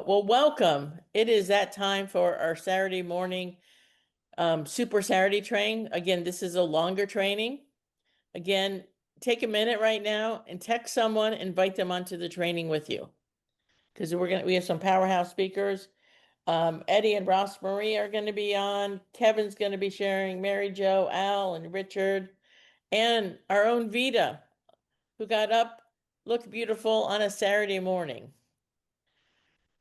Well, welcome. It is that time for our Saturday morning Super Saturday train. Again, this is a longer training. Again, take a minute right now and text someone, invite them onto the training with you. Because we have some powerhouse speakers. Eddie and Ross Marie are gonna be on. Kevin's gonna be sharing, Mary Jo, Al, and Richard, and our own Vita, who got up, looked beautiful on a Saturday morning.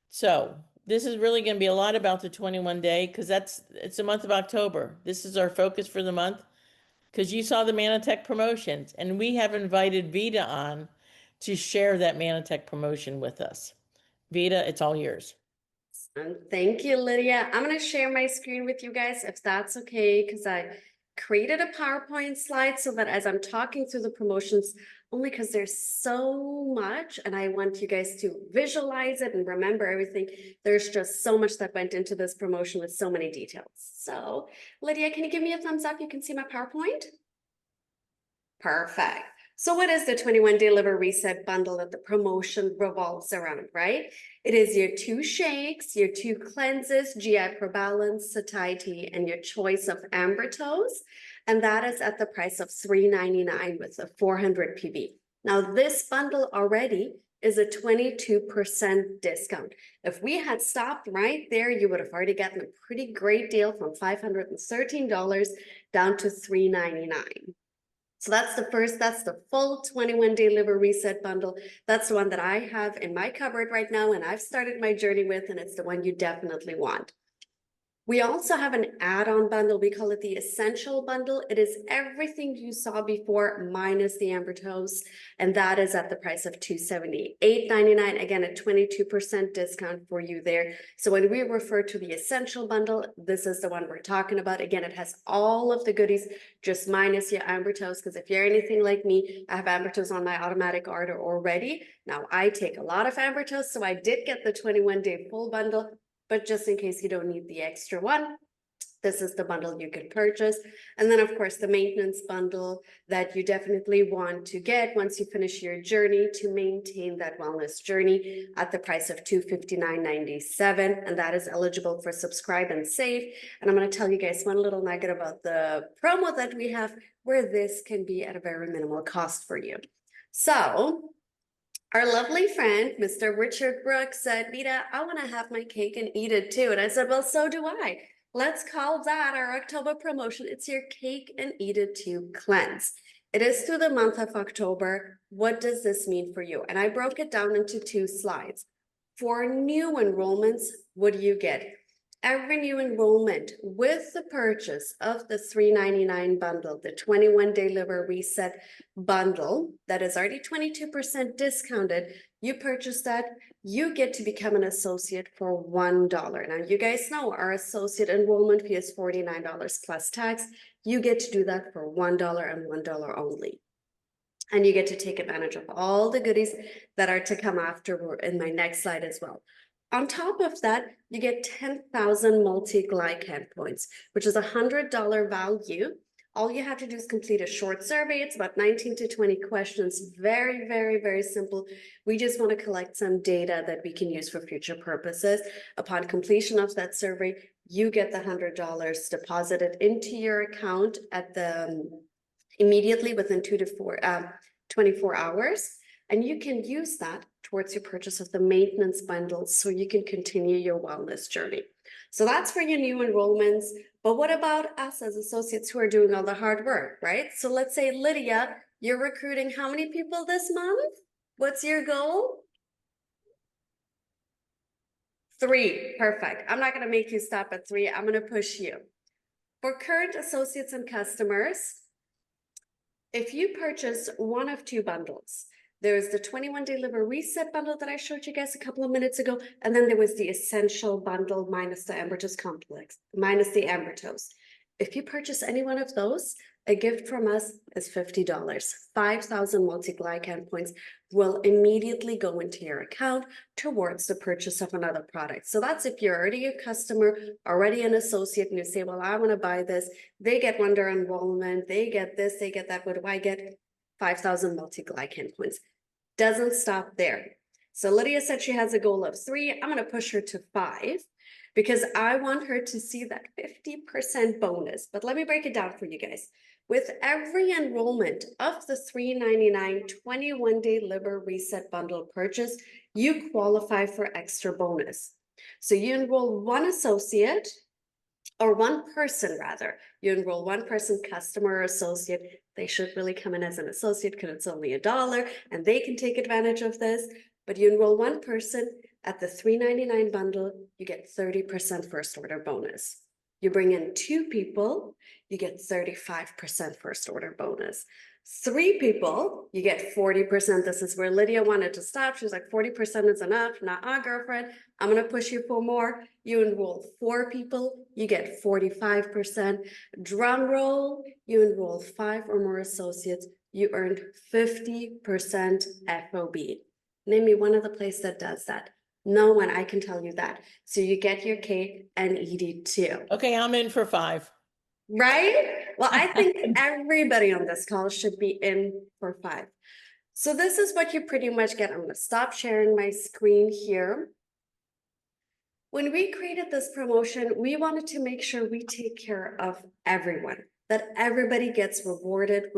So this is really going to be a lot about the 21 day because it's the month of October. This is our focus for the month because you saw the Manatech promotions and we have invited Vita on to share that Manatech promotion with us. Vita, it's all yours. Thank you, Lydia. I'm going to share my screen with you guys if that's okay, because I created a PowerPoint slide so that as I'm talking through the promotions, only because there's so much and I want you guys to visualize it and remember everything. There's just so much that went into this promotion with so many details. So, Lydia, can you give me a thumbs up? You can see my PowerPoint. Perfect. So what is the 21-day liver reset bundle that the promotion revolves around, right? It is your 2 shakes, your 2 cleanses, GI Probalance, satiety, and your choice of Ambertose. And that is at the price of $3.99 with a 400 PV. Now this bundle already is a 22% discount. If we had stopped right there, you would have already gotten a pretty great deal from $513 down to $3.99. So that's the full 21-day liver reset bundle. That's the one that I have in my cupboard right now, and I've started my journey with, and it's the one you definitely want. We also have an add-on bundle. We call it the Essential Bundle. It is everything you saw before minus the Ambertose, and that is at the price of $278.99. Again, a 22% discount for you there. So when we refer to the Essential Bundle, this is the one we're talking about. Again, it has all of the goodies, just minus your Ambertose, because if you're anything like me, I have Ambertose on my automatic order already. Now, I take a lot of Ambertose, so I did get the 21-day full bundle. But just in case you don't need the extra one, this is the bundle you can purchase. And then, of course, the maintenance bundle that you definitely want to get once you finish your journey to maintain that wellness journey at the price of $259.97. And that is eligible for subscribe and save. And I'm going to tell you guys one little nugget about the promo that we have where this can be at a very minimal cost for you. So our lovely friend, Mr. Richard Brooks, said, Vita, I want to have my cake and eat it too. And I said, well, so do I. Let's call that our October promotion. It's your cake and eat it too cleanse. It is through the month of October. What does this mean for you? And I broke it down into 2 slides. For new enrollments, what do you get? Every new enrollment with the purchase of the $3.99 bundle, the 21-day liver reset bundle that is already 22% discounted, you purchase that, you get to become an associate for $1. Now, you guys know our associate enrollment fee is $49 plus tax. You get to do that for $1 and $1 only. And you get to take advantage of all the goodies that are to come after in my next slide as well. On top of that, you get 10,000 multi-glycan points, which is a $100 value. All you have to do is complete a short survey. It's about 19 to 20 questions. Very, very, very simple. We just want to collect some data that we can use for future purposes. Upon completion of that survey, you get the $100 deposited into your account at the immediately within 24 hours. And you can use that towards your purchase of the maintenance bundles so you can continue your wellness journey. So that's for your new enrollments. But what about us as associates who are doing all the hard work, right? So let's say, Lydia, you're recruiting how many people this month? What's your goal? 3. Perfect. I'm not going to make you stop at 3. I'm going to push you. For current associates and customers, if you purchase one of 2 bundles, there's the 21-day liver reset bundle that I showed you guys a couple of minutes ago, and then there was the essential bundle minus the Ambertose complex, minus the Ambertose. If you purchase any one of those, a gift from us is $50. 5,000 multi-glycan points will immediately go into your account towards the purchase of another product. So that's if you're already a customer, already an associate, and you say, well, I want to buy this. They get $1 enrollment. They get this, they get that. What do I get? 5,000 multi-glycan points. Doesn't stop there. So Lydia said she has a goal of 3. I'm going to push her to 5 because I want her to see that 50% bonus. But let me break it down for you guys. With every enrollment of the $3.99 21-day liver reset bundle purchase, you qualify for extra bonus. So you enroll one associate, or one person rather. You enroll one person, customer or associate. They should really come in as an associate because it's only $1 and they can take advantage of this. But you enroll one person at the $3.99 bundle, you get 30% first order bonus. You bring in 2 people, you get 35% first order bonus. 3 people, you get 40%. This is where Lydia wanted to stop. She was like, 40% is enough. Nah, girlfriend, I'm going to push you for more. You enroll 4 people, you get 45%. Drum roll, you enroll 5 or more associates, you earned 50% FOB. Name me one other place that does that. No one, I can tell you that. So you get your K and ED too. Okay, I'm in for 5. Right? Well, I think everybody on this call should be in for 5. So this is what you pretty much get. I'm going to stop sharing my screen here. When we created this promotion, we wanted to make sure we take care of everyone, that everybody gets rewarded.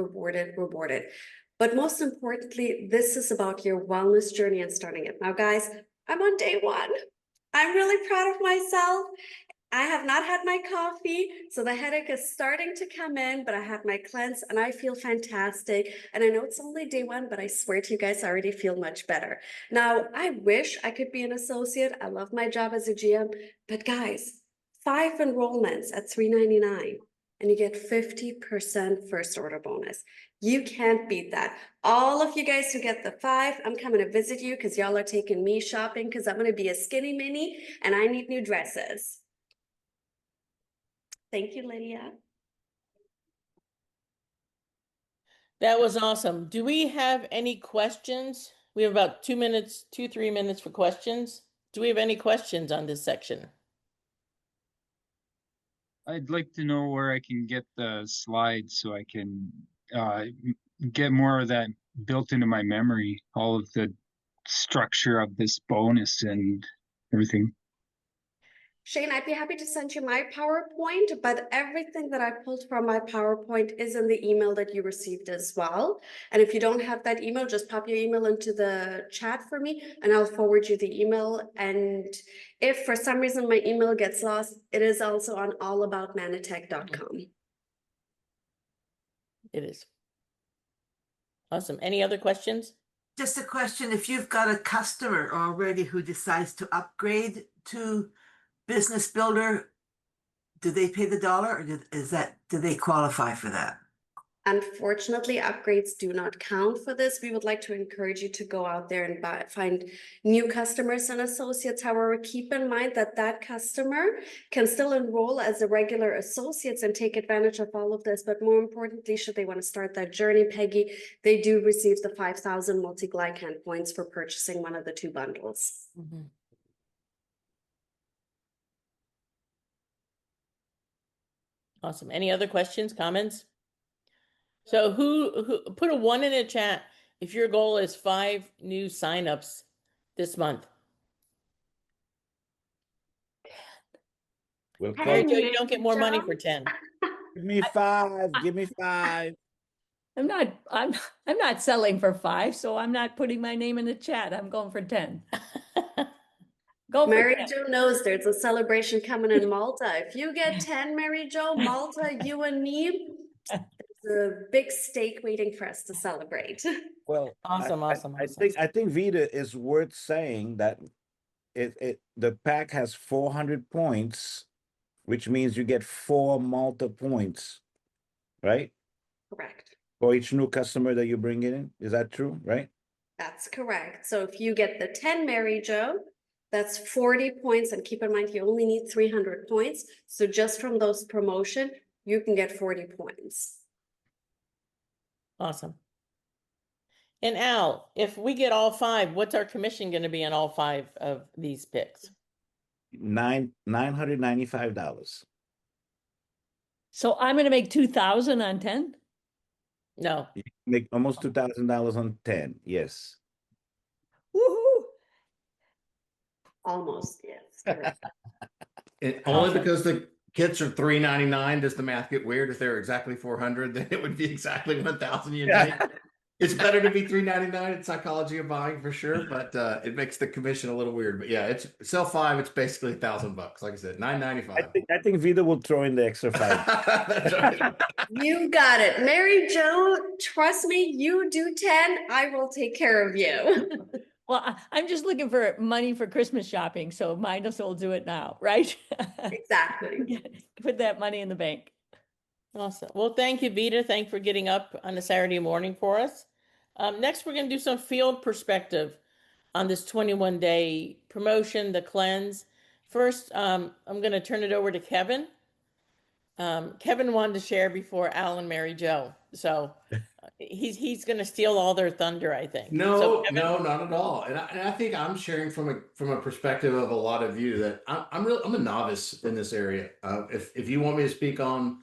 But most importantly, this is about your wellness journey and starting it. Now, guys, I'm on day 1. I'm really proud of myself. I have not had my coffee, so the headache is starting to come in, but I have my cleanse and I feel fantastic. And I know it's only day 1, but I swear to you guys, I already feel much better. Now, I wish I could be an associate. I love my job as a GM, but guys, 5 enrollments at $3.99 and you get 50% first order bonus. You can't beat that. All of you guys who get the 5, I'm coming to visit you because y'all are taking me shopping because I'm going to be a skinny mini and I need new dresses. Thank you, Lydia. That was awesome. Do we have any questions? We have about 2 minutes, 3 minutes for questions. Do we have any questions on this section? I'd like to know where I can get the slides so I can get more of that built into my memory, all of the structure of this bonus and everything. Shane, I'd be happy to send you my PowerPoint, but everything that I pulled from my PowerPoint is in the email that you received as well. And if you don't have that email, just pop your email into the chat for me and I'll forward you the email. And if for some reason my email gets lost, it is also on allaboutmanatech.com. It is. Awesome. Any other questions? Just a question, if you've got a customer already who decides to upgrade to Business Builder, do they pay the $1 or do they qualify for that? Unfortunately, upgrades do not count for this. We would like to encourage you to go out there and find new customers and associates. However, keep in mind that that customer can still enroll as a regular associates and take advantage of all of this. But more importantly, should they want to start that journey, Peggy, they do receive the 5,000 multi-glycan points for purchasing one of the 2 bundles. Mm-hmm. Awesome. Any other questions, comments? So who put a 1 in the chat if your goal is 5 new signups this month? We'll Mary close. Jo, you don't get more money for 10. Give me 5. Give me 5. I'm not selling for 5, so I'm not putting my name in the chat. I'm going for 10. Go for Mary 10. Jo knows there's a celebration coming in Malta. If you get 10, Mary Jo, Malta, you and me, there's a big steak waiting for us to celebrate. Well, Awesome. I think Vita is worth saying that the pack has 400 points, which means you get 4 Malta points, right? Correct. For each new customer that you bring in. Is that true, right? That's correct. So if you get the 10, Mary Jo, that's 40 points. And keep in mind, you only need 300 points. So just from those promotion, you can get 40 points. Awesome. And Al, if we get all 5, what's our commission going to be on all 5 of these picks? $995. So I'm going to make 2,000 on 10. No. You make almost $2,000 on 10. Yes. Woohoo! Almost, yes. correct. Only Awesome. because the kits are $3.99 does the math get weird. If they're exactly 400, then it would be exactly 1,000 you need. It's better to be $3.99 in psychology of buying for sure, but it makes the commission a little weird. But yeah, it's sell 5, it's basically $1,000. Like I said, $9.95. I think Vito will throw in the extra 5. That's right. You got it. Mary Jo, trust me, you do 10, I will take care of you. Well, I'm just looking for money for Christmas shopping, so might as well do it now, right? Exactly. Put that money in the bank. Awesome. Well, thank you, Vita. Thank you for getting up on a Saturday morning for us. Next, we're going to do some field perspective on this 21-day promotion, the cleanse. First, I'm going to turn it over to Kevin. Kevin wanted to share before Al and Mary Jo, so he's going to steal all their thunder, I think. No, Kevin, no, not at all. And I think I'm sharing from a perspective of a lot of you that I'm a novice in this area. If you want me to speak on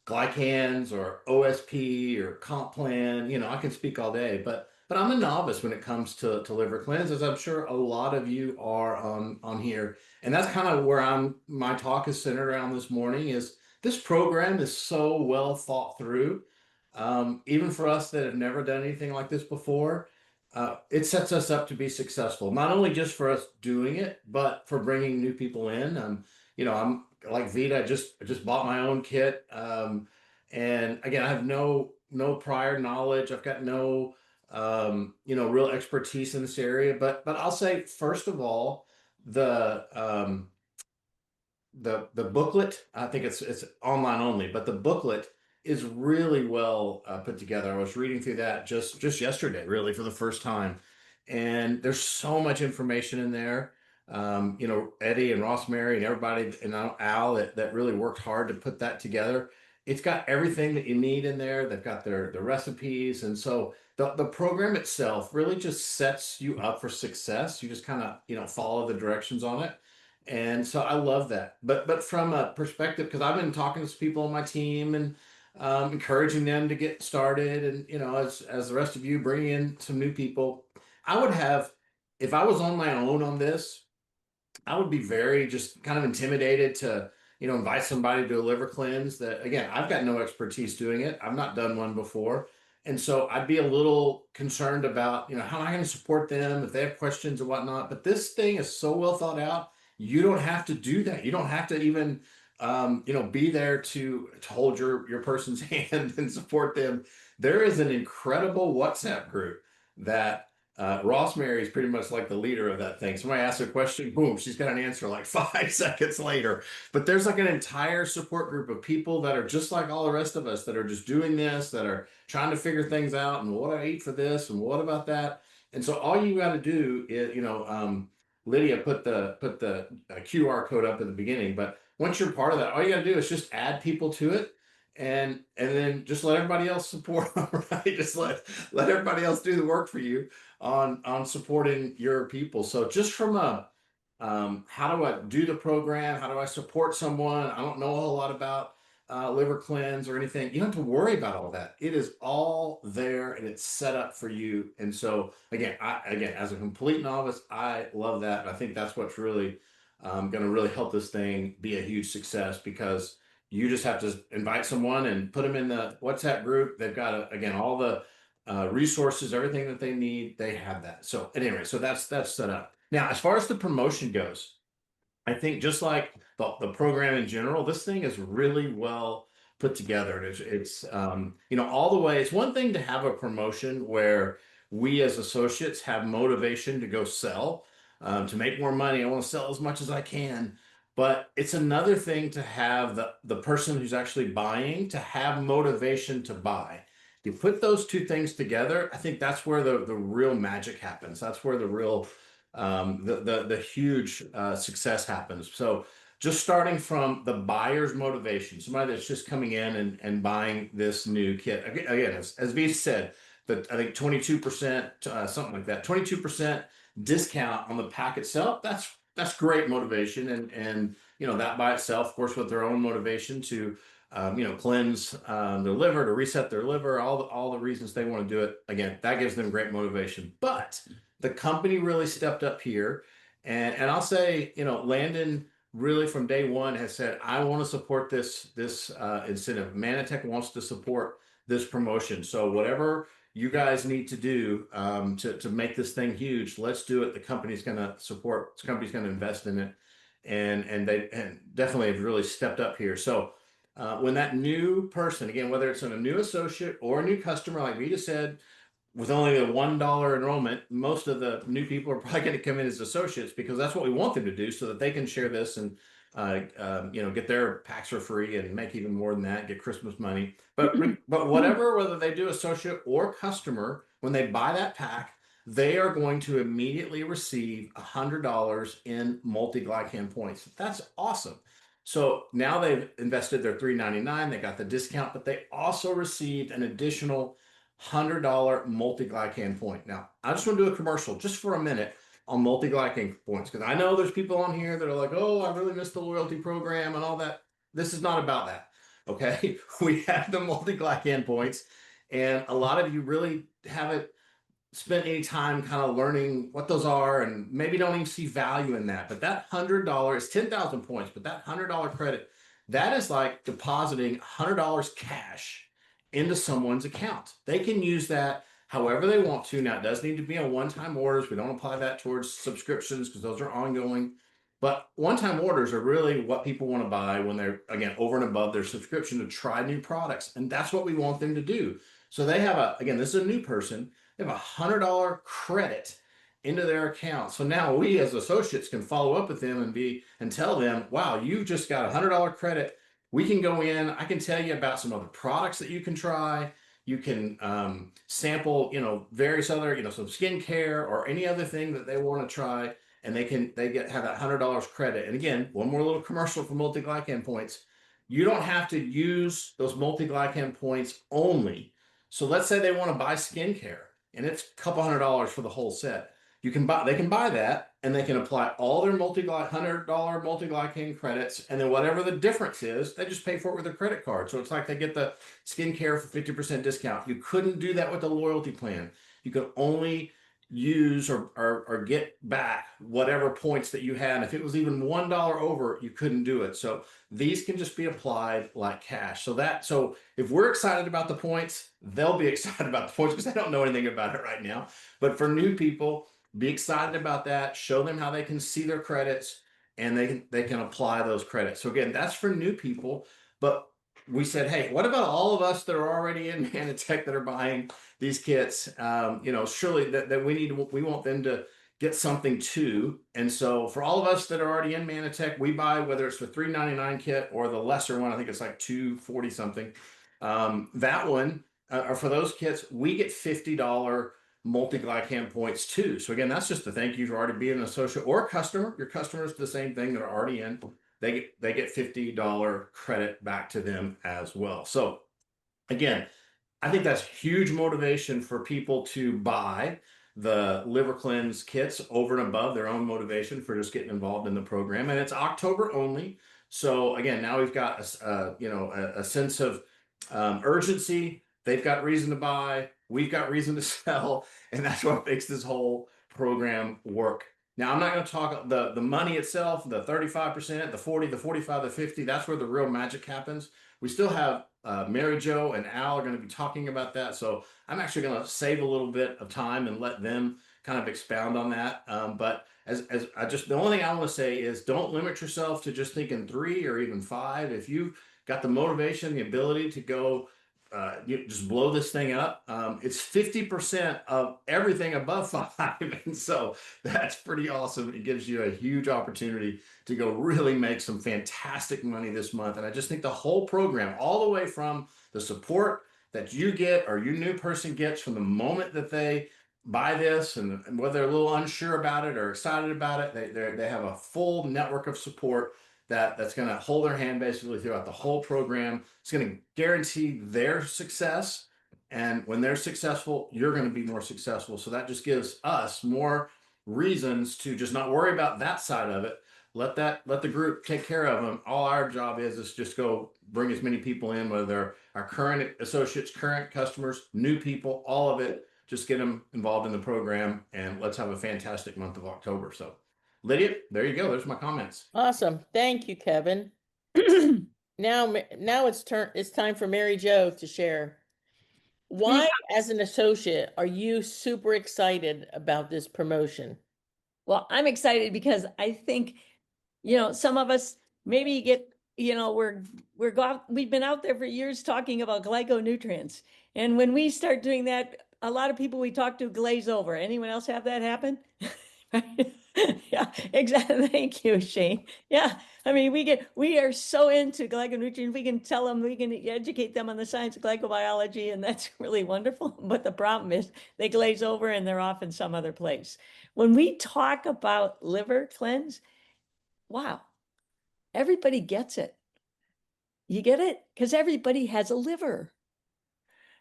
glycans or OSP or comp plan, I can speak all day, but I'm a novice when it comes to liver cleanse, as I'm sure a lot of you are on here. And that's kind of where my talk is centered around this morning. Is this program is so well thought through. Even for us that have never done anything like this before, it sets us up to be successful, not only just for us doing it, but for bringing new people in. I'm like Vita, I just bought my own kit. And again, I have no prior knowledge. I've got no, real expertise in this area, but I'll say, first of all, the booklet, I think it's online only, but the booklet is really well put together. I was reading through that just yesterday, really, for the first time, and there's so much information in there. Eddie and Rosemary and everybody and Al that really worked hard to put that together. It's got everything that you need in there. They've got their recipes, and so the program itself really just sets you up for success. You just kind of follow the directions on it. And so I love that. But from a perspective, because I've been talking to people on my team and encouraging them to get started, and as the rest of you bring in some new people, I would have, if I was on my own on this, I would be very just kind of intimidated to invite somebody to a liver cleanse that, again, I've got no expertise doing it. I've not done one before. And so I'd be a little concerned about, how am I going to support them if they have questions and whatnot. But this thing is so well thought out. You don't have to do that. You don't have to even, be there to hold your person's hand and support them. There is an incredible WhatsApp group that Rosemary is pretty much like the leader of that thing. Somebody asks a question, boom, she's got an answer like 5 seconds later. But there's like an entire support group of people that are just like all the rest of us that are just doing this, that are trying to figure things out. And what do I eat for this? And what about that? And so all you got to do is, Lydia put the QR code up at the beginning, but once you're part of that, all you got to do is just add people to it, and then just let everybody else support them, right? Just let everybody else do the work for you on supporting your people. So just from a how do I do the program? How do I support someone? I don't know a whole lot about liver cleanse or anything. You don't have to worry about all that. It is all there and it's set up for you. And so again, as a complete novice, I love that. I think that's what's really going to really help this thing be a huge success, because you just have to invite someone and put them in the WhatsApp group. They've got again all the resources, everything that they need. They have that. So anyway, so that's set up. Now, as far as the promotion goes, I think just like the program in general, this thing is really well put together. It's all the way. It's one thing to have a promotion where we as associates have motivation to go sell, to make more money. I want to sell as much as I can. But it's another thing to have the person who's actually buying to have motivation to buy. You put those two things together, I think that's where the real magic happens. That's where the real the huge success happens. So just starting from the buyer's motivation, somebody that's just coming in and buying this new kit. Again, as Vita said, I think 22%, something like that, 22% discount on the pack itself. That's great motivation, and that by itself, of course, with their own motivation to cleanse their liver, to reset their liver, all the reasons they want to do it. Again, that gives them great motivation. But the company really stepped up here And I'll say, Landon really from day one has said, I want to support this incentive. Manatech wants to support this promotion. So whatever you guys need to do to make this thing huge, let's do it. The company's going to support. The company's going to invest in it, and they definitely have really stepped up here. So when that new person, again, whether it's a new associate or a new customer, like Vita said, with only a $1 enrollment, most of the new people are probably going to come in as associates because that's what we want them to do, so that they can share this and get their packs for free and make even more than that, get Christmas money. But whatever, whether they do associate or customer, when they buy that pack, they are going to immediately receive $100 in multi-glycan points. That's awesome. So now they've invested their $3.99, they got the discount, but they also received an additional $100 multi-glycan point. Now, I just want to do a commercial just for a minute on multi-glycan points, because I know there's people on here that are like, oh, I really missed the loyalty program and all that. This is not about that. Okay. We have the multi-glycan points, and a lot of you really haven't spent any time kind of learning what those are, and maybe don't even see value in that. But that $100 is 10,000 points, but that $100 credit, that is like depositing $100 cash into someone's account. They can use that however they want to. Now, it does need to be on one-time orders. We don't apply that towards subscriptions because those are ongoing. But one-time orders are really what people want to buy when they're, again, over and above their subscription to try new products. And that's what we want them to do. So they have again, this is a new person. They have $100 credit into their account. So now we as associates can follow up with them and tell them, wow, you just got $100 credit. We can go in, I can tell you about some other products that you can try. You can sample, various other, some skincare or any other thing that they want to try, and they have that $100 credit. And again, one more little commercial for multi-glycan points. You don't have to use those multi-glycan points only. So let's say they want to buy skincare and it's a couple $100 for the whole set. They can buy that, and they can apply all their $100 multi-glycan credits, and then whatever the difference is, they just pay for it with their credit card. So it's like they get the skincare for 50% discount. You couldn't do that with the loyalty plan. You could only use or get back whatever points that you had. If it was even $1 over, you couldn't do it. So these can just be applied like cash. So if we're excited about the points, they'll be excited about the points because they don't know anything about it right now. But for new people, be excited about that. Show them how they can see their credits, and they can apply those credits. So again, that's for new people. But we said, hey, what about all of us that are already in Manatech that are buying these kits? Surely that we want them to get something too. And so for all of us that are already in Manatech, we buy, whether it's the $3.99 kit or the lesser one, I think it's like $2.40 something. That one, or for those kits, we get $50 multi-glycan points too. So again, that's just the thank you for already being an associate or customer. Your customers, the same thing, that are already in. They get $50 credit back to them as well. So again, I think that's huge motivation for people to buy the Liver Cleanse kits over and above their own motivation for just getting involved in the program. And it's October only. So again, now we've got a sense of urgency. They've got reason to buy. We've got reason to sell. And that's what makes this whole program work. Now, I'm not going to talk the money itself, the 35%, the 40, the 45, the 50. That's where the real magic happens. We still have Mary Jo and Al are going to be talking about that. So I'm actually going to save a little bit of time and let them kind of expound on that. But the only thing I want to say is don't limit yourself to just thinking 3 or even 5. If you've got the motivation, the ability to go you just blow this thing up. It's 50% of everything above 5. And so that's pretty awesome. It gives you a huge opportunity to go really make some fantastic money this month. And I just think the whole program, all the way from the support that you get or your new person gets from the moment that they buy this, and whether they're a little unsure about it or excited about it, they have a full network of support that's going to hold their hand basically throughout the whole program. It's going to guarantee their success. And when they're successful, you're going to be more successful. So that just gives us more reasons to just not worry about that side of it. Let the group take care of them. All our job is just go bring as many people in, whether they're our current associates, current customers, new people, all of it. Just get them involved in the program, and let's have a fantastic month of October. So Lydia, there you go. There's my comments. Awesome. Thank you, Kevin. Now it's time for Mary Jo to share. Why, as an associate, are you super excited about this promotion? Well, I'm excited because I think, some of us maybe we've been out there for years talking about glyconutrients. And when we start doing that, a lot of people we talk to glaze over. Anyone else have that happen? Right? Yeah, exactly. Thank you, Shane. Yeah. I mean, we are so into glyconutrients. We can tell them, we can educate them on the science of glycobiology, and that's really wonderful. But the problem is they glaze over and they're off in some other place. When we talk about liver cleanse, wow, everybody gets it. You get it? Because everybody has a liver.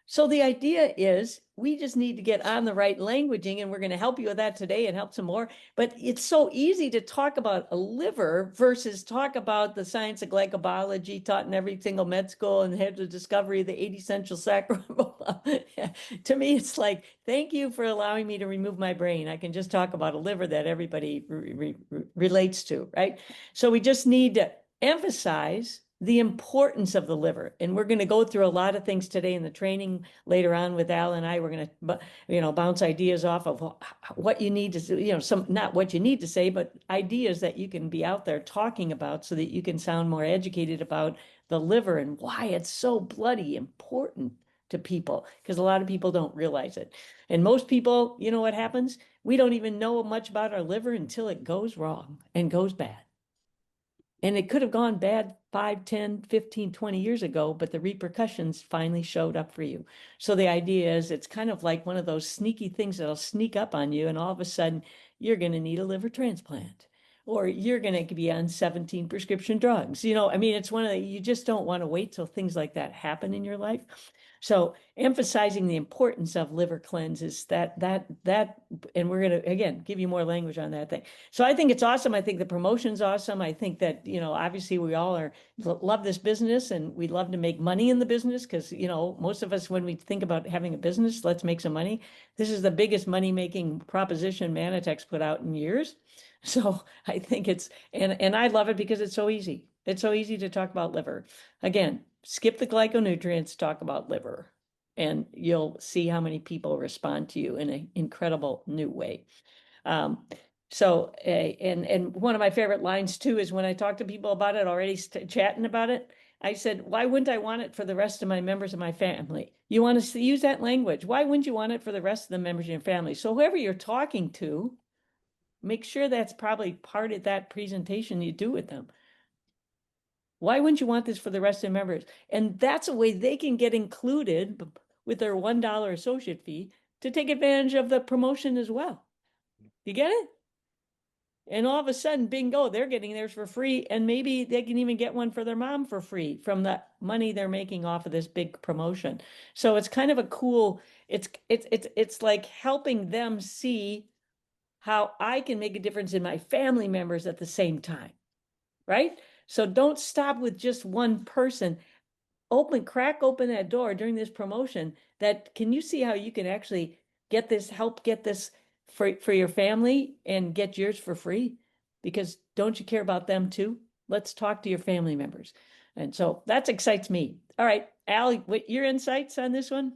So the idea is we just need to get on the right languaging, and we're going to help you with that today and help some more. But it's so easy to talk about a liver versus talk about the science of glycobiology taught in every single med school and had the discovery of the 8 essential sacrament. To me, it's like, thank you for allowing me to remove my brain. I can just talk about a liver that everybody relates to, right? So we just need to emphasize the importance of the liver. And we're going to go through a lot of things today in the training later on with Al and I. We're going to, bounce ideas off of what you need to do, not what you need to say, but ideas that you can be out there talking about so that you can sound more educated about the liver and why it's so bloody important to people, because a lot of people don't realize it. And most people, what happens? We don't even know much about our liver until it goes wrong and goes bad. And it could have gone bad 5, 10, 15, 20 years ago, but the repercussions finally showed up for you. So the idea is it's kind of like one of those sneaky things that'll sneak up on you, and all of a sudden you're going to need a liver transplant, or you're going to be on 17 prescription drugs. It's you just don't want to wait till things like that happen in your life. So emphasizing the importance of liver cleanse is that, and we're going to, again, give you more language on that thing. So I think it's awesome. I think the promotion's awesome. I think that, obviously we all love this business, and we love to make money in the business because, most of us, when we think about having a business, let's make some money. This is the biggest money-making proposition Manitex put out in years. So I think and I love it because it's so easy. It's so easy to talk about liver. Again, skip the glyconutrients, talk about liver, and you'll see how many people respond to you in an incredible new way. And one of my favorite lines too is when I talk to people about it, already chatting about it, I said, why wouldn't I want it for the rest of my members of my family? You want to use that language. Why wouldn't you want it for the rest of the members of your family? So whoever you're talking to, make sure that's probably part of that presentation you do with them. Why wouldn't you want this for the rest of the members? And that's a way they can get included with their $1 associate fee to take advantage of the promotion as well. You get it? And all of a sudden, bingo, they're getting theirs for free. And maybe they can even get one for their mom for free from the money they're making off of this big promotion. So it's kind of a cool, it's like helping them see how I can make a difference in my family members at the same time, right? So don't stop with just one person. Crack open that door during this promotion. Can you see how you can actually help get this for your family and get yours for free? Because don't you care about them too? Let's talk to your family members. And so that excites me. All right, Al, what your insights on this one?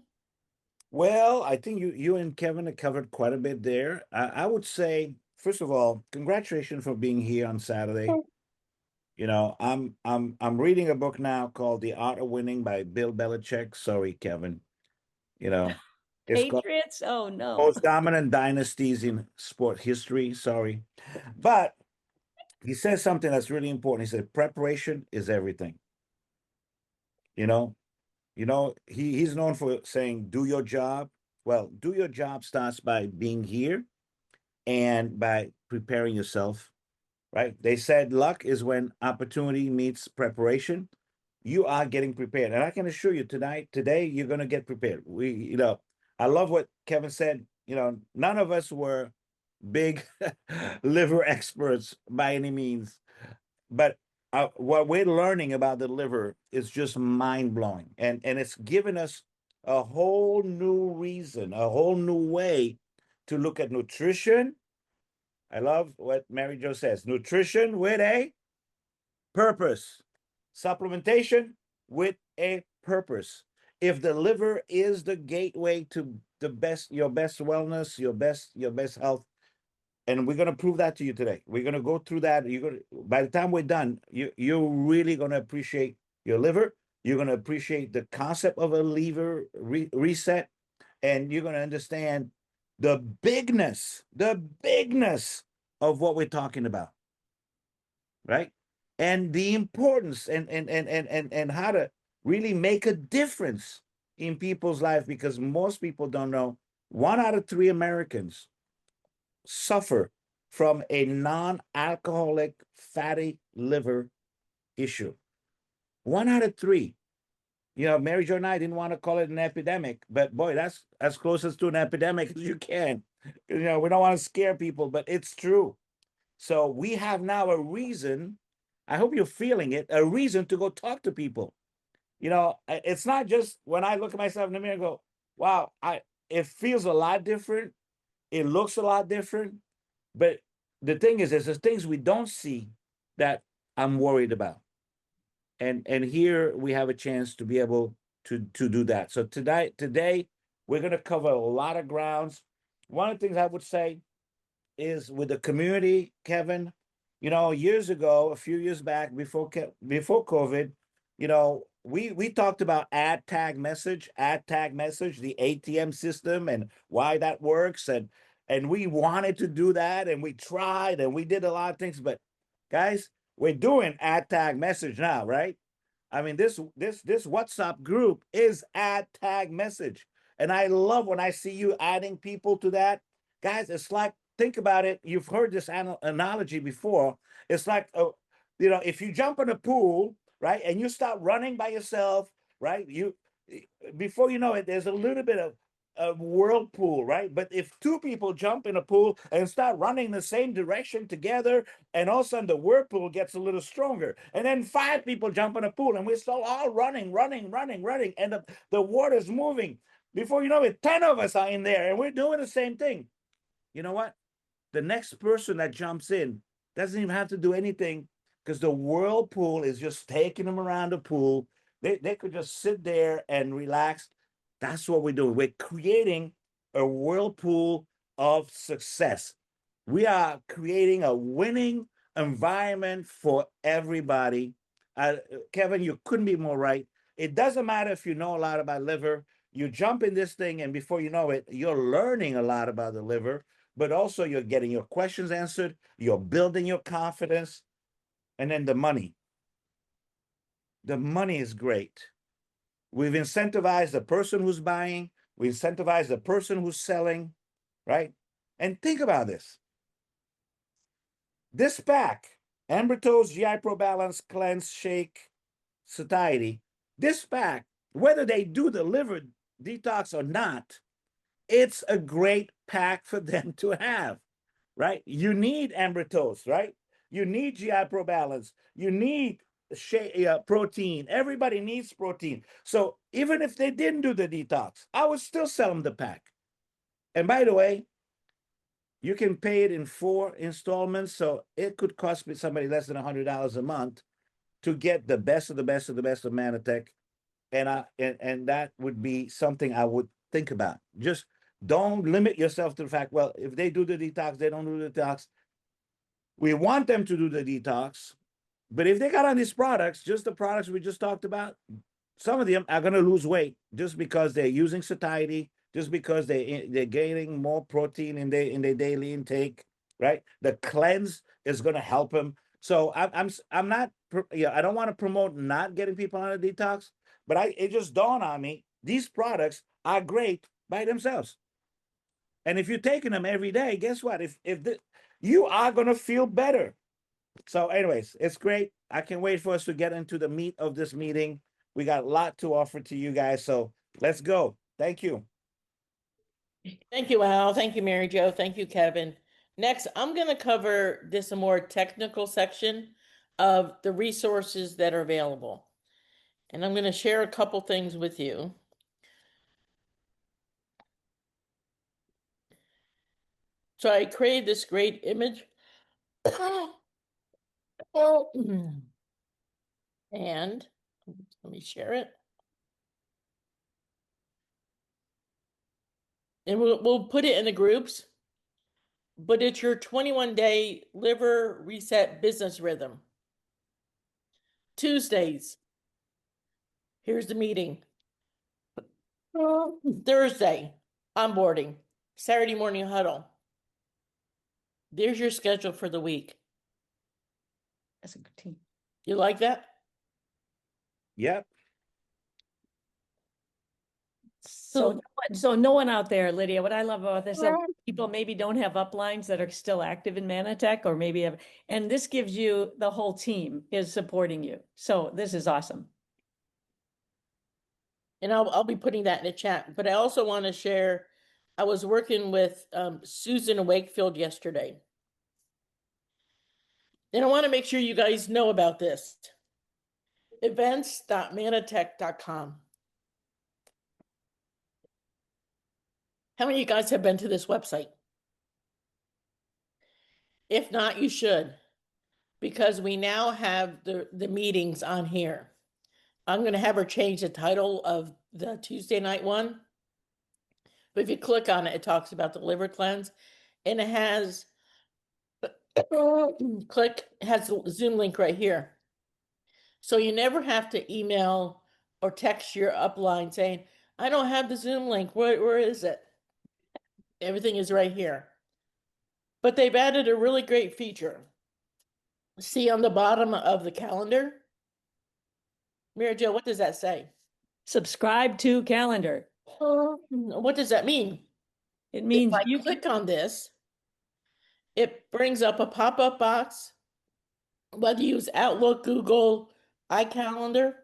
Well, I think you and Kevin have covered quite a bit there. I would say, first of all, congratulations for being here on Saturday. I'm reading a book now called The Art of Winning by Bill Belichick. Sorry, Kevin. It's called Patriots? Oh no. Most Dominant Dynasties in Sport History. Sorry. But he says something that's really important. He said, preparation is everything. He's known for saying, do your job. Well, do your job starts by being here and by preparing yourself, right? They said luck is when opportunity meets preparation. You are getting prepared. And I can assure you today, you're going to get prepared. I love what Kevin said. None of us were big liver experts by any means, but what we're learning about the liver is just mind-blowing, and it's given us a whole new reason, a whole new way to look at nutrition, I love what Mary Jo says. Nutrition with a purpose. Supplementation with a purpose. If the liver is the gateway to the best, your best wellness, your best health, and we're gonna prove that to you today. We're gonna go through that. You're gonna, by the time we're done, you're really gonna appreciate your liver. You're gonna appreciate the concept of a liver reset, and you're gonna understand the bigness of what we're talking about, right? And the importance and how to really make a difference in people's life, because most people don't know 1 out of 3 Americans suffer from a non-alcoholic fatty liver issue. 1 out of 3. You know, Mary Jo and I didn't want to call it an epidemic, but boy, that's as close as to an epidemic as you can. You know, we don't want to scare people, but it's true. So we have now a reason, I hope you're feeling it, a reason to go talk to people. You know, it's not just when I look at myself in the mirror and go, wow, it feels a lot different. It looks a lot different. But the thing is, there's things we don't see that I'm worried about. And here we have a chance to be able to do that. So today we're going to cover a lot of grounds. One of the things I would say is with the community, Kevin, you know, years ago, a few years back, before COVID, you know, we talked about add tag message, the ATM system, and why that works, and we wanted to do that, and we tried, and we did a lot of things, but guys, we're doing add tag message now, right? I mean, this WhatsApp group is add tag message, and I love when I see you adding people to that, guys. It's like, think about it. You've heard this analogy before. It's like, you know, if you jump in a pool, right, and you start running by yourself, right, before you know it, there's a little bit of a whirlpool, right? But if 2 people jump in a pool and start running the same direction together, and all of a sudden the whirlpool gets a little stronger, and then 5 people jump in a pool, and we're still all running, and the water's moving. Before you know it, 10 of us are in there, and we're doing the same thing. You know what? The next person that jumps in doesn't even have to do anything, because the whirlpool is just taking them around the pool. They could just sit there and relax. That's what we're doing. We're creating a whirlpool of success. We are creating a winning environment for everybody. Kevin, you couldn't be more right. It doesn't matter if you know a lot about liver. You jump in this thing, and before you know it, you're learning a lot about the liver, but also you're getting your questions answered. You're building your confidence. And then the money. The money is great. We've incentivized the person who's buying. We incentivize the person who's selling, right? And think about this. This pack, Ambertose GI Pro Balance Cleanse Shake Satiety, this pack, whether they do the liver detox or not, it's a great pack for them to have, right? You need Ambertose, right? You need GI Pro Balance. You need protein. Everybody needs protein. So even if they didn't do the detox, I would still sell them the pack. And by the way, you can pay it in 4 installments. So it could cost me somebody less than $100 a month to get the best of the best of the best of Manatech. And that would be something I would think about. Just don't limit yourself to the fact, well, if they do the detox, they don't do the detox. We want them to do the detox, but if they got on these products, just the products we just talked about, some of them are going to lose weight just because they're using satiety, just because they're gaining more protein in their daily intake, right? The cleanse is going to help them. So I'm not, I don't want to promote not getting people on a detox, but it just dawned on me, these products are great by themselves. And if you're taking them every day, guess what? You are going to feel better. So anyways, it's great. I can't wait for us to get into the meat of this meeting. We got a lot to offer to you guys. So let's go. Thank you. Thank you, Al. Thank you, Mary Jo. Thank you, Kevin. Next, I'm going to cover this a more technical section of the resources that are available. And I'm going to share a couple things with you. So I created this great image. And let me share it. And we'll put it in the groups. But it's your 21-day liver reset business rhythm. Tuesdays. Here's the meeting. Thursday, onboarding. Saturday morning huddle. There's your schedule for the week. That's a good team. You like that? Yep. So no one out there, Lydia, what I love about this, that people maybe don't have uplines that are still active in Manatech or maybe have, and this gives you, the whole team is supporting you. So this is awesome. And I'll be putting that in the chat. But I also want to share, I was working with Susan Wakefield yesterday. And I want to make sure you guys know about this. Events.manatech.com. How many of you guys have been to this website? If not, you should, because we now have the meetings on here. I'm going to have her change the title of the Tuesday night one. But if you click on it, it talks about the liver cleanse, and it has has the Zoom link right here. So you never have to email or text your upline saying, I don't have the Zoom link. Where is it? Everything is right here. But they've added a really great feature. See on the bottom of the calendar? Mary Jo, what does that say? Subscribe to calendar. What does that mean? It means If I you click on this, it brings up a pop-up box, whether you use Outlook, Google, iCalendar,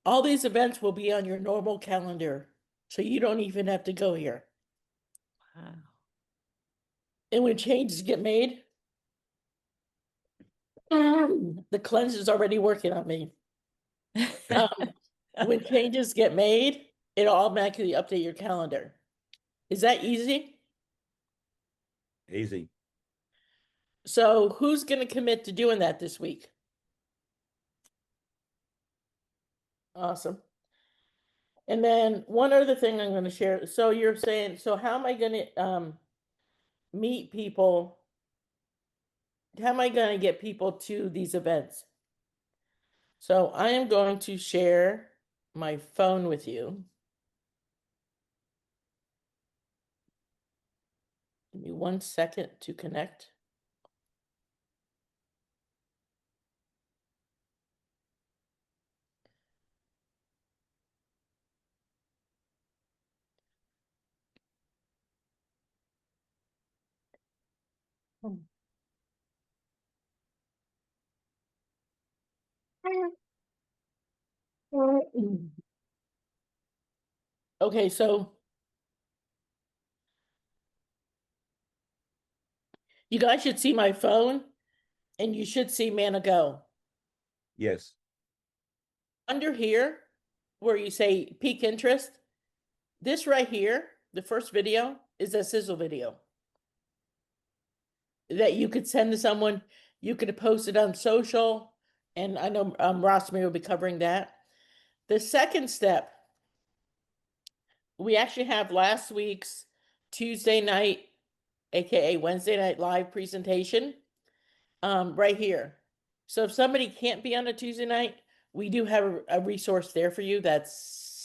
all these events will be on your normal calendar. So you don't even have to go here. Wow. And when changes get made, the cleanse is already working on me. When changes get made, it'll automatically update your calendar. Is that easy? Easy. So who's going to commit to doing that this week? Awesome. And then one other thing I'm going to share. So you're saying, so how am I going to meet people? How am I going to get people to these events? So I am going to share my phone with you. Give me 1 second to connect. Okay, so you guys should see my phone and you should see Mana Go. Yes. Under here, where you say peak interest, this right here, the first video, is a sizzle video that you could send to someone. You could post it on social, and I know Rosemary will be covering that. The second step, we actually have last week's Tuesday night, aka Wednesday night live presentation, right here. So if somebody can't be on a Tuesday night, we do have a resource there for you. That's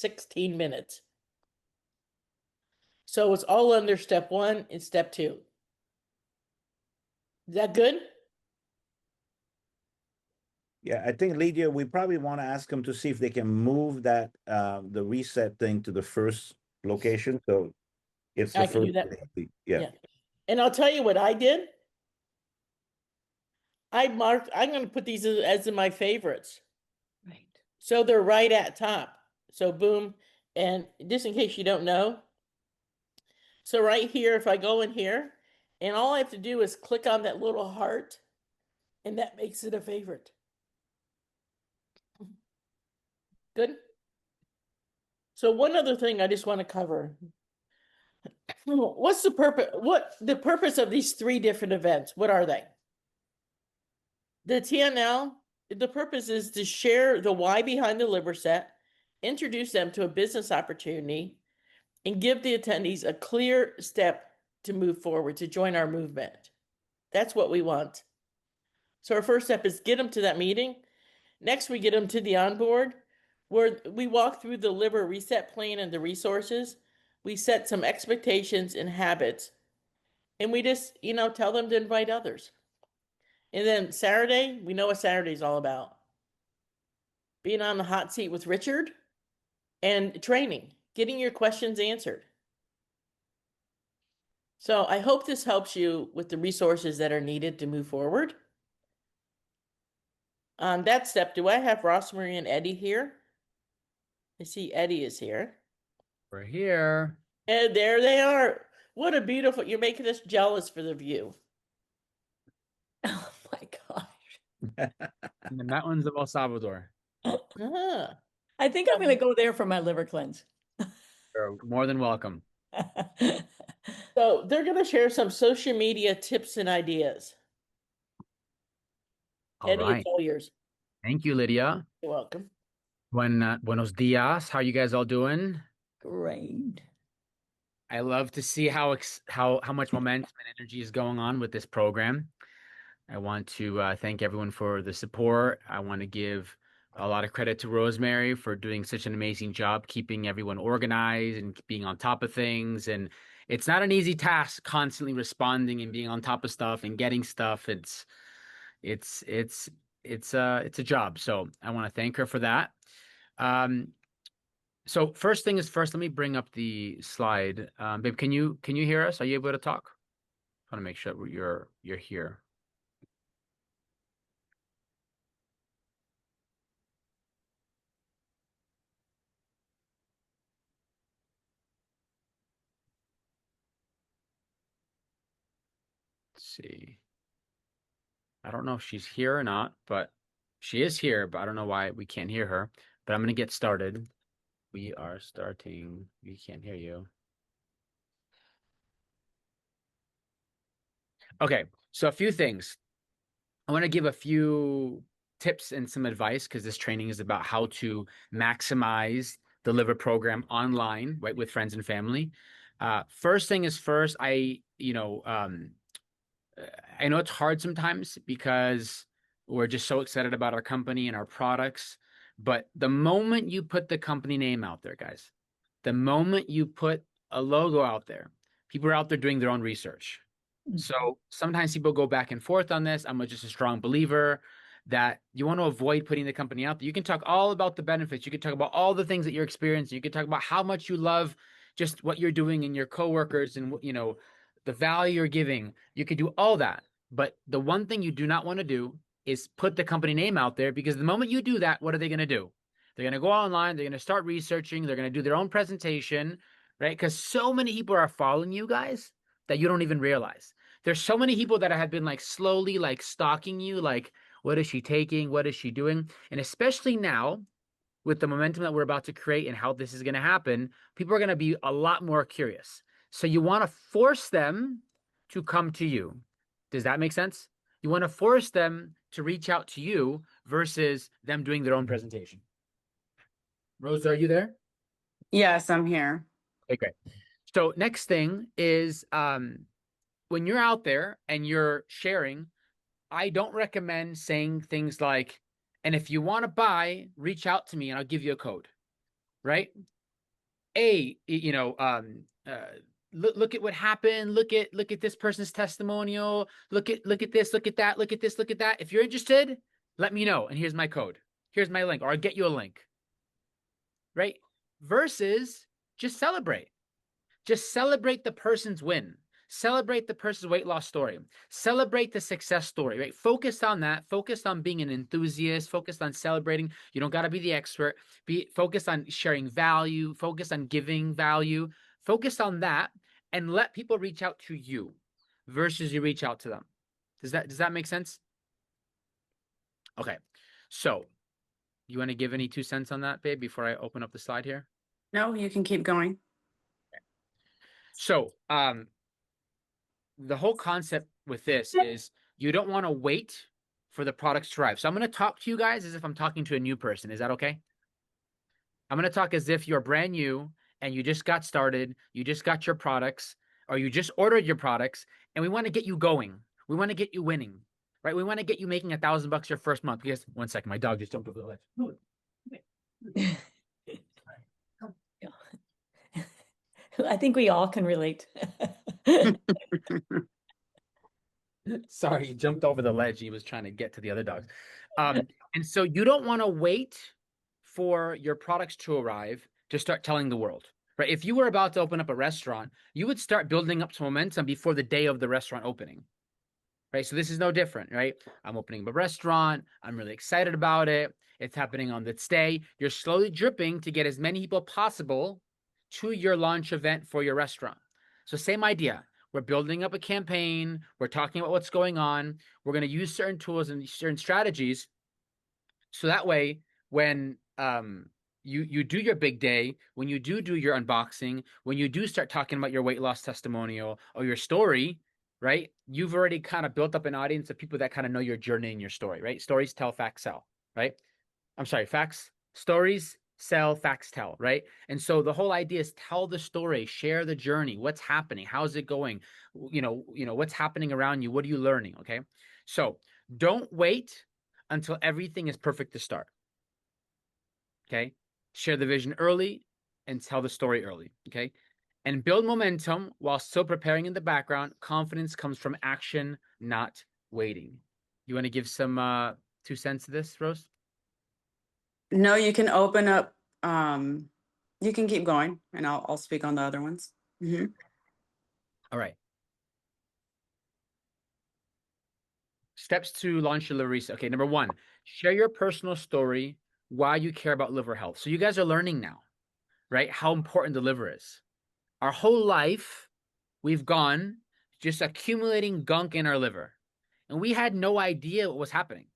16 minutes. So it's all under step 1 and step 2. Is that good? Yeah, I think Lydia, we probably want to ask them to see if they can move that the reset thing to the first location. So it's the I can do first. that. Yeah. Yeah. And I'll tell you what I did. I'm going to put these as in my favorites. Right. So they're right at top. So boom. And just in case you don't know. So right here, if I go in here, and all I have to do is click on that little heart, and that makes it a favorite. Good. So one other thing I just want to cover. What's the purpose? What the purpose of these three different events? What are they? The TNL, the purpose is to share the why behind the liver set, introduce them to a business opportunity, and give the attendees a clear step to move forward, to join our movement. That's what we want. So our first step is get them to that meeting. Next, we get them to the onboard, where we walk through the liver reset plan and the resources. We set some expectations and habits, and we just, tell them to invite others. And then Saturday, we know what Saturday's all about. Being on the hot seat with Richard and training, getting your questions answered. So I hope this helps you with the resources that are needed to move forward. On that step, do I have Rosemary and Eddie here? I see Eddie is here. We're here. And there they are. What a beautiful, you're making us jealous for the view. Oh my gosh. And the mountains of El Salvador. Ah. I think I'm gonna go there for my liver cleanse. You're more than welcome. So they're going to share some social media tips and ideas. All Eddie, right. it's all yours. Thank you, Lydia. You're welcome. Buenos dias. How you guys all doing? Great. I love to see how much momentum and energy is going on with this program. I want to thank everyone for the support. I want to give a lot of credit to Rosemary for doing such an amazing job keeping everyone organized and being on top of things. And it's not an easy task constantly responding and being on top of stuff and getting stuff. It's a job. So I want to thank her for that. So first thing is first, let me bring up the slide. Babe, can you hear us? Are you able to talk? I want to make sure you're here. Let's see. I don't know if she's here or not, but she is here, but I don't know why we can't hear her. But I'm going to get started. We are starting. We can't hear you. Okay, so a few things. I want to give a few tips and some advice because this training is about how to maximize the liver program online, right, with friends and family. First thing is first, I know it's hard sometimes because we're just so excited about our company and our products. But the moment you put the company name out there, guys, the moment you put a logo out there, people are out there doing their own research. So sometimes people go back and forth on this. I'm just a strong believer that you want to avoid putting the company out there. You can talk all about the benefits. You can talk about all the things that you're experiencing. You can talk about how much you love just what you're doing and your coworkers and, the value you're giving. You can do all that. But the one thing you do not want to do is put the company name out there, because the moment you do that, what are they going to do? They're going to go online. They're going to start researching. They're going to do their own presentation, right? Because so many people are following you guys that you don't even realize. There's so many people that have been slowly stalking you, what is she taking? What is she doing? And especially now with the momentum that we're about to create and how this is going to happen, people are going to be a lot more curious. So you want to force them to come to you. Does that make sense? You want to force them to reach out to you versus them doing their own presentation. Rose, are you there? Yes, I'm here. Okay, great. So next thing is when you're out there and you're sharing, I don't recommend saying things like, and if you want to buy, reach out to me and I'll give you a code, right? Look at what happened. Look at this person's testimonial. Look at this, look at that, look at this, look at that. If you're interested, let me know. And here's my code. Here's my link, or I'll get you a link, right? Versus just celebrate. Just celebrate the person's win. Celebrate the person's weight loss story. Celebrate the success story, right? Focus on that. Focus on being an enthusiast. Focus on celebrating. You don't got to be the expert. Be focused on sharing value. Focus on giving value. Focus on that and let people reach out to you versus you reach out to them. Does that make sense? Okay. So you want to give any 2 cents on that, babe, before I open up the slide here? No, you can keep going. So, the whole concept with this is you don't want to wait for the products to arrive. So I'm going to talk to you guys as if I'm talking to a new person. Is that okay? I'm going to talk as if you're brand new and you just got started, you just got your products, or you just ordered your products, and we want to get you going. We want to get you winning, right? We want to get you making $1,000 your first month. Because 1 second, my dog just jumped over the ledge. I think we all can relate. Sorry, he jumped over the ledge. He was trying to get to the other dogs. And so you don't want to wait for your products to arrive to start telling the world, right? If you were about to open up a restaurant, you would start building up some momentum before the day of the restaurant opening, right? So this is no different, right? I'm opening up a restaurant. I'm really excited about it. It's happening on this day. You're slowly dripping to get as many people possible to your launch event for your restaurant. So same idea. We're building up a campaign. We're talking about what's going on. We're going to use certain tools and certain strategies. So that way, when you do your big day, when you do your unboxing, when you do start talking about your weight loss testimonial or your story, right? You've already kind of built up an audience of people that kind of know your journey and your story, right? Stories tell, facts sell, right? I'm sorry, stories sell, facts tell, right? And so the whole idea is tell the story, share the journey, what's happening, how's it going, you know, what's happening around you, what are you learning, okay? So don't wait until everything is perfect to start, okay? Share the vision early and tell the story early, okay? And build momentum while still preparing in the background. Confidence comes from action, not waiting. You want to give some 2 cents to this, Rose? No, you can open up, you can keep going and I'll speak on the other ones. Mhm. All right. Steps to launch your liver reset. Okay, number 1, share your personal story, why you care about liver health. So you guys are learning now, right? How important the liver is. Our whole life, we've gone just accumulating gunk in our liver. And we had no idea what was happening,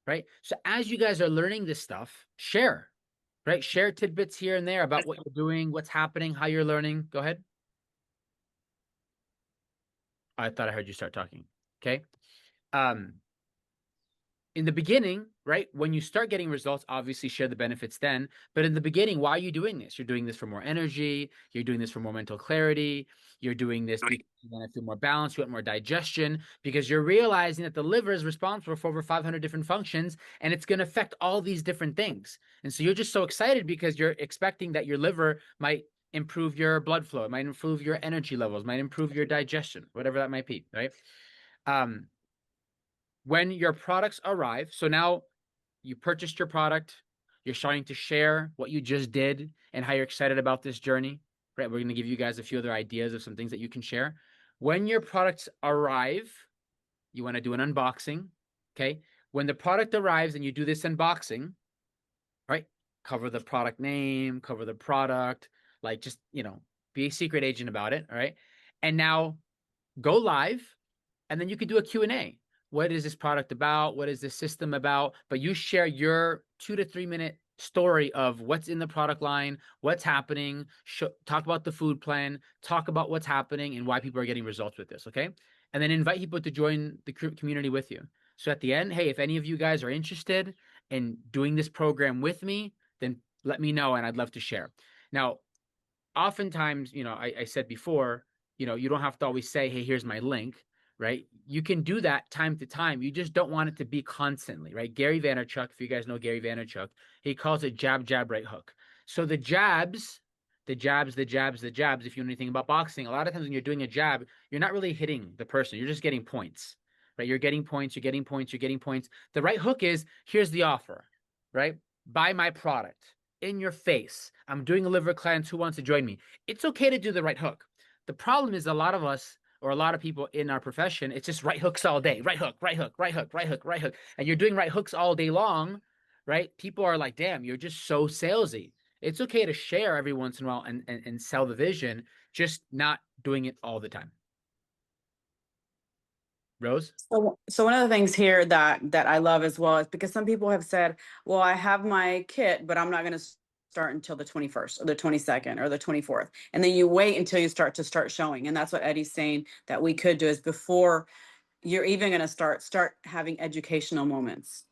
right? So as you guys are learning this stuff, share, right? Share tidbits here and there about what you're doing, what's happening, how you're learning. Go ahead. I thought I heard you start talking. Okay. In the beginning, right, when you start getting results, obviously share the benefits then. But in the beginning, why are you doing this? You're doing this for more energy. You're doing this for more mental clarity. You're doing this because you want to feel more balanced. You want more digestion because you're realizing that the liver is responsible for over 500 different functions and it's going to affect all these different things. And so you're just so excited because you're expecting that your liver might improve your blood flow. It might improve your energy levels, might improve your digestion, whatever that might be, right? When your products arrive, so now you purchased your product, you're starting to share what you just did and how you're excited about this journey, right? We're going to give you guys a few other ideas of some things that you can share. When your products arrive, you want to do an unboxing, okay? When the product arrives and you do this unboxing, right? Cover the product name, cover the product, like just, be a secret agent about it, all right? And now go live, and then you can do a Q&A. What is this product about? What is this system about? But you share your 2 to 3 minute story of what's in the product line, what's happening, talk about the food plan, talk about what's happening and why people are getting results with this, okay? And then invite people to join the community with you. So at the end, hey, if any of you guys are interested in doing this program with me, then let me know and I'd love to share. Now, oftentimes, I said before, you don't have to always say, hey, here's my link. Right? You can do that time to time. You just don't want it to be constantly, right? Gary Vaynerchuk, if you guys know Gary Vaynerchuk, he calls it jab, jab, right hook. So the jabs, if you know anything about boxing, a lot of times when you're doing a jab, you're not really hitting the person. You're just getting points, right? You're getting points. The right hook is, here's the offer, right? Buy my product in your face. I'm doing a liver cleanse. Who wants to join me? It's okay to do the right hook. The problem is a lot of us, or a lot of people in our profession, it's just right hooks all day. Right hook. And you're doing right hooks all day long, right? People are like, damn, you're just so salesy. It's okay to share every once in a while and sell the vision, just not doing it all the time. Rose? So one of the things here that I love as well is because some people have said, well, I have my kit, but I'm not going to start until the 21st or the 22nd or the 24th. And then you wait until you start showing. And that's what Eddie's saying that we could do is before you're even going to start having educational moments.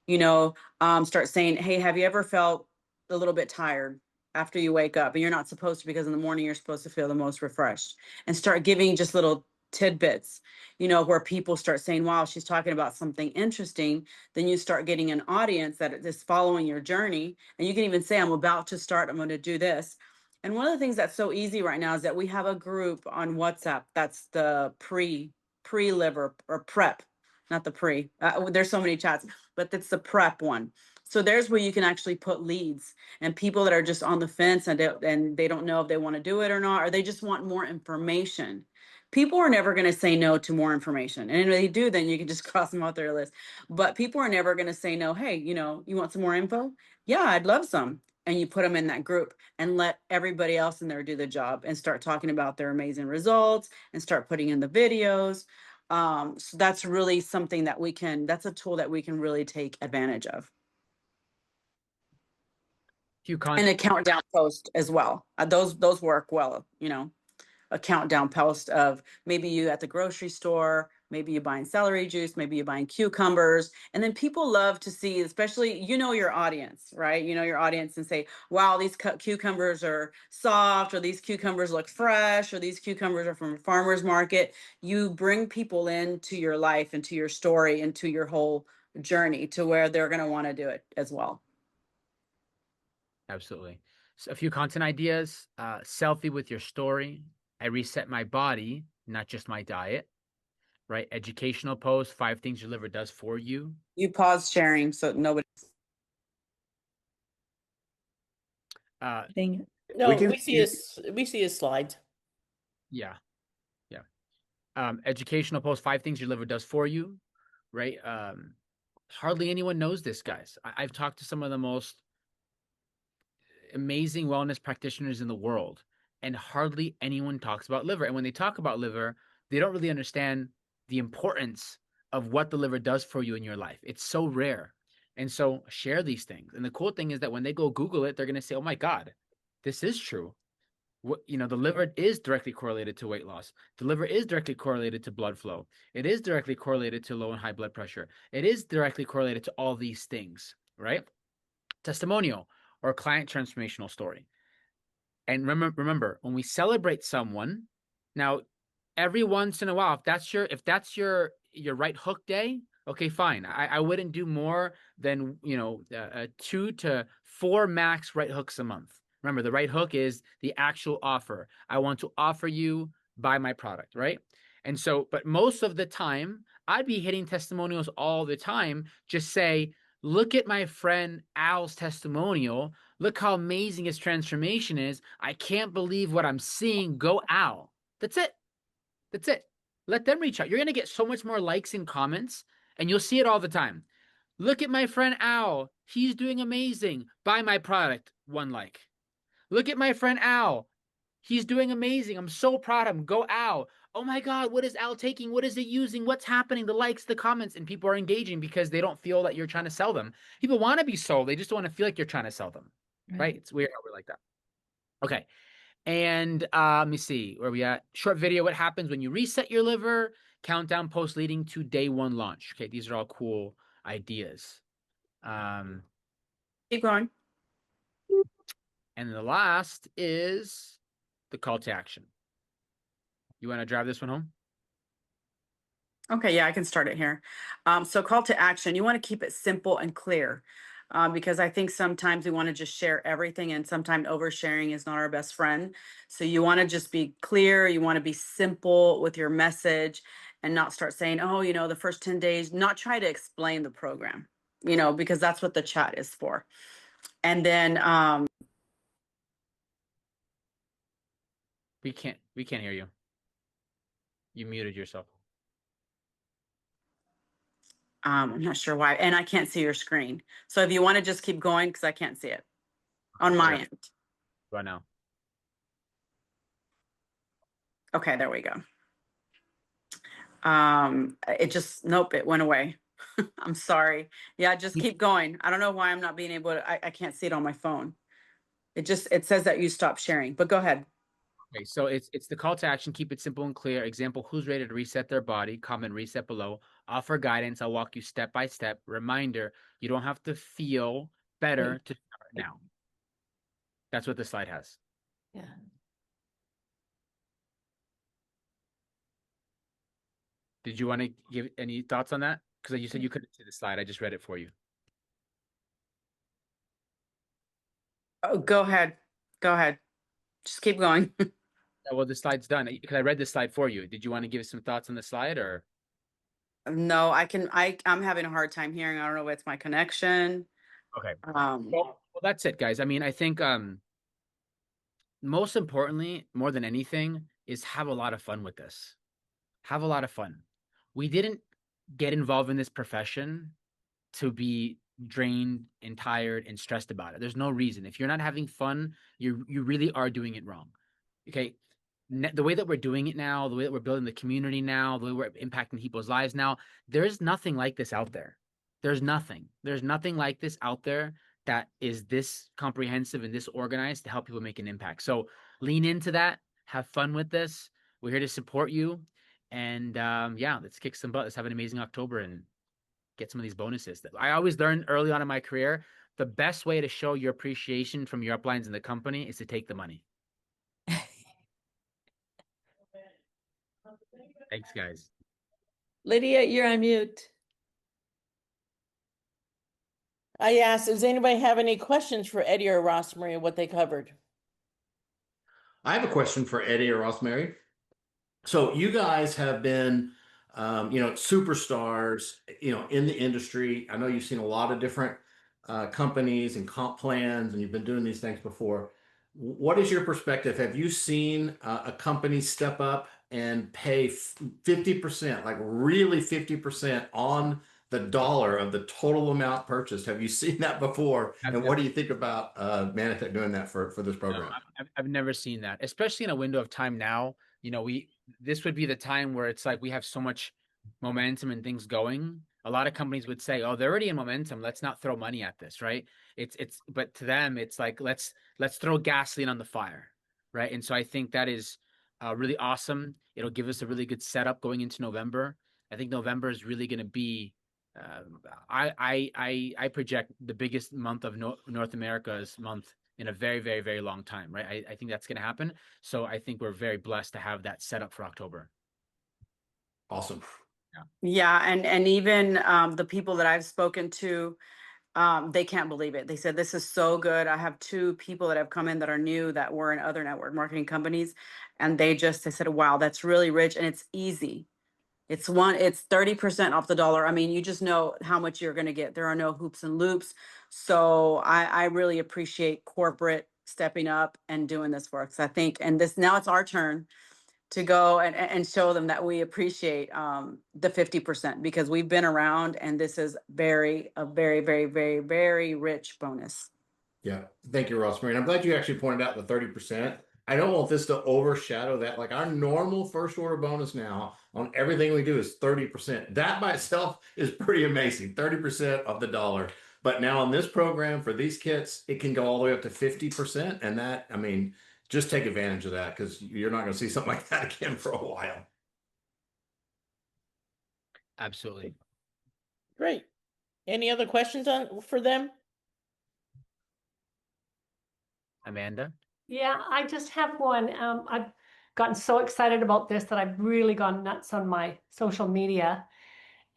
Start saying, hey, have you ever felt a little bit tired after you wake up? And you're not supposed to, because in the morning you're supposed to feel the most refreshed. And start giving just little tidbits, where people start saying, wow, she's talking about something interesting. Then you start getting an audience that is following your journey. And you can even say, I'm about to start, I'm going to do this. And one of the things that's so easy right now is that we have a group on WhatsApp. That's the pre-liver or prep, not the pre. There's so many chats, but it's the prep one. So there's where you can actually put leads and people that are just on the fence and they don't know if they want to do it or not, or they just want more information. People are never going to say no to more information. And if they do, then you can just cross them off their list. But people are never going to say no. Hey, you want some more info? Yeah, I'd love some. And you put them in that group and let everybody else in there do the job and start talking about their amazing results and start putting in the videos. So that's really something that that's a tool that we can really take advantage of. And a countdown post as well. Those work well, a countdown post of maybe you at the grocery store, maybe you're buying celery juice, maybe you're buying cucumbers. And then people love to see, especially, your audience, right? Your audience and say, wow, these cucumbers are soft, or these cucumbers look fresh, or these cucumbers are from a farmer's market. You bring people into your life, into your story, into your whole journey to where they're going to want to do it as well. Absolutely. So a few content ideas, selfie with your story. I reset my body, not just my diet, right? Educational post, 5 things your liver does for you. You pause sharing so nobody. Dang it. No, can- we see his slides. Yeah. Educational post, 5 things your liver does for you, right? Hardly anyone knows this, guys. I've talked to some of the most amazing wellness practitioners in the world, and hardly anyone talks about liver. And when they talk about liver, they don't really understand the importance of what the liver does for you in your life. It's so rare. And so share these things. And the cool thing is that when they go Google it, they're going to say, oh my God, this is true. The liver is directly correlated to weight loss. The liver is directly correlated to blood flow. It is directly correlated to low and high blood pressure. It is directly correlated to all these things, right? Testimonial or client transformational story. And remember, when we celebrate someone, now every once in a while, if that's your right hook day, okay, fine. I wouldn't do more than 2 to 4 max right hooks a month. Remember, the right hook is the actual offer. I want to offer you buy my product, right? And so, but most of the time, I'd be hitting testimonials all the time. Just say, look at my friend Al's testimonial. Look how amazing his transformation is. I can't believe what I'm seeing. Go Al. That's it. Let them reach out. You're going to get so much more likes and comments, and you'll see it all the time. Look at my friend Al. He's doing amazing. Buy my product. 1 like. Look at my friend Al. He's doing amazing. I'm so proud of him. Go Al. Oh my God, what is Al taking? What is it using? What's happening? The likes, the comments, and people are engaging because they don't feel that you're trying to sell them. People want to be sold. They just don't want to feel like you're trying to sell them, right? It's weird how we're like that. Okay. And let me see where we at. Short video, what happens when you reset your liver, countdown post leading to day 1 launch. Okay, these are all cool ideas. Keep going. And the last is the call to action. You want to drive this one home? Okay, yeah, I can start it here. So call to action, you want to keep it simple and clear. Because I think sometimes we want to just share everything, and sometimes oversharing is not our best friend. So you want to just be clear. You want to be simple with your message and not start saying, oh, the first 10 days, not try to explain the program, because that's what the chat is for. And then we can't hear you. You muted yourself. I'm not sure why, and I can't see your screen. So if you want to just keep going, because I can't see it on my end. Right now. Okay, there we go. Nope, it went away. I'm sorry. Yeah, just keep going. I don't know why I'm not being able to, I can't see it on my phone. it says that you stop sharing, but go ahead. Okay, so it's the call to action. Keep it simple and clear. Example: who's ready to reset their body? Comment reset below. Offer guidance. I'll walk you step by step. Reminder: you don't have to feel better to start now. That's what the slide has. Yeah. Did you want to give any thoughts on that? Because you said you couldn't see the slide. I just read it for you. Oh, go ahead. Go ahead. Just keep going. Yeah, well, the slide's done because I read the slide for you. Did you want to give some thoughts on the slide or? No, I'm having a hard time hearing. I don't know if it's my connection. Okay. Um, Well, that's it, guys. I mean, I think most importantly, more than anything, is have a lot of fun with this. Have a lot of fun. We didn't get involved in this profession to be drained and tired and stressed about it. There's no reason. If you're not having fun, you really are doing it wrong. Okay. The way that we're doing it now, the way that we're building the community now, the way we're impacting people's lives now, there's nothing like this out there. There's nothing. There's nothing like this out there that is this comprehensive and this organized to help people make an impact. So lean into that. Have fun with this. We're here to support you. And yeah, let's kick some butt. Let's have an amazing October and get some of these bonuses. I always learned early on in my career, the best way to show your appreciation from your uplines in the company is to take the money. Thanks, guys. Lydia, you're on mute. I asked, does anybody have any questions for Eddie or Rosemary what they covered? I have a question for Eddie or Rosemary. So you guys have been, superstars, in the industry. I know you've seen a lot of different companies and comp plans, and you've been doing these things before. What is your perspective? Have you seen a company step up and pay 50%, like really 50% on the dollar of the total amount purchased? Have you seen that before? And what do you think about Manatech doing that for this program? No, I've never seen that, especially in a window of time now. This would be the time where it's like we have so much momentum and things going. A lot of companies would say, "Oh, they're already in momentum. Let's not throw money at this," right? But to them, it's like let's throw gasoline on the fire, right? And so I think that is really awesome. It'll give us a really good setup going into November. I think November is really going to be. I project the biggest month of North America's month in a very, very, very long time, right? I think that's going to happen. So I think we're very blessed to have that set up for October. Awesome. yeah, and even the people that I've spoken to, they can't believe it. They said, this is so good. I have 2 people that have come in that are new that were in other network marketing companies. And they said, wow, that's really rich. And it's easy. It's 30% off the dollar. I mean, you just know how much you're going to get. There are no hoops and loops. So I really appreciate corporate stepping up and doing this for us. I think, and now it's our turn to go and show them that we appreciate the 50% because we've been around and this is a very, very, very, very rich bonus. Yeah. Thank you, Rosemary. And I'm glad you actually pointed out the 30%. I don't want this to overshadow that. Like our normal first order bonus now on everything we do is 30%. That by itself is pretty amazing. 30% of the dollar. But now on this program for these kits, it can go all the way up to 50%. And that, I mean, just take advantage of that because you're not going to see something like that again for a while. Absolutely. Great. Any other questions for them? Amanda? Yeah, I just have one. I've gotten so excited about this that I've really gone nuts on my social media.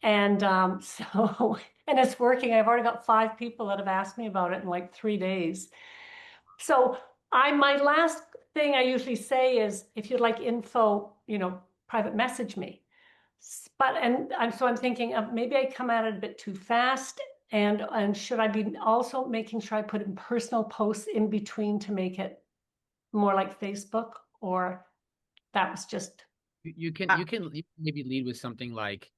And so, and it's working. I've already got 5 people that have asked me about it in like 3 days. So my last thing I usually say is, if you'd like info, private message me. But, so I'm thinking maybe I come at it a bit too fast. And should I be also making sure I put in personal posts in between to make it more like Facebook, or that was just. You can maybe lead with something like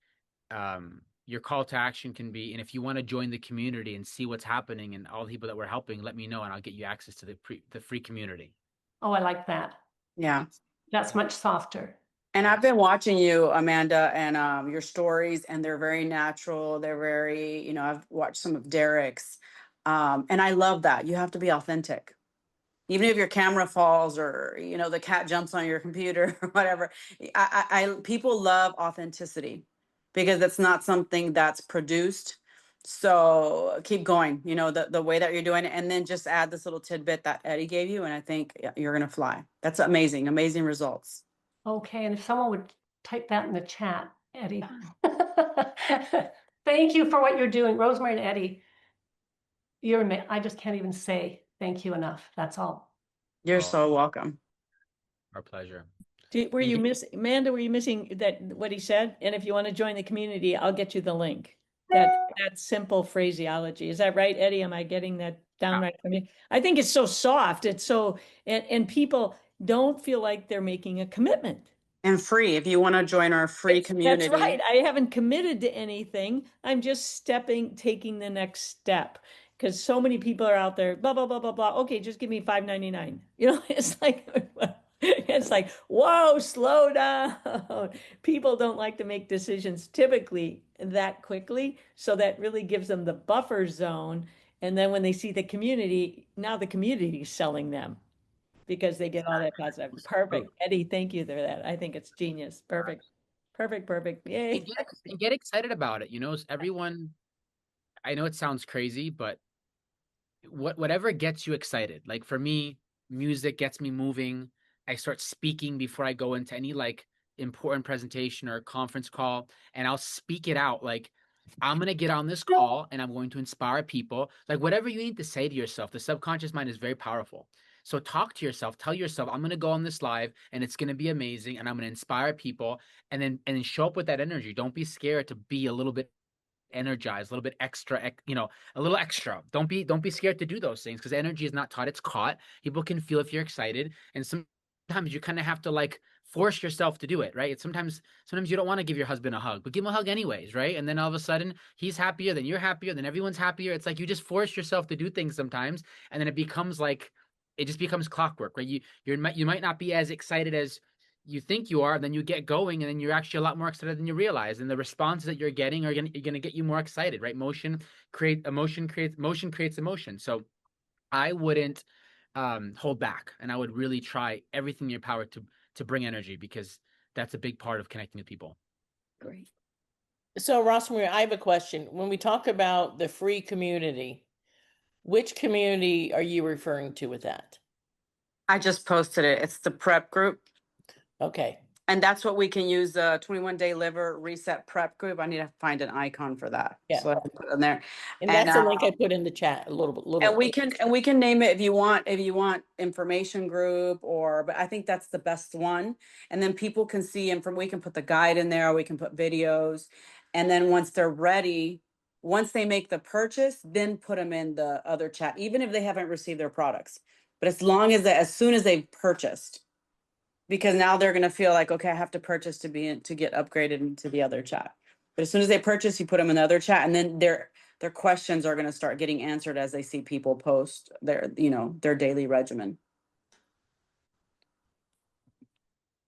your call to action can be, and if you want to join the community and see what's happening and all the people that we're helping, let me know and I'll get you access to the free community. Oh, I like that. Yeah. That's much softer. And I've been watching you, Amanda, and your stories, and they're very natural. They're very, I've watched some of Derek's. And I love that. You have to be authentic. Even if your camera falls or, you know, the cat jumps on your computer or whatever. People love authenticity because it's not something that's produced. So keep going, you know, the way that you're doing it, and then just add this little tidbit that Eddie gave you. And I think you're going to fly. That's amazing, amazing results. Okay, and if someone would type that in the chat, Eddie. Thank you for what you're doing, Rosemary and Eddie. I just can't even say thank you enough. That's all. You're Oh. so welcome. Our pleasure. Were you missing, Amanda, were you missing that, what he said? And if you want to join the community, I'll get you the link. That simple phraseology. Is that right, Eddie? Am I getting that down right from you? I think it's so soft. It's so, and people don't feel like they're making a commitment. And free, if you want to join our free community. That's right. I haven't committed to anything. I'm just taking the next step. Because so many people are out there, blah, blah, blah, blah, blah. Okay, just give me $5.99. You know, it's like, whoa, slow down. People don't like to make decisions typically that quickly. So that really gives them the buffer zone. And then when they see the community, now the community is selling them because they get all that positive. Perfect. Eddie, thank you for that. I think it's genius. Perfect. Perfect. Yay. And get excited about it. You know, everyone, I know it sounds crazy, but whatever gets you excited. Like for me, music gets me moving. I start speaking before I go into any like important presentation or conference call, and I'll speak it out. Like, I'm going to get on this call and I'm going to inspire people. Like whatever you need to say to yourself, the subconscious mind is very powerful. So talk to yourself, tell yourself, I'm going to go on this live and it's going to be amazing and I'm going to inspire people, and then show up with that energy. Don't be scared to be a little bit energized, a little bit extra, you know, a little extra. Don't be scared to do those things, because energy is not taught, it's caught. People can feel if you're excited, and sometimes you kind of have to like force yourself to do it, right? It's sometimes you don't want to give your husband a hug, but give him a hug anyways, right? And then all of a sudden he's happier, then you're happier, then everyone's happier. It's like you just force yourself to do things sometimes, and then it just becomes clockwork, right? You might not be as excited as you think you are, then you get going, and then you're actually a lot more excited than you realize. And the responses that you're getting are gonna get you more excited, right? Motion creates emotion. So I wouldn't hold back, and I would really try everything in your power to bring energy, because that's a big part of connecting with people. Great. So Rosemary, I have a question. When we talk about the free community, which community are you referring to with that? I just posted it. It's the prep group. Okay. And that's what we can use, the 21-day liver reset prep group. I need to find an icon for that. Yeah. So I can put it in there. And that's the link I put in the chat a little bit. And we can name it if you want information group, but I think that's the best one. And then people can see, and we can put the guide in there, we can put videos. And then once they're ready, once they make the purchase, then put them in the other chat, even if they haven't received their products. But as soon as they've purchased, because now they're going to feel like, okay, I have to purchase to get upgraded into the other chat. But as soon as they purchase, you put them in the other chat, and then their questions are going to start getting answered as they see people post their daily regimen.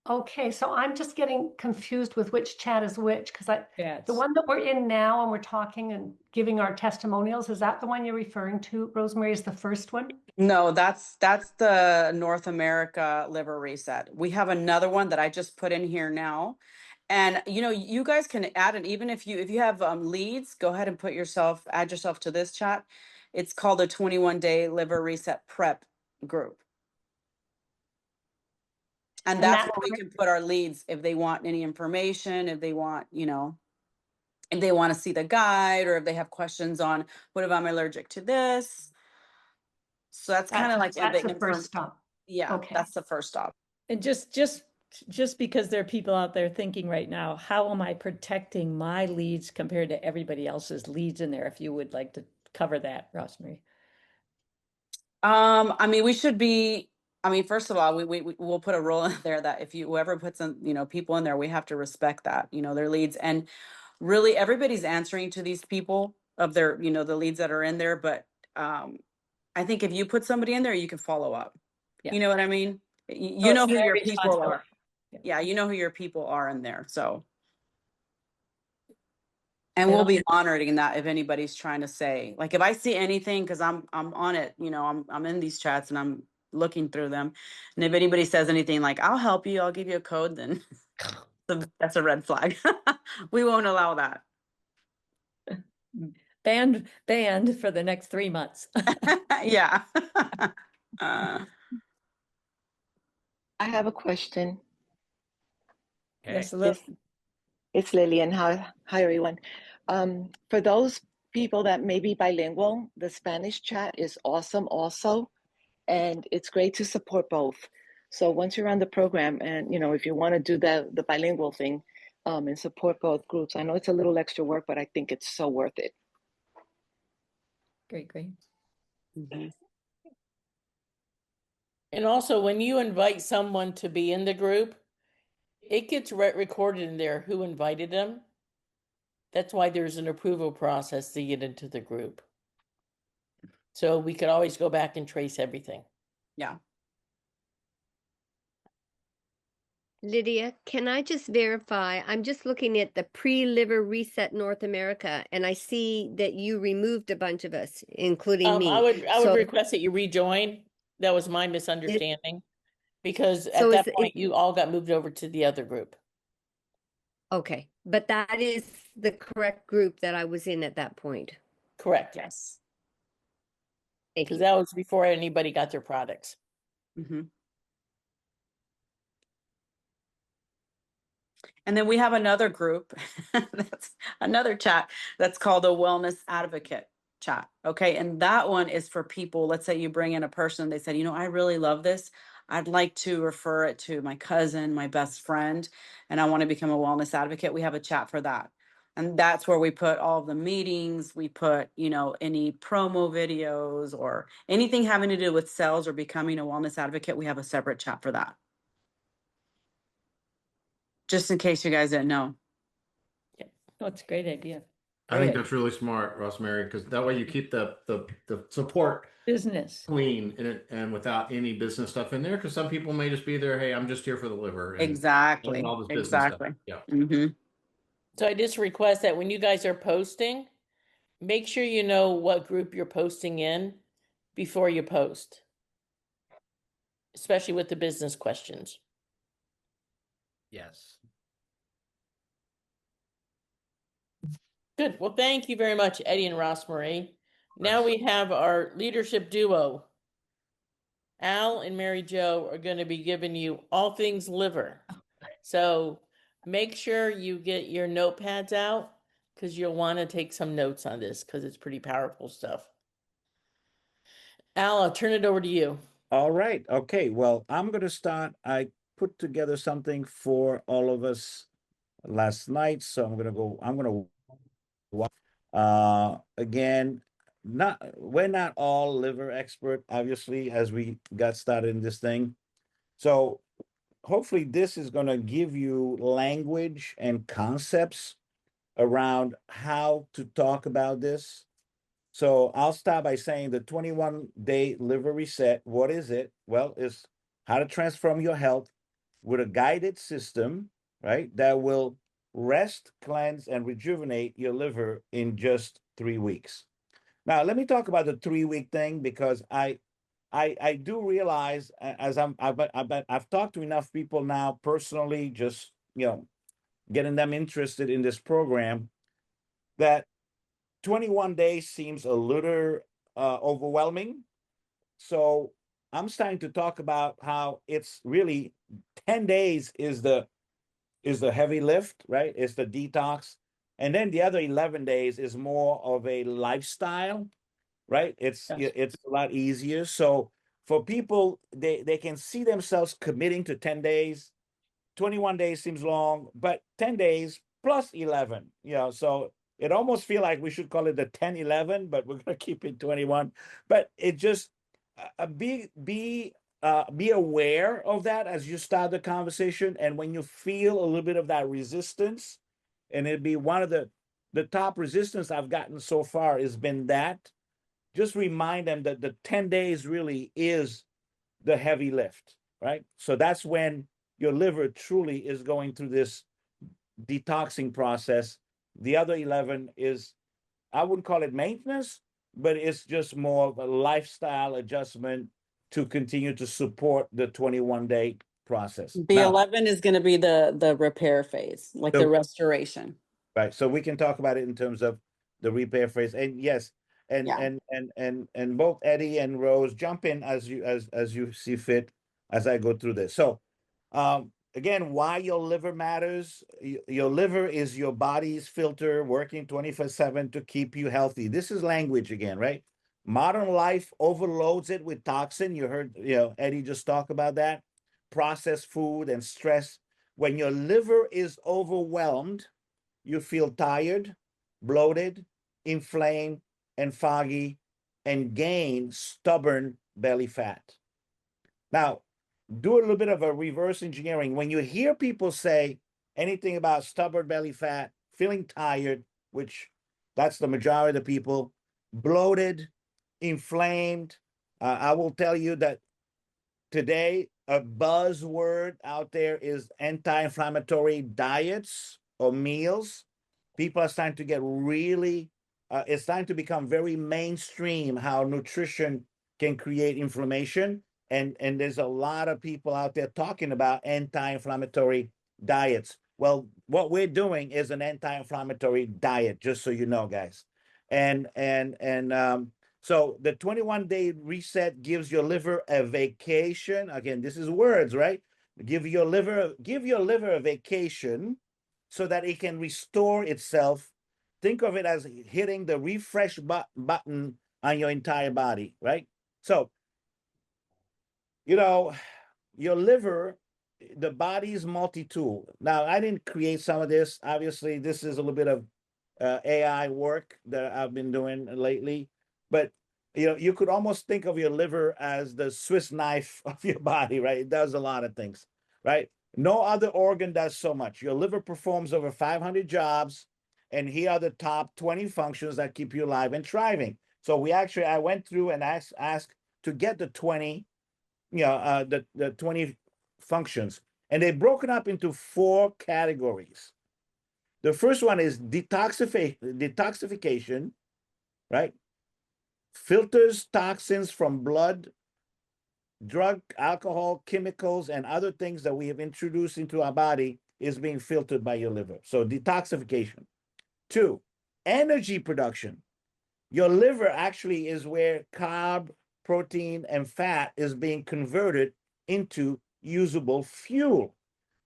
Okay, so I'm just getting confused with which chat is which, because Yes. the one that we're in now and we're talking and giving our testimonials, is that the one you're referring to, Rosemary, is the first one? No, that's the North America liver reset. We have another one that I just put in here now. And you guys can add it, even if you have leads, go ahead and add yourself to this chat. It's called the 21-day liver reset prep group. And that's where we can put our leads if they want any information, if they want, if they want to see the guide, or if they have questions on what if I'm allergic to this. So that's kind of like that's the first stop. Yeah, okay. That's the first stop. And just because there are people out there thinking right now, how am I protecting my leads compared to everybody else's leads in there? If you would like to cover that, Rosemary. First of all, we'll put a rule in there that if whoever puts in, people in there, we have to respect that, their leads. And really everybody's answering to these people of their, the leads that are in there. But I think if you put somebody in there, you can follow up. Yeah. You know what I mean? You know who your people are. Yeah, you know who your people are in there. So. And we'll be monitoring that if anybody's trying to say, like, if I see anything, because I'm on it, I'm in these chats and I'm looking through them. And if anybody says anything like, I'll help you, I'll give you a code, then that's a red flag. We won't allow that. Banned for the next 3 months. Yeah. Uh, I have a question. Okay. Yes, Lil- It's Lillian. Hi everyone. For those people that may be bilingual, the Spanish chat is awesome also, and it's great to support both. So once you're on the program, and if you want to do the bilingual thing, and support both groups, I know it's a little extra work, but I think it's so worth it. Great. mhm. And also, when you invite someone to be in the group, it gets recorded in there who invited them. That's why there's an approval process to get into the group. So we could always go back and trace everything. Yeah. Lydia, can I just verify? I'm just looking at the pre-liver reset North America, and I see that you removed a bunch of us, including me. I would So- request that you rejoin. That was my misunderstanding. Because at So that is it- point, you all got moved over to the other group. Okay, but that is the correct group that I was in at that point. Correct. Yes. Thank Because you. that was before anybody got their products. Mhm. And then we have another group, that's another chat that's called a wellness advocate chat. Okay. And that one is for people, let's say you bring in a person, they said, I really love this. I'd like to refer it to my cousin, my best friend, and I want to become a wellness advocate. We have a chat for that. And that's where we put all the meetings, we put, any promo videos or anything having to do with sales or becoming a wellness advocate. We have a separate chat for that. Just in case you guys didn't know. Oh, it's a great idea. I think Great that's really smart, Rosemary, because that way you keep the support business. clean and without any business stuff in there. Because some people may just be there, hey, I'm just here for the liver. And Exactly. all this business stuff. Exactly. Yeah. Mm-hmm. So I just request that when you guys are posting, make sure you know what group you're posting in before you post. Especially with the business questions. Yes. Good. Well, thank you very much, Eddie and Rosemary. Now we have our leadership duo. Al and Mary Jo are going to be giving you all things liver. So make sure you get your notepads out because you'll want to take some notes on this because it's pretty powerful stuff. Al, I'll turn it over to you. All right. Okay. Well, I'm going to start. I put together something for all of us last night. So I'm going to again, we're not all liver expert, obviously, as we got started in this thing. So hopefully this is going to give you language and concepts around how to talk about this. So I'll start by saying the 21-day liver reset. What is it? Well, it's how to transform your health with a guided system, right? That will rest, cleanse, and rejuvenate your liver in just 3 weeks. Now, let me talk about the 3-week thing because I do realize as I've talked to enough people now personally, just getting them interested in this program, that 21 days seems a little overwhelming. So I'm starting to talk about how it's really 10 days is the heavy lift, right? It's the detox. And then the other 11 days is more of a lifestyle, right? It's a lot easier. So for people, they can see themselves committing to 10 days. 21 days seems long, but 10 days plus 11, so it almost feel like we should call it the 10-11, but we're going to keep it 21. But it just be aware of that as you start the conversation. And when you feel a little bit of that resistance, and it'd be one of the top resistance I've gotten so far has been that, just remind them that the 10 days really is the heavy lift, right? So that's when your liver truly is going through this detoxing process. The other 11 is, I wouldn't call it maintenance, but it's just more of a lifestyle adjustment to continue to support the 21-day process. The Now, 11 is going to be the repair phase, like The- the restoration. right, so we can talk about it in terms of the repair phase. And yes, and Yeah. and both Eddie and Rose jump in as you see fit as I go through this. So again, why your liver matters. Your liver is your body's filter working 24/7 to keep you healthy. This is language again, right? Modern life overloads it with toxin. You heard, Eddie just talk about that. Processed food and stress. When your liver is overwhelmed, you feel tired, bloated, inflamed, and foggy, and gain stubborn belly fat. Now, do a little bit of a reverse engineering. When you hear people say anything about stubborn belly fat, feeling tired, which that's the majority of the people, bloated, inflamed, I will tell you that today a buzzword out there is anti-inflammatory diets or meals. People are starting to get really, it's starting to become very mainstream how nutrition can create inflammation. And there's a lot of people out there talking about anti-inflammatory diets. Well, what we're doing is an anti-inflammatory diet, just so you know, guys. So the 21-day reset gives your liver a vacation. Again, this is words, right? Give your liver a vacation so that it can restore itself. Think of it as hitting the refresh button on your entire body, right? So, your liver, the body's multi-tool. Now, I didn't create some of this. Obviously, this is a little bit of AI work that I've been doing lately. But you could almost think of your liver as the Swiss knife of your body, right? It does a lot of things, right? No other organ does so much. Your liver performs over 500 jobs, and here are the top 20 functions that keep you alive and thriving. So I went through and asked to get the 20, the 20 functions, and they're broken up into 4 categories. The first one is detoxification, right? Filters toxins from blood, drug, alcohol, chemicals, and other things that we have introduced into our body is being filtered by your liver. So detoxification. 2, energy production. Your liver actually is where carb, protein, and fat is being converted into usable fuel.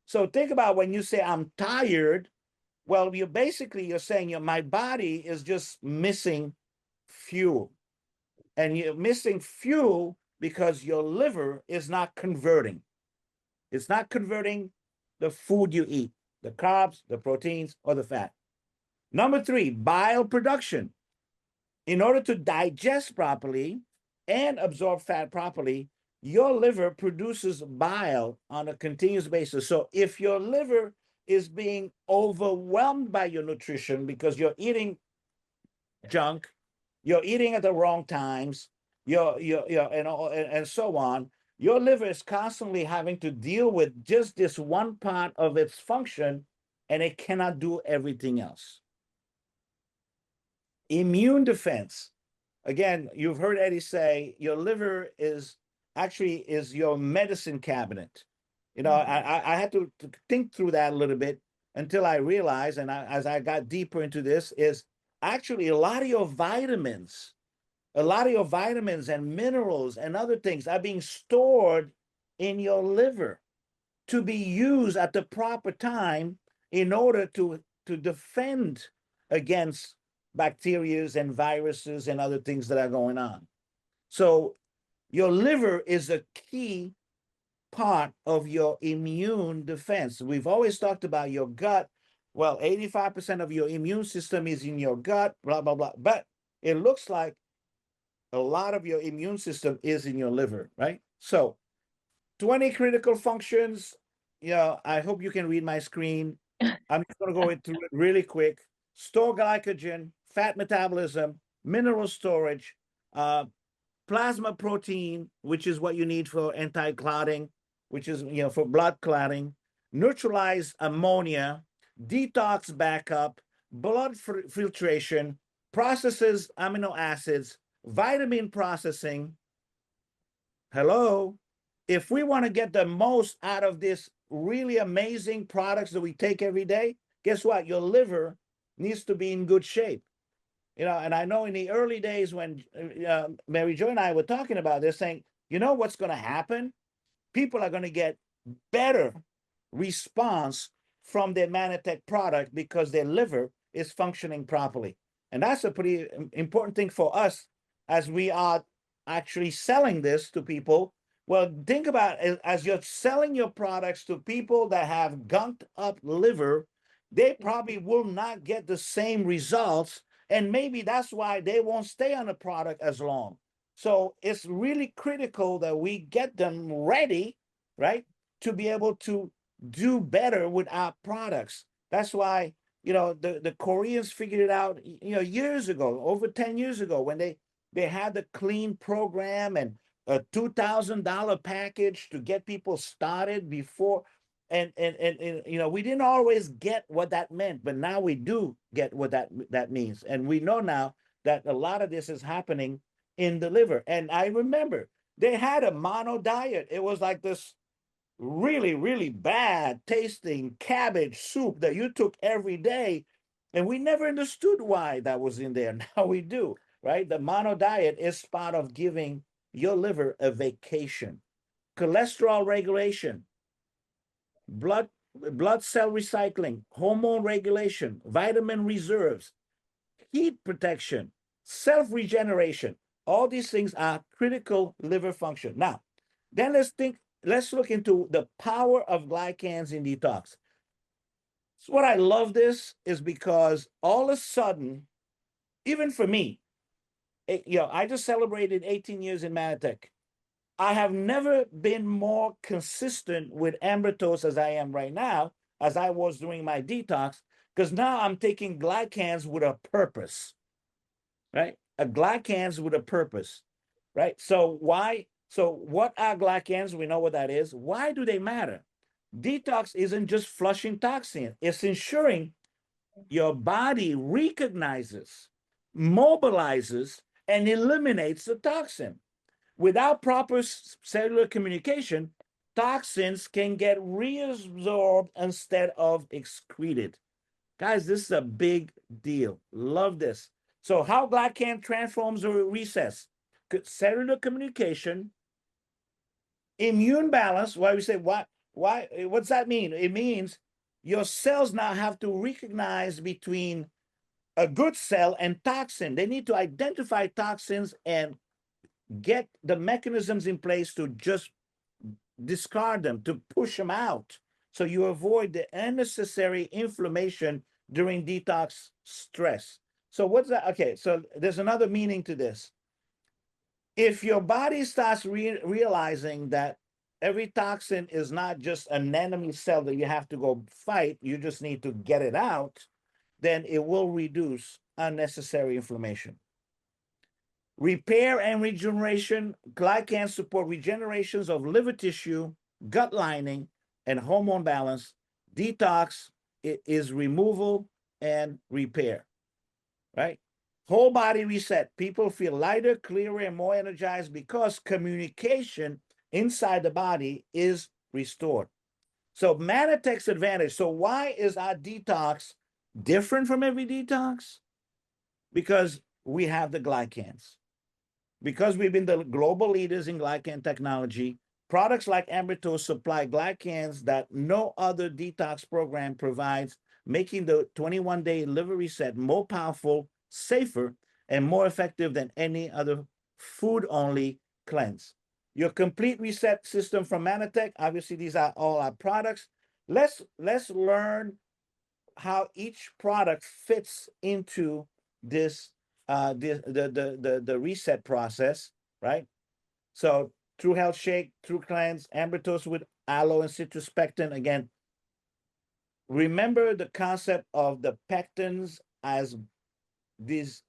So think about when you say, I'm tired, well, you're saying my body is just missing fuel. And you're missing fuel because your liver is not converting. It's not converting the food you eat, the carbs, the proteins, or the fat. Number 3, bile production. In order to digest properly and absorb fat properly, your liver produces bile on a continuous basis. So if your liver is being overwhelmed by your nutrition because you're eating junk, you're eating at the wrong times, and so on, your liver is constantly having to deal with just this one part of its function, and it cannot do everything else. Immune defense. Again, you've heard Eddie say your liver is your medicine cabinet. I had to think through that a little bit until I realized, and as I got deeper into this, is actually a lot of your vitamins and minerals and other things are being stored in your liver to be used at the proper time in order to defend against bacteria and viruses and other things that are going on. So your liver is a key part of your immune defense. We've always talked about your gut. Well, 85% of your immune system is in your gut, blah, blah, blah. But it looks like a lot of your immune system is in your liver, right? So 20 critical functions. I hope you can read my screen. I'm just going to go through it really quick. Store glycogen, fat metabolism, mineral storage, plasma protein, which is what you need for anti-clotting, which is, for blood clotting, neutralize ammonia, detox backup, blood filtration, processes amino acids, vitamin processing, hello, if we want to get the most out of this really amazing products that we take every day, guess what? Your liver needs to be in good shape. You know, and I know in the early days when Mary Jo and I were talking about this, saying, you know what's going to happen? People are going to get better response from their Manatech product because their liver is functioning properly. And that's a pretty important thing for us as we are actually selling this to people. Well, think about it, as you're selling your products to people that have gunked up liver, they probably will not get the same results. And maybe that's why they won't stay on the product as long. So it's really critical that we get them ready, right, to be able to do better with our products. That's why, you know, the Koreans figured it out, you know, years ago, over 10 years ago, when they had the clean program and a $2,000 package to get people started before. And you know, we didn't always get what that meant, but now we do get what that means. And we know now that a lot of this is happening in the liver. And I remember they had a mono diet. It was like this really, really bad tasting cabbage soup that you took every day. And we never understood why that was in there. Now we do, right? The mono diet is part of giving your liver a vacation. Cholesterol regulation, blood cell recycling, hormone regulation, vitamin reserves, heat protection, self-regeneration. All these things are critical liver function. Now, then let's look into the power of glycans in detox. So what I love this is because all of a sudden, even for me, you know, I just celebrated 18 years in Manatech. I have never been more consistent with Ambritos as I am right now, as I was doing my detox, because now I'm taking glycans with a purpose, right? A glycans with a purpose, right? So why? So what are glycans? We know what that is. Why do they matter? Detox isn't just flushing toxin. It's ensuring your body recognizes, mobilizes, and eliminates the toxin. Without proper cellular communication, toxins can get reabsorbed instead of excreted. Guys, this is a big deal. Love this. So how glycan transforms or resets? Cellular communication, immune balance. Why we say, what's that mean? It means your cells now have to recognize between a good cell and toxin. They need to identify toxins and get the mechanisms in place to just discard them, to push them out. So you avoid the unnecessary inflammation during detox stress. So what's that? Okay, so there's another meaning to this. If your body starts realizing that every toxin is not just an enemy cell that you have to go fight, you just need to get it out, then it will reduce unnecessary inflammation. Repair and regeneration. Glycans support regenerations of liver tissue, gut lining, and hormone balance. Detox is removal and repair, right? Whole body reset. People feel lighter, clearer, and more energized because communication inside the body is restored. So Manatech's advantage. So why is our detox different from every detox? Because we have the glycans. Because we've been the global leaders in glycan technology, products like Ambritos supply glycans that no other detox program provides, making the 21-day liver reset more powerful, safer, and more effective than any other food-only cleanse. Your complete reset system from Manatech. Obviously, these are all our products. Let's learn how each product fits into this the reset process, right? So True Health Shake, True Cleanse, Ambritos with aloe and citrus pectin. Again, remember the concept of the pectins as this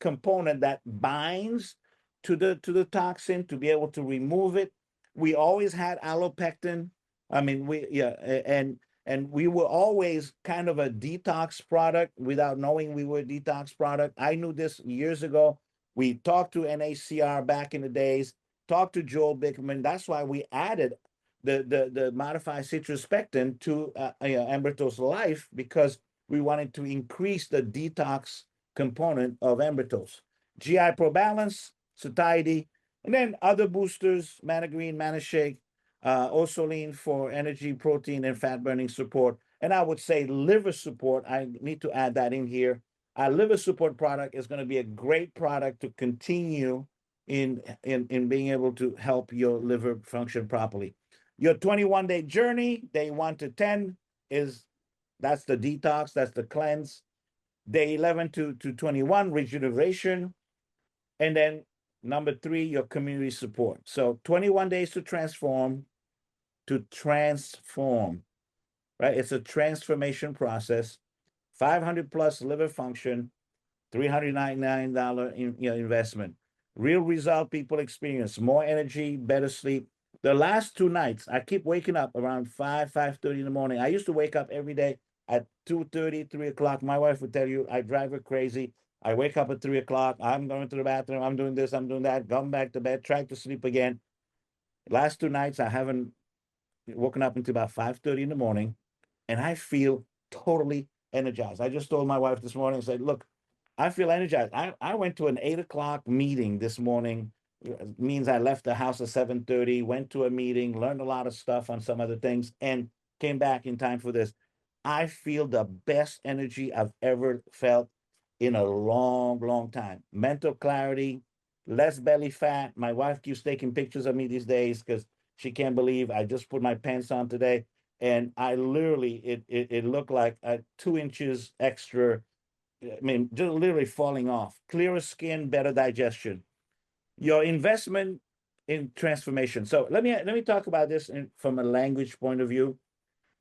component that binds to the toxin to be able to remove it. We always had allopectin. I mean, and we were always kind of a detox product without knowing we were a detox product. I knew this years ago. We talked to NACR back in the days, talk to Joel Bickerman. That's why we added the modified citrus pectin to Ambertose Life, because we wanted to increase the detox component of Ambertose. GI Pro Balance, satiety, and then other boosters, Managreen, Manashake, Osoline for energy, protein, and fat burning support. And I would say liver support. I need to add that in here. Our liver support product is going to be a great product to continue in being able to help your liver function properly. Your 21-day journey, day 1 to 10, that's the detox, that's the cleanse. Day 11 to 21, rejuvenation. And then number 3, your community support. So 21 days to transform, right? It's a transformation process. 500 plus liver function, $399 investment. Real result people experience: more energy, better sleep. The last 2 nights, I keep waking up around 5:30 in the morning. I used to wake up every day at 2:30, 3 o'clock. My wife would tell you I drive her crazy. I wake up at 3 o'clock. I'm going to the bathroom. I'm doing this. I'm doing that. Come back to bed. Try to sleep again. Last 2 nights, I haven't woken up until about 5:30 in the morning, and I feel totally energized. I just told my wife this morning, I said, look, I feel energized. I went to an 8 o'clock meeting this morning. It means I left the house at 7:30, went to a meeting, learned a lot of stuff on some other things, and came back in time for this. I feel the best energy I've ever felt in a long, long time. Mental clarity, less belly fat. My wife keeps taking pictures of me these days because she can't believe I just put my pants on today. And I literally, it looked like 2 inches extra. I mean, just literally falling off. Clearer skin, better digestion. Your investment in transformation. So let me talk about this from a language point of view,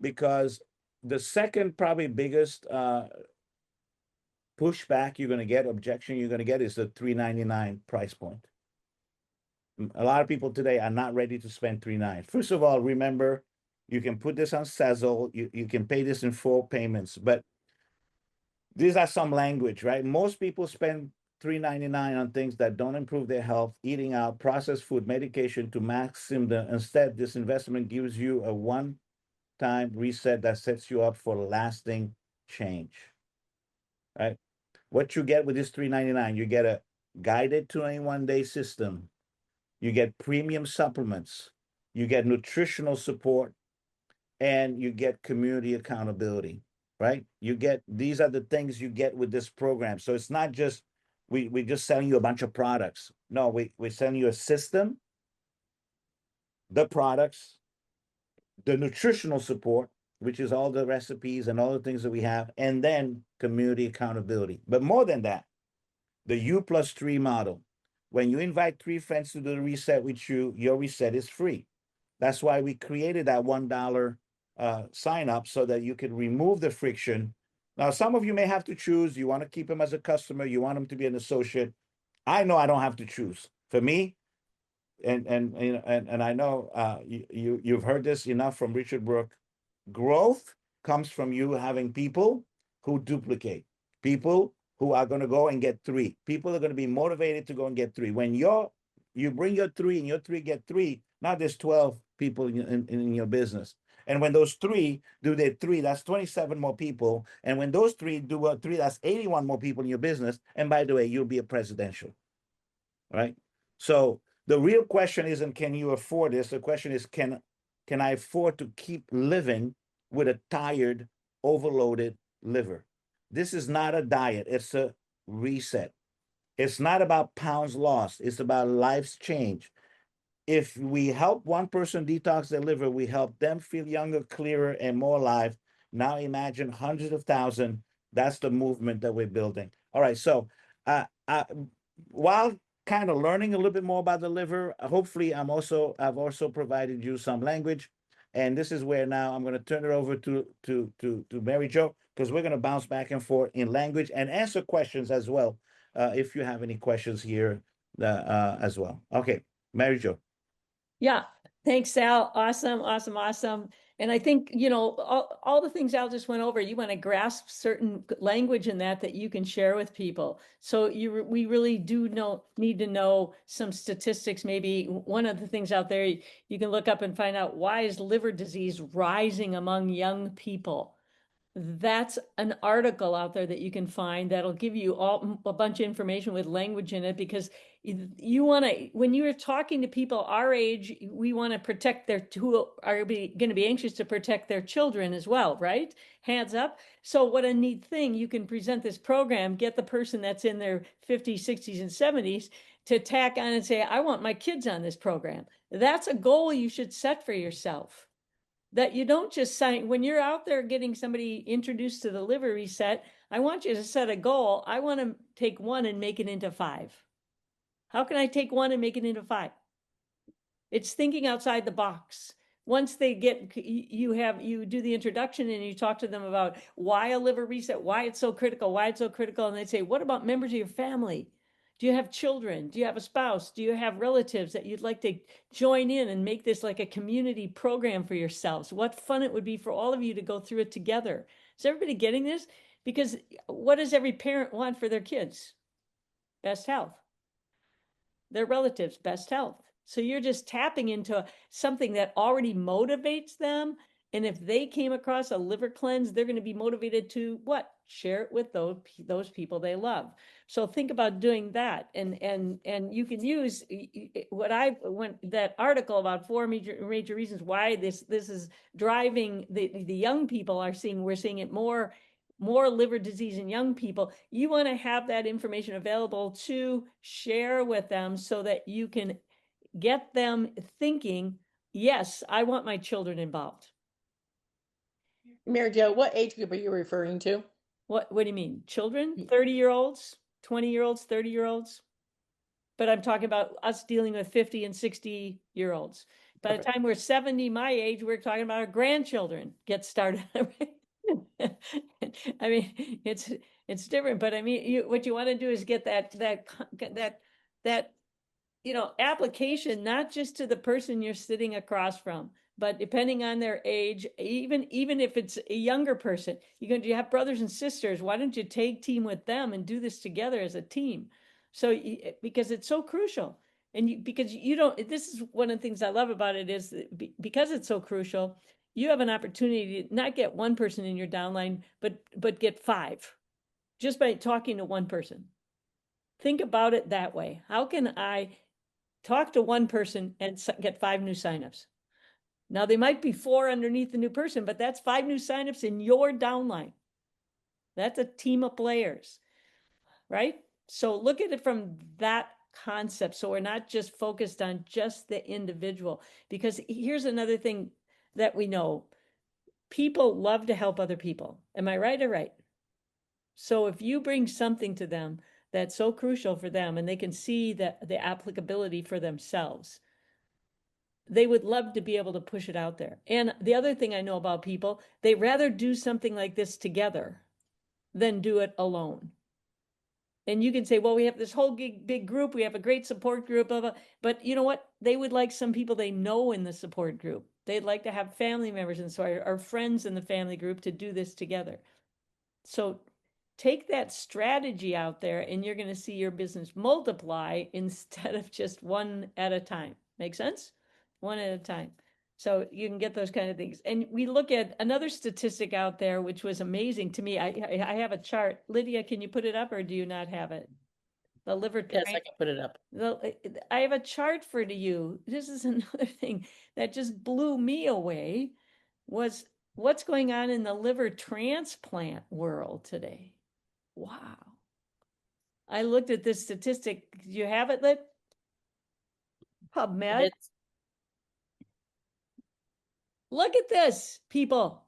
because the second probably biggest pushback you're going to get, objection you're going to get, is the $399 price point. A lot of people today are not ready to spend $399. First of all, remember, you can put this on Sezzle. You can pay this in 4 payments, but these are some language, right? Most people spend $399 on things that don't improve their health, eating out, processed food, medication to maximum. Instead, this investment gives you a one-time reset that sets you up for lasting change, right? What you get with this $399, you get a guided 21-day system. You get premium supplements. You get nutritional support, and you get community accountability, right? These are the things you get with this program. So it's not just, we're just selling you a bunch of products. No, we're selling you a system, the products, the nutritional support, which is all the recipes and all the things that we have, and then community accountability. But more than that, the U+3 model. When you invite 3 friends to do the reset with you, your reset is free. That's why we created that $1 sign up, so that you can remove the friction. Now, some of you may have to choose. You want to keep them as a customer. You want them to be an associate. I know I don't have to choose. For me, and I know you've heard this enough from Richard Brooke. Growth comes from you having people who duplicate, people who are going to go and get 3. People are going to be motivated to go and get 3. When you bring your 3 and your 3 get 3, now there's 12 people in your business. And when those 3 do their 3, that's 27 more people. And when those 3 do a 3, that's 81 more people in your business. And by the way, you'll be a presidential, right? So the real question isn't, can you afford this? The question is, can I afford to keep living with a tired, overloaded liver? This is not a diet. It's a reset. It's not about pounds lost. It's about life's change. If we help one person detox their liver, we help them feel younger, clearer, and more alive. Now imagine hundreds of thousands. That's the movement that we're building. All right. So while kind of learning a little bit more about the liver, hopefully I've also provided you some language. And this is where now I'm going to turn it over to Mary Jo, because we're going to bounce back and forth in language and answer questions as well, if you have any questions here as well. Okay, Mary Jo. Yeah, thanks, Sal. Awesome. And I think, all the things Al just went over, you want to grasp certain language in that you can share with people. So we really do need to know some statistics. Maybe one of the things out there, you can look up and find out, why is liver disease rising among young people? That's an article out there that you can find that'll give you a bunch of information with language in it, because you want to, when you're talking to people our age, we want to protect who are going to be anxious to protect their children as well, right? Hands up. So what a neat thing, you can present this program, get the person that's in their 50s, 60s, and 70s to tack on and say, I want my kids on this program. That's a goal you should set for yourself. That you don't just sign, when you're out there getting somebody introduced to the liver reset, I want you to set a goal. I want to take 1 and make it into 5. How can I take 1 and make it into 5? It's thinking outside the box. Once they get, you do the introduction and you talk to them about why a liver reset, why it's so critical, and they say, what about members of your family? Do you have children? Do you have a spouse? Do you have relatives that you'd like to join in and make this like a community program for yourselves? What fun it would be for all of you to go through it together. Is everybody getting this? Because what does every parent want for their kids? Best health. Their relatives, best health. So you're just tapping into something that already motivates them. And if they came across a liver cleanse, they're going to be motivated to what? Share it with those people they love. So think about doing that. And you can use that article about 4 major reasons why this is driving the young people we're seeing it more liver disease in young people. You want to have that information available to share with them so that you can get them thinking, yes, I want my children involved. Mary Jo, what age group are you referring to? What do you mean? Children? 30-year-olds, 20-year-olds, 30-year-olds? But I'm talking about us dealing with 50 and 60-year-olds. By the time we're 70, my age, we're talking about our grandchildren get started. I mean, it's different, but I mean, what you want to do is get that application, not just to the person you're sitting across from, but depending on their age, even if it's a younger person, you have brothers and sisters, why don't you take team with them and do this together as a team? So, because it's so crucial. And because this is one of the things I love about it is because it's so crucial, you have an opportunity to not get one person in your downline, but get 5 just by talking to one person. Think about it that way. How can I talk to one person and get 5 new signups? Now, they might be 4 underneath the new person, but that's 5 new signups in your downline. That's a team of players, right? So look at it from that concept. So we're not just focused on just the individual, because here's another thing that we know. People love to help other people. Am I right or right? So if you bring something to them that's so crucial for them and they can see the applicability for themselves, they would love to be able to push it out there. And the other thing I know about people, they rather do something like this together than do it alone. And you can say, well, we have this whole big group. We have a great support group. Blah, blah. But you know what? They would like some people they know in the support group. They'd like to have family members and so our friends in the family group to do this together. So take that strategy out there and you're going to see your business multiply instead of just one at a time. Make sense? One at a time. So you can get those kind of things. And we look at another statistic out there, which was amazing to me. I have a chart. Lydia, can you put it up or do you not have it? The liver. Yes, I can put it up. I have a chart for you. This is another thing that just blew me away was what's going on in the liver transplant world today. Wow. I looked at this statistic. Do you have it, Lit? PubMed. Look at this, people.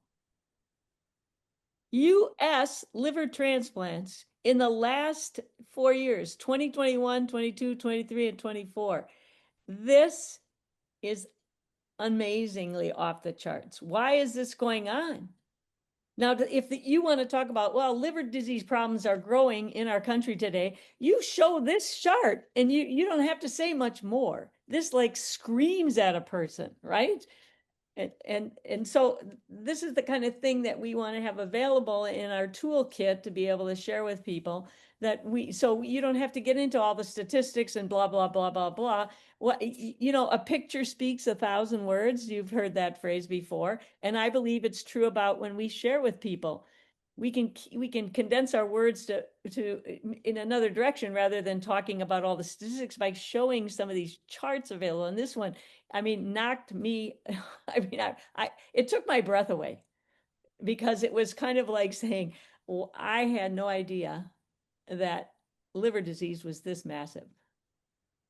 U.S. liver transplants in the last 4 years, 2021, 22, 23, and 24. This is amazingly off the charts. Why is this going on? Now, if you want to talk about, well, liver disease problems are growing in our country today, you show this chart and you don't have to say much more. This like screams at a person, right? And so this is the kind of thing that we want to have available in our toolkit to be able to share with people, that so you don't have to get into all the statistics and blah, blah, blah, blah, blah. What, you know, a picture speaks 1,000 words. You've heard that phrase before. And I believe it's true about when we share with people. We can condense our words to in another direction rather than talking about all the statistics by showing some of these charts available. And this one, I mean, knocked me. I mean, it took my breath away, because it was kind of like saying, well, I had no idea that liver disease was this massive.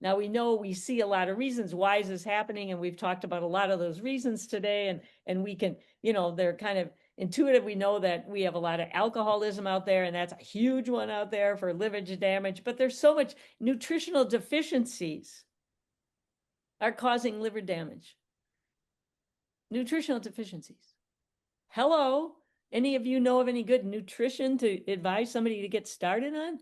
Now we see a lot of reasons why is this happening, and we've talked about a lot of those reasons today, and we can, you know, they're kind of intuitive. We know that we have a lot of alcoholism out there, and that's a huge one out there for liver damage, but there's so much nutritional deficiencies are causing liver damage. Nutritional deficiencies. Hello, any of you know of any good nutrition to advise somebody to get started on?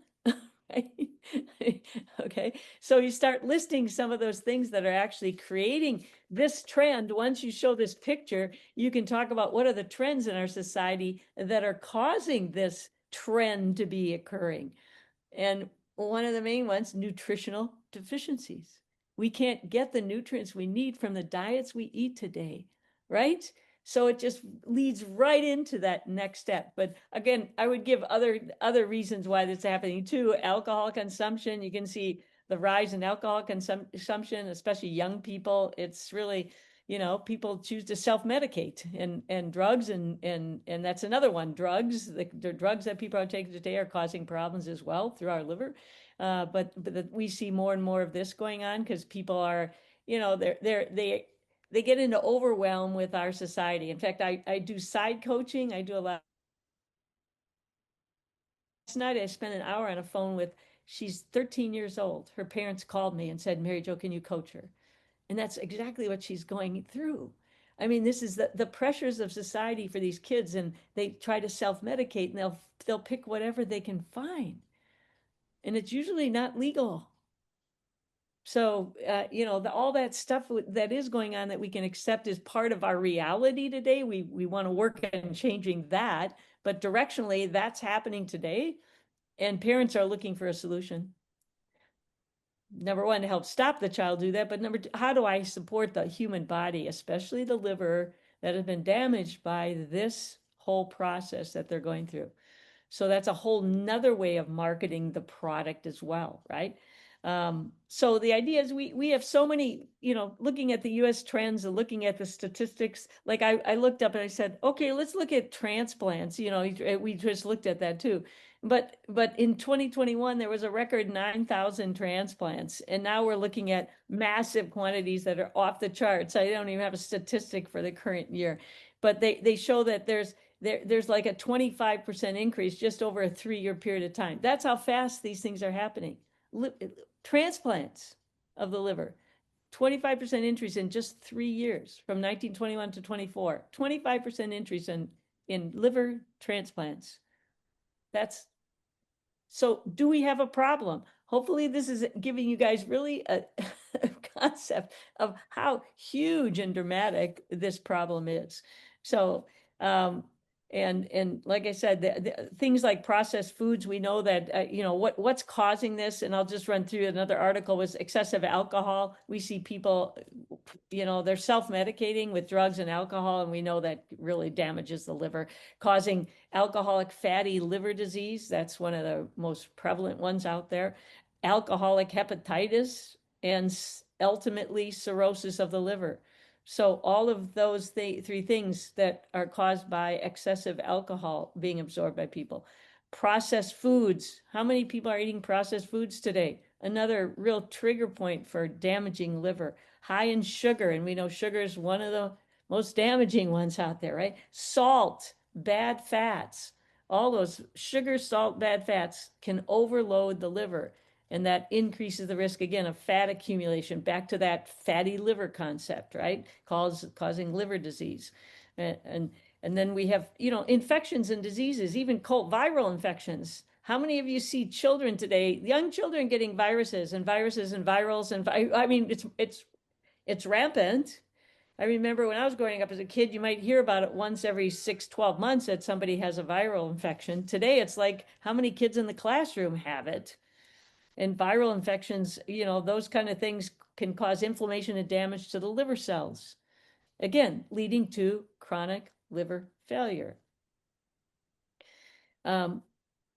Okay, so you start listing some of those things that are actually creating this trend. Once you show this picture, you can talk about what are the trends in our society that are causing this trend to be occurring. And one of the main ones, nutritional deficiencies. We can't get the nutrients we need from the diets we eat today, right? So it just leads right into that next step. But again, I would give other reasons why this is happening too. Alcohol consumption, you can see the rise in alcohol consumption, especially young people. It's really, you know, people choose to self-medicate, and drugs, and that's another one. Drugs, the drugs that people are taking today are causing problems as well through our liver. But we see more and more of this going on because people are, you know, they get into overwhelm with our society. In fact, I do side coaching. I do a lot. Last night I spent an hour on a phone with, she's 13 years old. Her parents called me and said, Mary Jo, can you coach her? And that's exactly what she's going through. I mean, this is the pressures of society for these kids, and they try to self-medicate, and they'll pick whatever they can find. And it's usually not legal. So, you know, all that stuff that is going on that we can accept as part of our reality today, we want to work on changing that. But directionally, that's happening today. And parents are looking for a solution. Number one, to help stop the child do that. But number two, how do I support the human body, especially the liver, that has been damaged by this whole process that they're going through? So that's a whole nother way of marketing the product as well, right? So the idea is we have so many, you know, looking at the US trends and looking at the statistics, like I looked up and I said, okay, let's look at transplants. You know, we just looked at that too. But in 2021, there was a record 9,000 transplants. And now we're looking at massive quantities that are off the charts. I don't even have a statistic for the current year, but they show that there's like a 25% increase just over a 3-year period of time. That's how fast these things are happening. Transplants of the liver, 25% increase in just 3 years, from 1921 to 24, 25% increase in liver transplants. So do we have a problem? Hopefully this is giving you guys really a concept of how huge and dramatic this problem is. So, and like I said, the things like processed foods, we know that, you know, what's causing this, and I'll just run through another article, was excessive alcohol. We see people, you know, they're self-medicating with drugs and alcohol, and we know that really damages the liver, causing alcoholic fatty liver disease. That's one of the most prevalent ones out there. Alcoholic hepatitis, and ultimately cirrhosis of the liver. So all of those three things that are caused by excessive alcohol being absorbed by people. Processed foods. How many people are eating processed foods today? Another real trigger point for damaging liver. High in sugar, and we know sugar is one of the most damaging ones out there, right? Salt, bad fats. All those sugar, salt, bad fats can overload the liver. And that increases the risk, again, of fat accumulation, back to that fatty liver concept, right? Causing liver disease. And then we have, you know, infections and diseases, even viral infections. How many of you see children today, young children getting viruses and virals? And I mean, it's rampant. I remember when I was growing up as a kid, you might hear about it once every 6, 12 months that somebody has a viral infection. Today, it's like how many kids in the classroom have it? And viral infections, those kind of things can cause inflammation and damage to the liver cells. Again, leading to chronic liver failure. And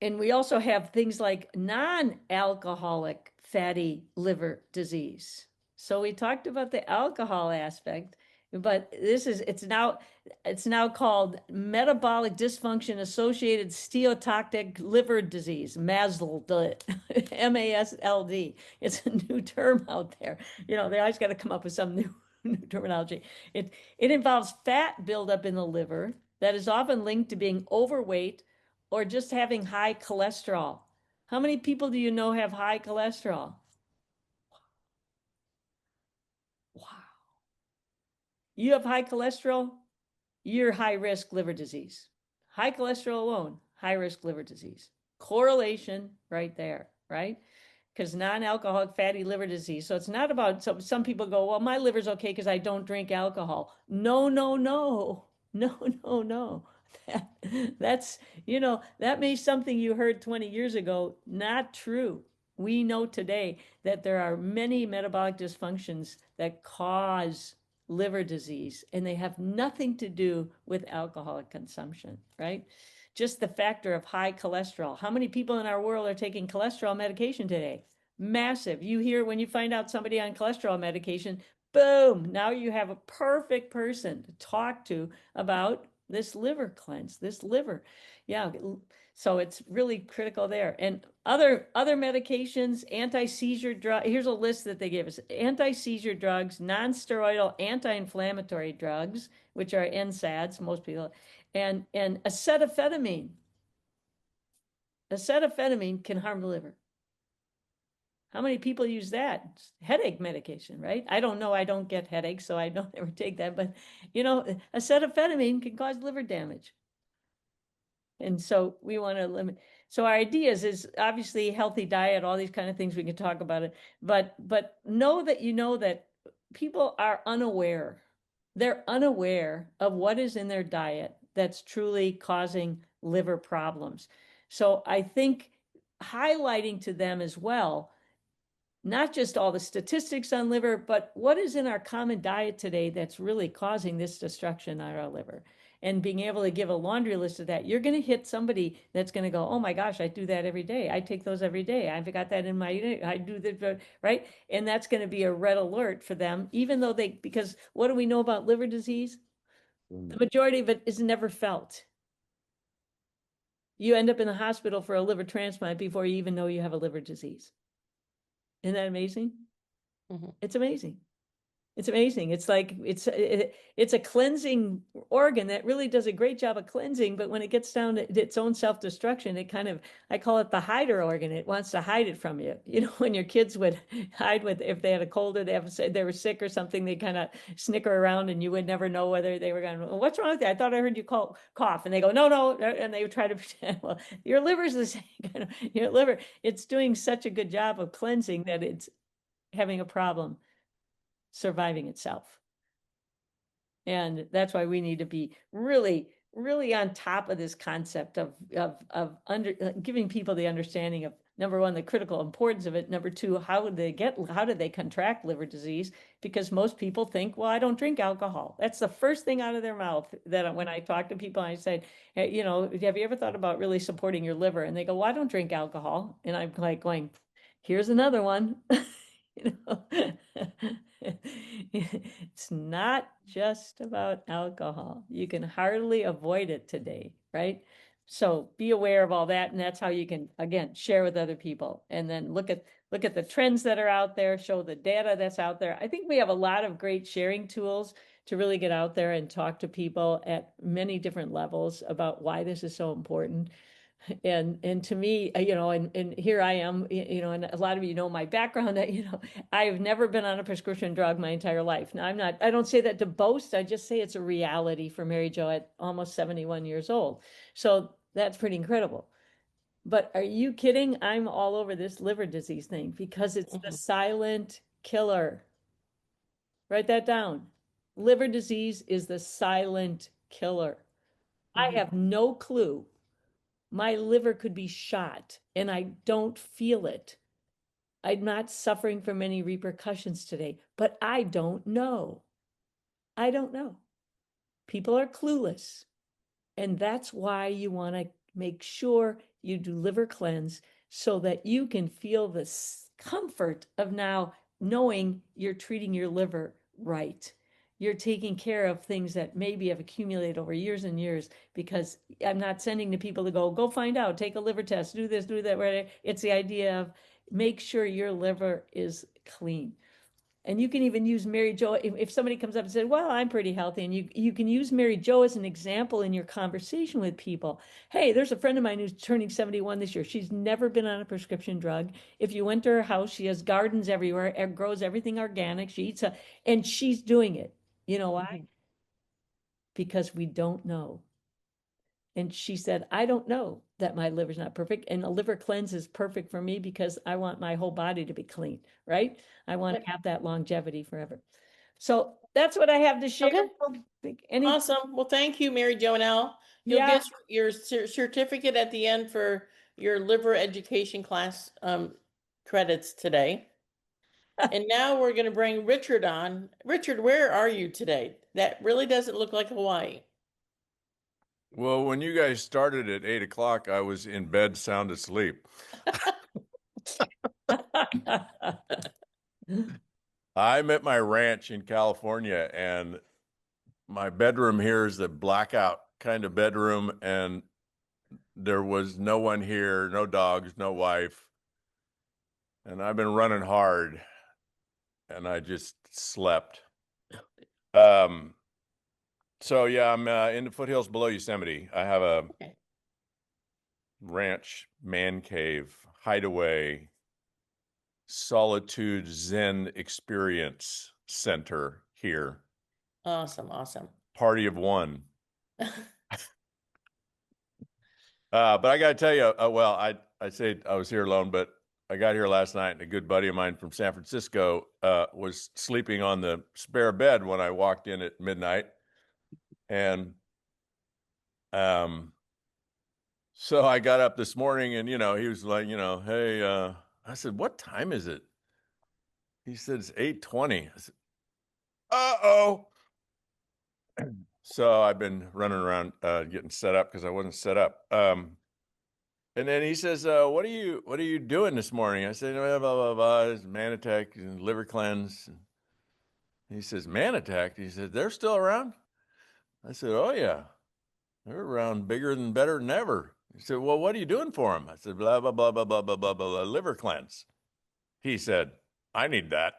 we also have things like non-alcoholic fatty liver disease. So we talked about the alcohol aspect, but it's now called metabolic dysfunction associated steatotic liver disease, MASLD, MASLD. It's a new term out there. They always got to come up with some new terminology. It involves fat buildup in the liver that is often linked to being overweight or just having high cholesterol. How many people do you know have high cholesterol? Wow. You have high cholesterol, you're high risk liver disease. High cholesterol alone, high risk liver disease. Correlation right there, right? Because non-alcoholic fatty liver disease. So it's not about, some people go, well, my liver's okay because I don't drink alcohol. No. That's, that may be something you heard 20 years ago, not true. We know today that there are many metabolic dysfunctions that cause liver disease, and they have nothing to do with alcoholic consumption, right? Just the factor of high cholesterol. How many people in our world are taking cholesterol medication today? Massive. You hear when you find out somebody on cholesterol medication, boom, now you have a perfect person to talk to about this liver cleanse, this liver. Yeah. So it's really critical there. And other medications, anti-seizure drug. Here's a list that they give us: anti-seizure drugs, non-steroidal anti-inflammatory drugs, which are NSAIDs, most people, and acetaminophen. Acetaminophen can harm the liver. How many people use that? It's headache medication, right? I don't know. I don't get headaches, so I don't ever take that. But, acetaminophen can cause liver damage. And so we want to limit. So our ideas is obviously healthy diet, all these kind of things, we can talk about it. But know that people are unaware. They're unaware of what is in their diet that's truly causing liver problems. So I think highlighting to them as well, not just all the statistics on liver, but what is in our common diet today that's really causing this destruction on our liver. And being able to give a laundry list of that, you're going to hit somebody that's going to go, oh my gosh, I do that every day. I take those every day. I've got that in I do that, right? And that's going to be a red alert for them, even though because what do we know about liver disease? The majority of it is never felt. You end up in the hospital for a liver transplant before you even know you have a liver disease. Isn't that amazing? Mm-hmm. It's amazing. It's amazing. It's like, it's a cleansing organ that really does a great job of cleansing, but when it gets down to its own self-destruction, it kind of, I call it the hider organ. It wants to hide it from you. When your kids would hide if they had a cold or they were sick or something, they kind of snicker around and you would never know whether they were going, well, what's wrong with that? I thought I heard you cough. And they go, no. And they would try to pretend, well, your liver's the same kind of, your liver, it's doing such a good job of cleansing that it's having a problem surviving itself. And that's why we need to be really, really on top of this concept of giving people the understanding of, number one, the critical importance of it. Number two, how do they contract liver disease? Because most people think, well, I don't drink alcohol. That's the first thing out of their mouth that when I talk to people, I say, hey, have you ever thought about really supporting your liver? And they go, well, I don't drink alcohol. And I'm like going, here's another one. It's not just about alcohol. You can hardly avoid it today, right? So be aware of all that, and that's how you can, again, share with other people, and then look at the trends that are out there, show the data that's out there. I think we have a lot of great sharing tools to really get out there and talk to people at many different levels about why this is so important. And to me, and here I am, and a lot of you know my background, I've never been on a prescription drug my entire life. Now I don't say that to boast. I just say it's a reality for Mary Jo at almost 71 years old. So that's pretty incredible. But are you kidding? I'm all over this liver disease thing because it's the silent killer. Write that down. liver disease is the silent killer. I Mhm. have no clue. My liver could be shot and I don't feel it. I'm not suffering from any repercussions today, but I don't know. I don't know. People are clueless. And that's why you want to make sure you do liver cleanse so that you can feel the comfort of now knowing you're treating your liver right. You're taking care of things that maybe have accumulated over years and years, because I'm not sending the people to go find out, take a liver test, do this, do that. Right? It's the idea of make sure your liver is clean. And you can even use Mary Jo if somebody comes up and said, well, I'm pretty healthy, and you can use Mary Jo as an example in your conversation with people. Hey, there's a friend of mine who's turning 71 this year. She's never been on a prescription drug. If you went to her house, she has gardens everywhere, grows everything organic. She eats and she's doing it. You know why? Because we don't know. And she said, I don't know that my liver's not perfect. And a liver cleanse is perfect for me because I want my whole body to be clean, right? I want to have that longevity forever. So that's what I have to share. Any, Awesome. Well, thank you, Mary Jo and Al. You'll Yeah. get your certificate at the end for your liver education class credits today. And now we're going to bring Richard on. Richard, where are you today? That really doesn't look like Hawaii. Well, when you guys started at 8 o'clock, I was in bed sound asleep. I'm at my ranch in California, and my bedroom here is a blackout kind of bedroom, and there was no one here, no dogs, no wife. And I've been running hard, and I just slept. So yeah, I'm in the foothills below Yosemite. I have a ranch, man cave, hideaway, solitude Zen experience center here. Awesome. Awesome. Party of one. But I got to tell you, well, I say I was here alone, but I got here last night, and a good buddy of mine from San Francisco was sleeping on the spare bed when I walked in at midnight. And so I got up this morning, and, he was like, hey, I said, what time is it? He said, it's 8:20. I said, uh-oh. So I've been running around getting set up because I wasn't set up. And then he says, what are you doing this morning? I said, blah, blah, blah, blah. It's Manatech and liver cleanse. And he says, Manatech? He said, they're still around? I said, oh, yeah. They're around bigger and better than ever. He said, well, what are you doing for them? I said, blah, blah, blah, blah, blah, blah, blah, blah, liver cleanse. He said, I need that.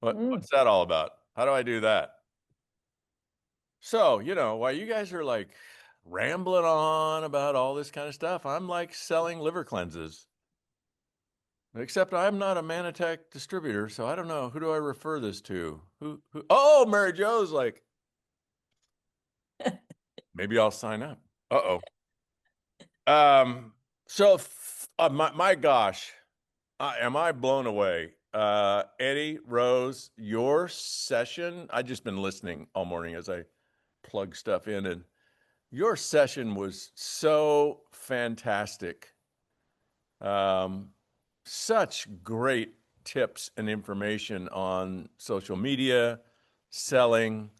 What's that all about? How do I do that? So, while you guys are like rambling on about all this kind of stuff, I'm like selling liver cleanses. Except I'm not a Manatech distributor, so I don't know. Who do I refer this to? Who? Oh, Mary Jo's like, maybe I'll sign up. Uh-oh. So my gosh, am I blown away? Eddie, Rose, your session, I've just been listening all morning as I plug stuff in, and your session was so fantastic. Such great tips and information on social media, selling,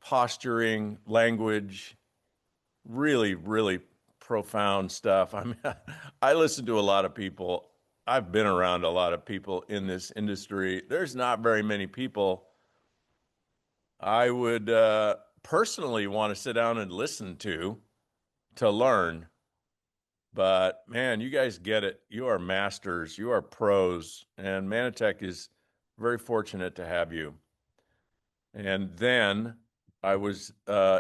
posturing, language, really, really profound stuff. I mean, I listen to a lot of people. I've been around a lot of people in this industry. There's not very many people I would personally want to sit down and listen to learn. But man, you guys get it. You are masters. You are pros. And Manatech is very fortunate to have you. And then I was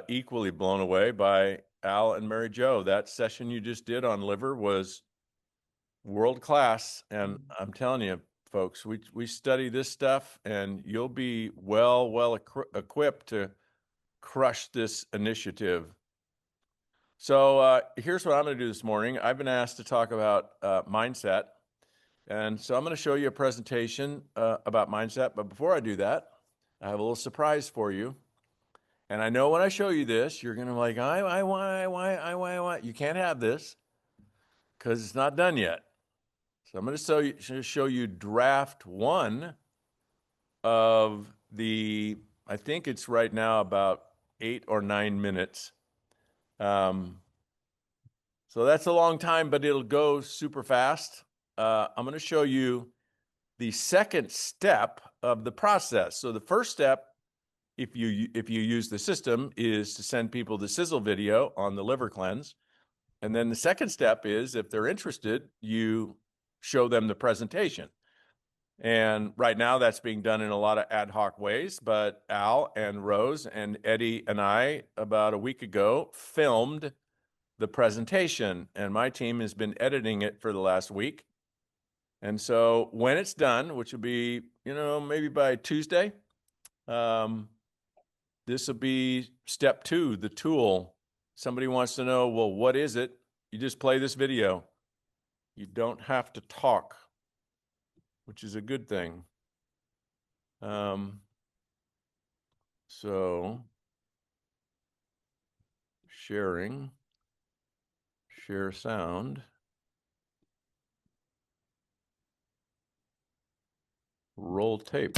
equally blown away by Al and Mary Jo. That session you just did on liver was world class. And I'm telling you, folks, we study this stuff, and you'll be well equipped to crush this initiative. So here's what I'm going to do this morning. I've been asked to talk about mindset. And so I'm going to show you a presentation about mindset. But before I do that, I have a little surprise for you. And I know when I show you this, you're going to be like, I want. You can't have this because it's not done yet. So I'm going to show you draft 1 of the, I think it's right now about 8 or 9 minutes. So that's a long time, but it'll go super fast. I'm going to show you the second step of the process. So the first step, if you use the system, is to send people the sizzle video on the liver cleanse. And then the second step is, if they're interested, you show them the presentation. And right now that's being done in a lot of ad hoc ways, but Al and Rose and Eddie and I, about a week ago, filmed the presentation, and my team has been editing it for the last week. And so when it's done, which will be, maybe by Tuesday, this will be step 2, the tool. Somebody wants to know, well, what is it? You just play this video. You don't have to talk, which is a good thing. So sharing, share sound, roll tape.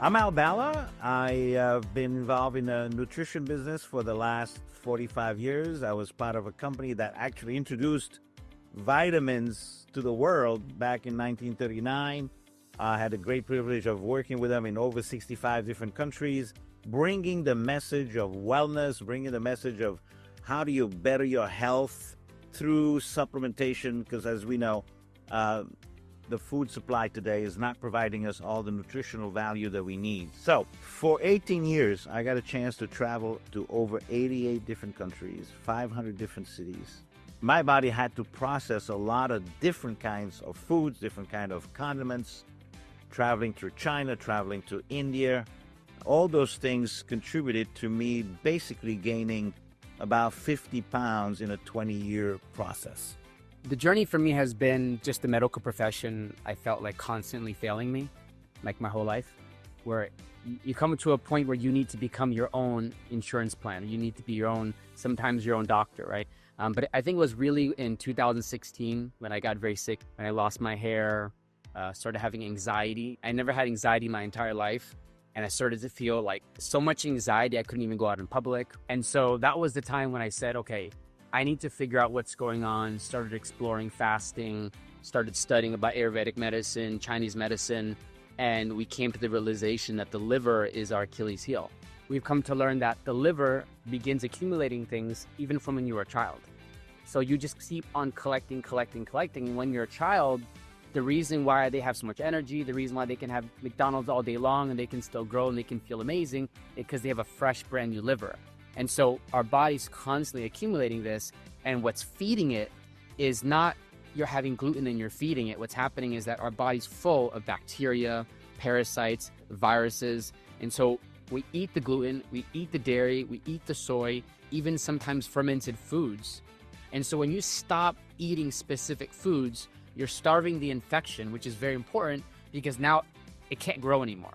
I'm Al Balla. I have been involved in the nutrition business for the last 45 years. I was part of a company that actually introduced vitamins to the world back in 1939. I had the great privilege of working with them in over 65 different countries, bringing the message of wellness, bringing the message of how do you better your health through supplementation, because as we know, the food supply today is not providing us all the nutritional value that we need. So for 18 years, I got a chance to travel to over 88 different countries, 500 different cities. My body had to process a lot of different kinds of foods, different kind of condiments, traveling through China, traveling to India. All those things contributed to me basically gaining about 50 pounds in a 20-year process. The journey for me has been just the medical profession. I felt like constantly failing me, like my whole life, where you come to a point where you need to become your own insurance plan. You need to be sometimes your own doctor, right? But I think it was really in 2016 when I got very sick, when I lost my hair, started having anxiety. I never had anxiety my entire life. And I started to feel like so much anxiety, I couldn't even go out in public. And so that was the time when I said, okay, I need to figure out what's going on, started exploring fasting, started studying about Ayurvedic medicine, Chinese medicine, and we came to the realization that the liver is our Achilles heel. We've come to learn that the liver begins accumulating things even from when you were a child. So you just keep on collecting. And when you're a child, the reason why they have so much energy, the reason why they can have McDonald's all day long and they can still grow and they can feel amazing, is because they have a fresh, brand new liver. And so our body's constantly accumulating this, and what's feeding it is not you're having gluten and you're feeding it. What's happening is that our body's full of bacteria, parasites, viruses. And so we eat the gluten, we eat the dairy, we eat the soy, even sometimes fermented foods. And so when you stop eating specific foods, you're starving the infection, which is very important because now it can't grow anymore.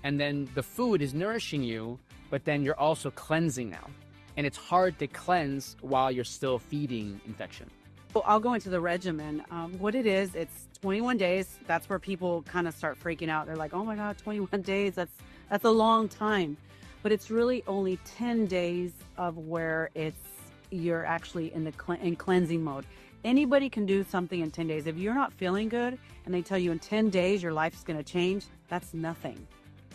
And then the food is nourishing you, but then you're also cleansing now. And it's hard to cleanse while you're still feeding infection. Well, I'll go into the regimen. What it is, it's 21 days. That's where people kind of start freaking out. They're like, oh my God, 21 days, that's a long time. But it's really only 10 days of where you're actually in cleansing mode. Anybody can do something in 10 days. If you're not feeling good and they tell you in 10 days your life's going to change, that's nothing.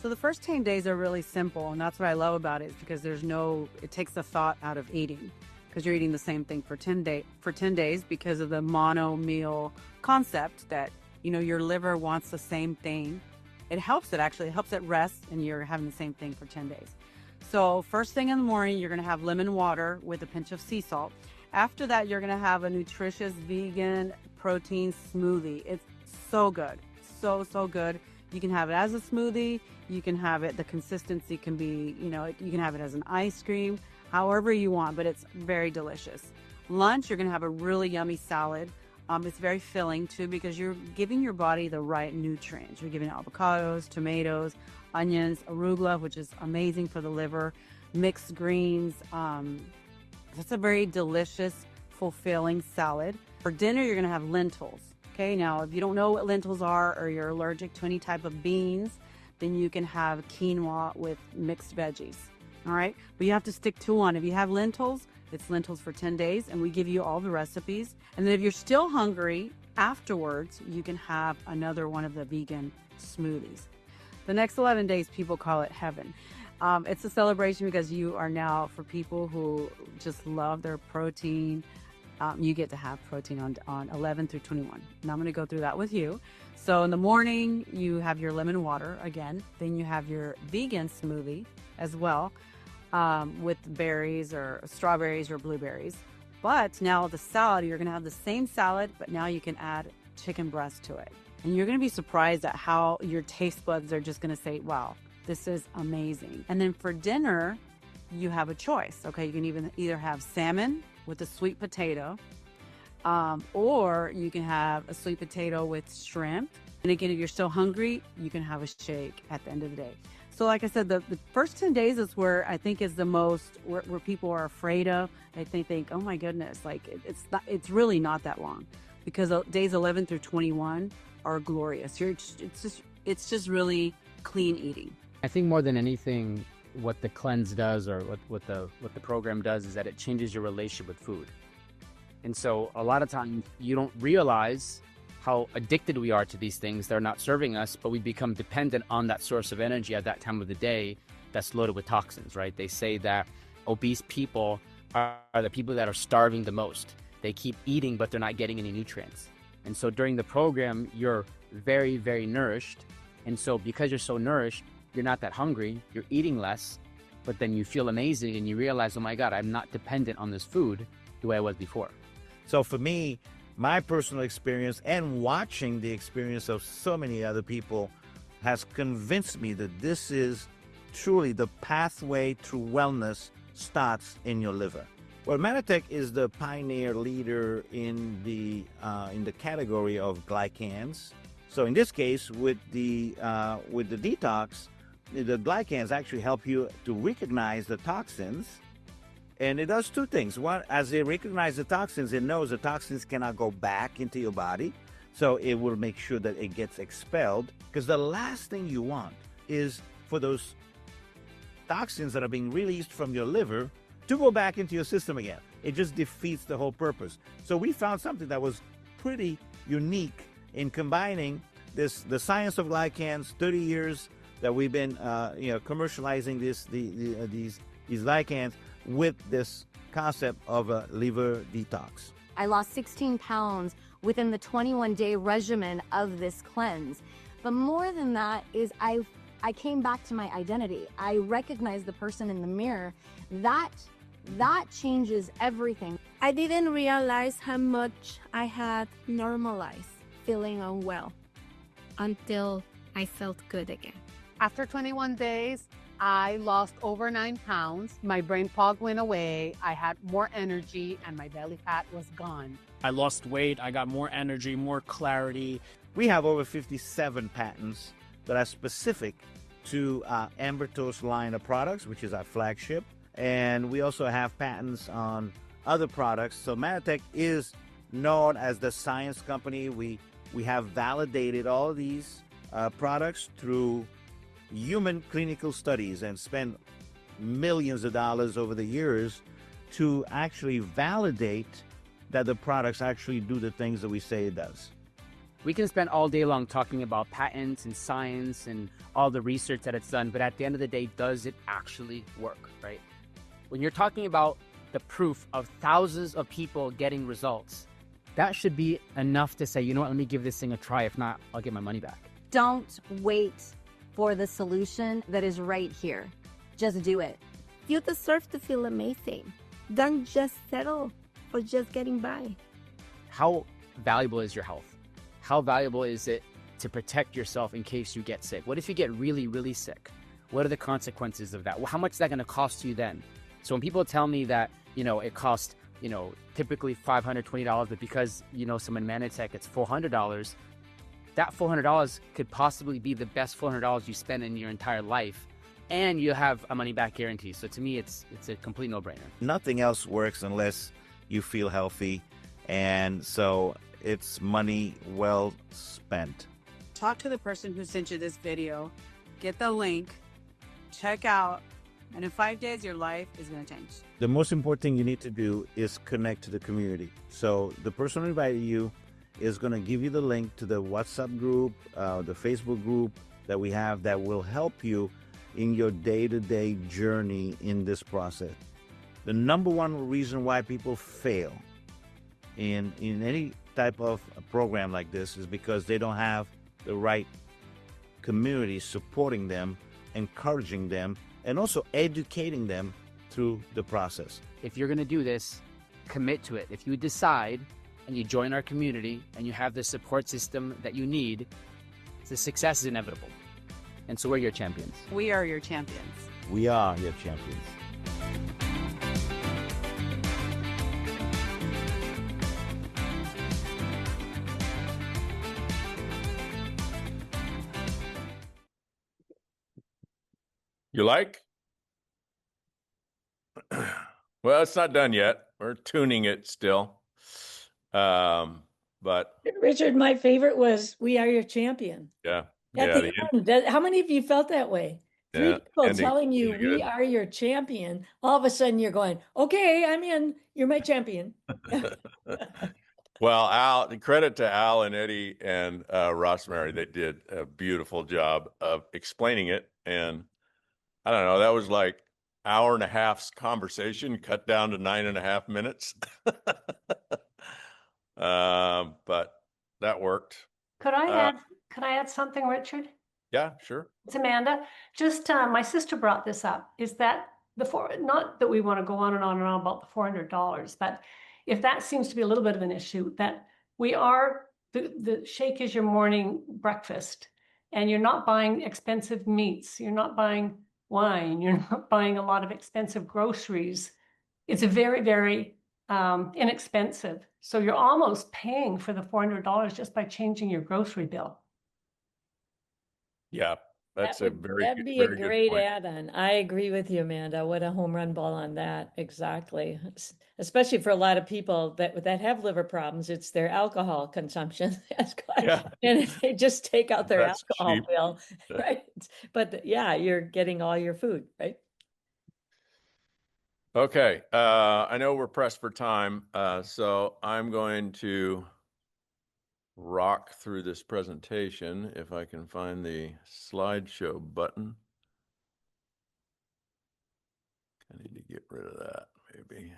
So the first 10 days are really simple, and that's what I love about it, is because it takes the thought out of eating, because you're eating the same thing for 10 days because of the mono meal concept that, your liver wants the same thing. It helps it rest, and you're having the same thing for 10 days. So first thing in the morning, you're going to have lemon water with a pinch of sea salt. After that, you're going to have a nutritious vegan protein smoothie. It's so good. So good. You can have it as a smoothie. You can have it, the consistency can be, you can have it as an ice cream, however you want, but it's very delicious. Lunch, you're going to have a really yummy salad. It's very filling too because you're giving your body the right nutrients. You're giving avocados, tomatoes, onions, arugula, which is amazing for the liver, mixed greens. It's a very delicious, fulfilling salad. For dinner, you're going to have lentils. Okay, now if you don't know what lentils are or you're allergic to any type of beans, then you can have quinoa with mixed veggies. All right, but you have to stick to one. If you have lentils, it's lentils for 10 days, and we give you all the recipes. And then if you're still hungry afterwards, you can have another one of the vegan smoothies. The next 11 days, people call it heaven. It's a celebration because you are now, for people who just love their protein, you get to have protein on 11 through 21. And I'm going to go through that with you. So in the morning, you have your lemon water again. Then you have your vegan smoothie as well, with berries or strawberries or blueberries. But now the salad, you're going to have the same salad, but now you can add chicken breast to it. And you're going to be surprised at how your taste buds are just going to say, wow, this is amazing. And then for dinner, you have a choice. Okay, you can either have salmon with a sweet potato, or you can have a sweet potato with shrimp. And again, if you're still hungry, you can have a shake at the end of the day. So like I said, the first 10 days is where I think is the most, where people are afraid of. They think, oh my goodness, like it's really not that long, because days 11 through 21 are glorious. It's just really clean eating. I think more than anything, what the cleanse does, or what the program does, is that it changes your relationship with food. And so a lot of times you don't realize how addicted we are to these things. They're not serving us, but we become dependent on that source of energy at that time of the day that's loaded with toxins, right? They say that obese people are the people that are starving the most. They keep eating, but they're not getting any nutrients. And so during the program, you're very, very nourished. And so because you're so nourished, you're not that hungry, you're eating less, but then you feel amazing and you realize, oh my God, I'm not dependent on this food the way I was before. So for me, my personal experience and watching the experience of so many other people has convinced me that this is truly the pathway to wellness starts in your liver. Well, Manatech is the pioneer leader in the category of glycans. So in this case, with the detox, the glycans actually help you to recognize the toxins. And it does two things. One, as it recognizes the toxins, it knows the toxins cannot go back into your body. So it will make sure that it gets expelled. Because the last thing you want is for those toxins that are being released from your liver to go back into your system again. It just defeats the whole purpose. So we found something that was pretty unique in combining the science of glycans, 30 years that we've been commercializing these glycans, with this concept of a liver detox. I lost 16 pounds within the 21-day regimen of this cleanse. But more than that is I came back to my identity. I recognized the person in the mirror. That changes everything. I didn't realize how much I had normalized feeling unwell until I felt good again. After 21 days, I lost over 9 pounds. My brain fog went away. I had more energy and my belly fat was gone. I lost weight. I got more energy, more clarity. We have over 57 patents that are specific to Amber Toast line of products, which is our flagship. And we also have patents on other products. So Manatech is known as the science company. We have validated all of these products through human clinical studies and spent millions of dollars over the years to actually validate that the products actually do the things that we say it does. We can spend all day long talking about patents and science and all the research that it's done, but at the end of the day, does it actually work, right? When you're talking about the proof of thousands of people getting results, that should be enough to say, you know what, let me give this thing a try. If not, I'll get my money back. Don't wait for the solution that is right here. Just do it. You deserve to feel amazing. Don't just settle for just getting by. How valuable is your health? How valuable is it to protect yourself in case you get sick? What if you get really, really sick? What are the consequences of that? How much is that going to cost you then? So when people tell me that, it costs typically $520, but because you know someone in Manatech, it's $400. That $400 could possibly be the best $400 you spend in your entire life, and you have a money back guarantee. So to me, it's a complete no-brainer. Nothing else works unless you feel healthy, and so it's money well spent. Talk to the person who sent you this video, get the link, check out, and in 5 days, your life is going to change. The most important thing you need to do is connect to the community. So the person who invited you is going to give you the link to the WhatsApp group, the Facebook group that we have that will help you in your day-to-day journey in this process. The number one reason why people fail in any type of a program like this is because they don't have the right community supporting them, encouraging them, and also educating them through the process. If you're going to do this, commit to it. If you decide and you join our community and you have the support system that you need, the success is inevitable. And so we're your champions. We are your champions. We are your champions. You like? Well, it's not done yet. We're tuning it still. But Richard, my favorite was "We Are Your Champion." yeah, At yeah, the the end, how many of you felt that way? Three Yeah, people ending telling you really "We good. are your champion." All of a sudden, you're going, "Okay, I'm in. You're my champion." Well, Al, credit to Al and Eddie and Rosemary. They did a beautiful job of explaining it. And I don't know, that was like hour and a half's conversation cut down to 9.5 minutes. But that worked. Could I add something, Richard? Yeah, sure. It's Amanda. Just my sister brought this up. Is that not that we want to go on and on and on about the $400, but if that seems to be a little bit of an issue, that we are the shake is your morning breakfast, and you're not buying expensive meats, you're not buying wine, you're not buying a lot of expensive groceries. It's a very, very inexpensive. So you're almost paying for the $400 just by changing your grocery bill. Yeah, that's a very That'd good, be a very good great point. add-on. I agree with you, Amanda. What a home run ball on that. Exactly. Especially for a lot of people that have liver problems, it's their alcohol consumption. That's quite, Yeah. and they just take out their That's alcohol cheap. bill, right? But yeah, you're getting all your food, right? Okay, I know we're pressed for time, so I'm going to rock through this presentation if I can find the slideshow button. I need to get rid of that, maybe.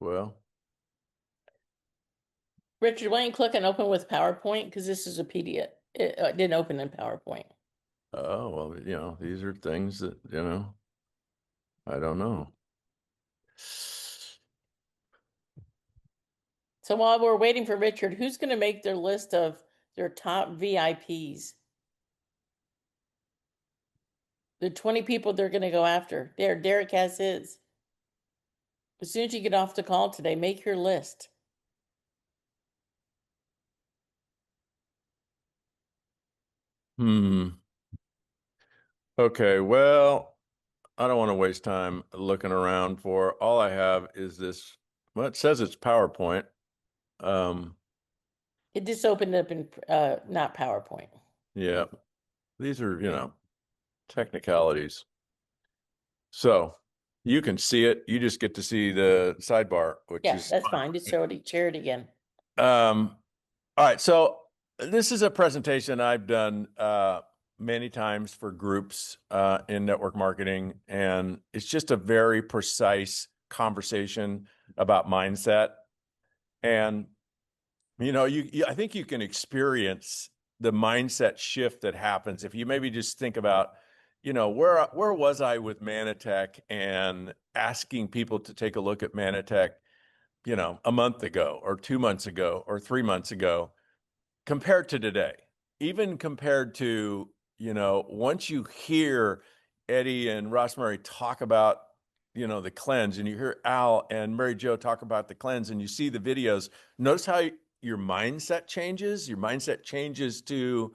Well, Richard, why don't you click on open with PowerPoint? Because this is a PDF. It didn't open in PowerPoint. oh, well, these are things that, I don't know. So while we're waiting for Richard, who's going to make their list of their top VIPs? The 20 people they're going to go after. There, Derek has his. As soon as you get off the call today, make your list. Okay, well, I don't want to waste time looking around for, all I have is this, well, it says it's PowerPoint. It just opened up in not PowerPoint. Yeah, these are, technicalities. So you can see it. You just get to see the sidebar, which Yes, is that's fine. Just share it again. all right. So this is a presentation I've done many times for groups in network marketing, and it's just a very precise conversation about mindset. And I think you can experience the mindset shift that happens if you maybe just think about, where was I with Manatech, and asking people to take a look at Manatech, a month ago or 2 months ago or 3 months ago, compared to today, even compared to, you know, once you hear Eddie and Rosemary talk about, you know, the cleanse, and you hear Al and Mary Jo talk about the cleanse, and you see the videos, notice how your mindset changes. Your mindset changes to,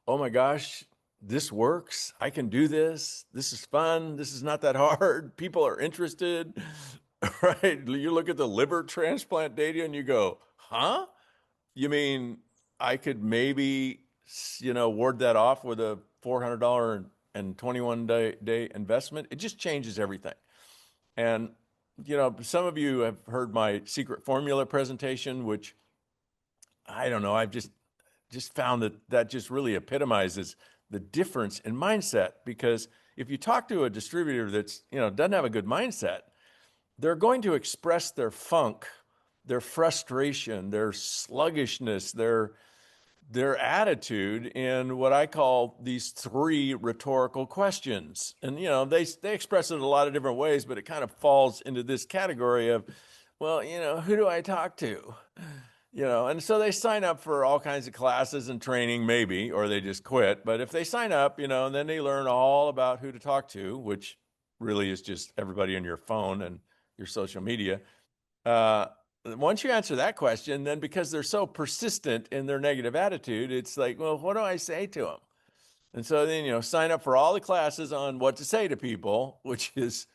oh my gosh, this works. I can do this. This is fun. This is not that hard. People are interested, right? You look at the liver transplant data and you go, huh? You mean I could maybe, you know, ward that off with a $400 and 21-day investment? It just changes everything. And, you know, some of you have heard my secret formula presentation, which I don't know, I've just found that just really epitomizes the difference in mindset. Because if you talk to a distributor that's, you know, doesn't have a good mindset, they're going to express their funk, their frustration, their sluggishness, their attitude in what I call these 3 rhetorical questions. And, you know, they express it in a lot of different ways, but it kind of falls into this category of, well, you know, who do I talk to? You know, and so they sign up for all kinds of classes and training, maybe, or they just quit. But if they sign up, you know, and then they learn all about who to talk to, which really is just everybody on your phone and your social media. Once you answer that question, then because they're so persistent in their negative attitude, it's like, well, what do I say to them? And so then, you know, sign up for all the classes on what to say to people, which is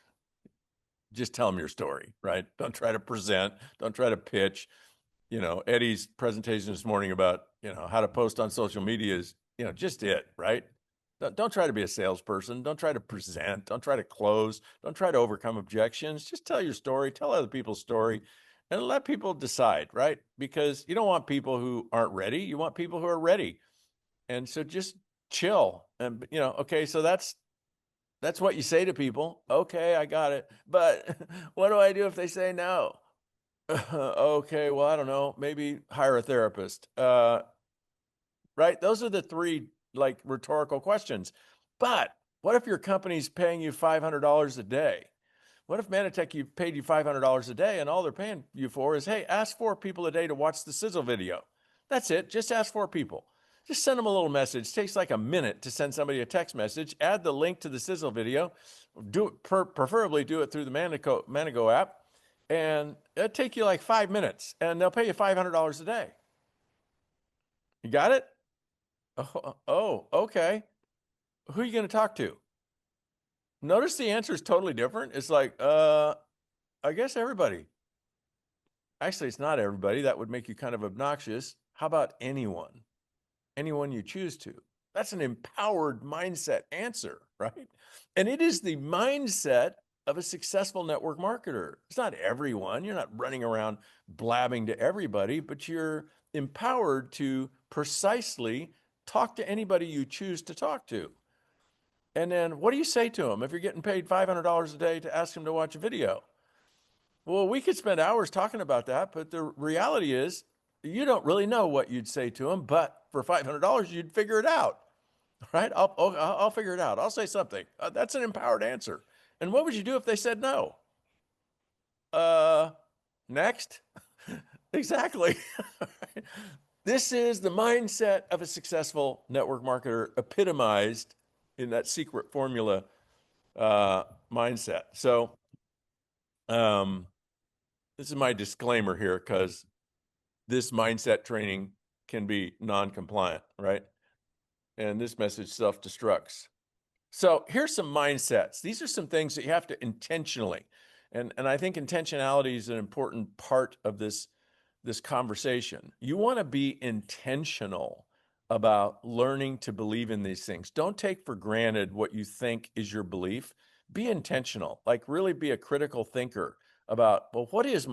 just tell them your story, right? Don't try to present, don't try to pitch. You know, Eddie's presentation this morning about, you know, how to post on social media is, you know, just it, right? Don't try to be a salesperson. Don't try to present. Don't try to close. Don't try to overcome objections. Just tell your story, tell other people's story, and let people decide, right? Because you don't want people who aren't ready. You want people who are ready. And so just chill. And, you know, okay, so that's what you say to people. Okay, I got it. But what do I do if they say no? Okay, well, I don't know, maybe hire a therapist. Right? Those are the 3 like rhetorical questions. But what if your company's paying you $500 a day? What if Manatech paid you $500 a day and all they're paying you for is, hey, ask 4 people a day to watch the sizzle video. That's it. Just ask 4 people. Just send them a little message. It takes like a minute to send somebody a text message. Add the link to the sizzle video. Do it, preferably do it through the Manigo app. And it'll take you like 5 minutes, and they'll pay you $500 a day. You got it? Oh, okay. Who are you going to talk to? Notice the answer is totally different. It's like, I guess everybody. Actually, it's not everybody. That would make you kind of obnoxious. How about anyone? Anyone you choose to. That's an empowered mindset answer, right? And it is the mindset of a successful network marketer. It's not everyone. You're not running around blabbing to everybody, but you're empowered to precisely talk to anybody you choose to talk to. And then what do you say to them if you're getting paid $500 a day to ask them to watch a video? Well, we could spend hours talking about that, but the reality is you don't really know what you'd say to them, but for $500, you'd figure it out, right? I'll figure it out. I'll say something. That's an empowered answer. And what would you do if they said no? Next. Exactly. This is the mindset of a successful network marketer epitomized in that secret formula mindset. So this is my disclaimer here, because this mindset training can be non-compliant, right? And this message self-destructs. So here's some mindsets. These are some things that you have to intentionally, and I think intentionality is an important part of this conversation. You want to be intentional about learning to believe in these things. Don't take for granted what you think is your belief. Be intentional, like really be a critical thinker about, well, what is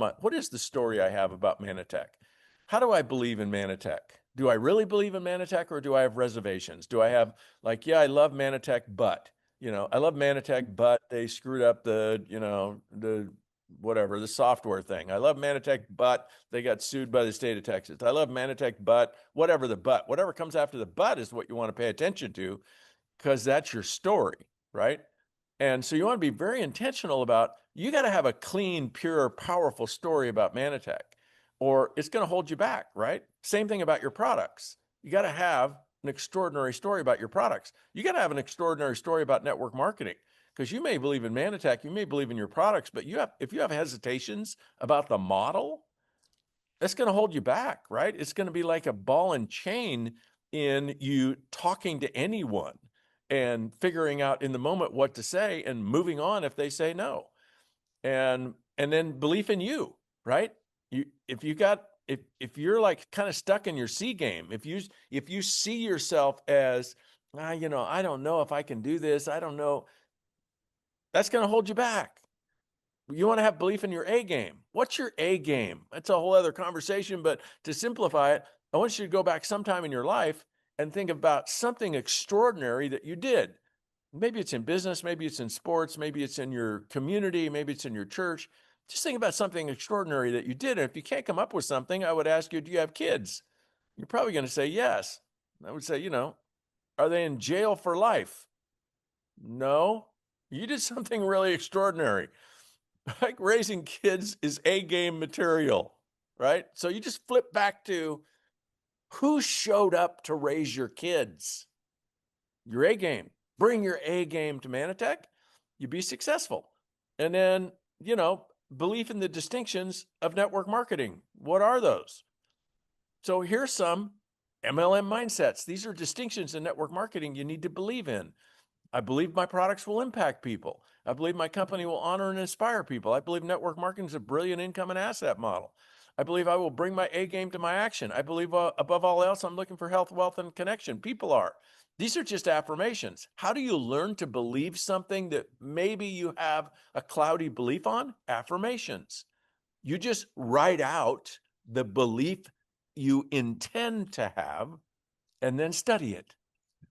the story I have about Manatech? How do I believe in Manatech? Do I really believe in Manatech, or do I have reservations? Do I have like, yeah, I love Manatech, but, I love Manatech, but they screwed up the software thing. I love Manatech, but they got sued by the state of Texas. I love Manatech, but whatever comes after the but is what you want to pay attention to, because that's your story, right? And so you want to be very intentional about, you got to have a clean, pure, powerful story about Manatech, or it's going to hold you back, right? Same thing about your products. You got to have an extraordinary story about your products. You got to have an extraordinary story about network marketing, because you may believe in Manatech, you may believe in your products, but if you have hesitations about the model, that's going to hold you back, right? It's going to be like a ball and chain in you talking to anyone and figuring out in the moment what to say and moving on if they say no. And then belief in you, right? If you're like kind of stuck in your C game, if you see yourself as, I don't know if I can do this, I don't know, that's going to hold you back. You want to have belief in your A game. What's your A game? That's a whole other conversation, but to simplify it, I want you to go back sometime in your life and think about something extraordinary that you did. Maybe it's in business, maybe it's in sports, maybe it's in your community, maybe it's in your church. Just think about something extraordinary that you did. And if you can't come up with something, I would ask you, do you have kids? You're probably going to say yes. I would say, are they in jail for life? No, you did something really extraordinary. Like raising kids is A game material, right? So you just flip back to who showed up to raise your kids? Your A game. Bring your A game to Manatech, you be successful. And then, belief in the distinctions of network marketing. What are those? So here's some MLM mindsets. These are distinctions in network marketing you need to believe in. I believe my products will impact people. I believe my company will honor and inspire people. I believe network marketing is a brilliant income and asset model. I believe I will bring my A game to my action. I believe above all else, I'm looking for health, wealth, and connection. People are. These are just affirmations. How do you learn to believe something that maybe you have a cloudy belief on? Affirmations. You just write out the belief you intend to have and then study it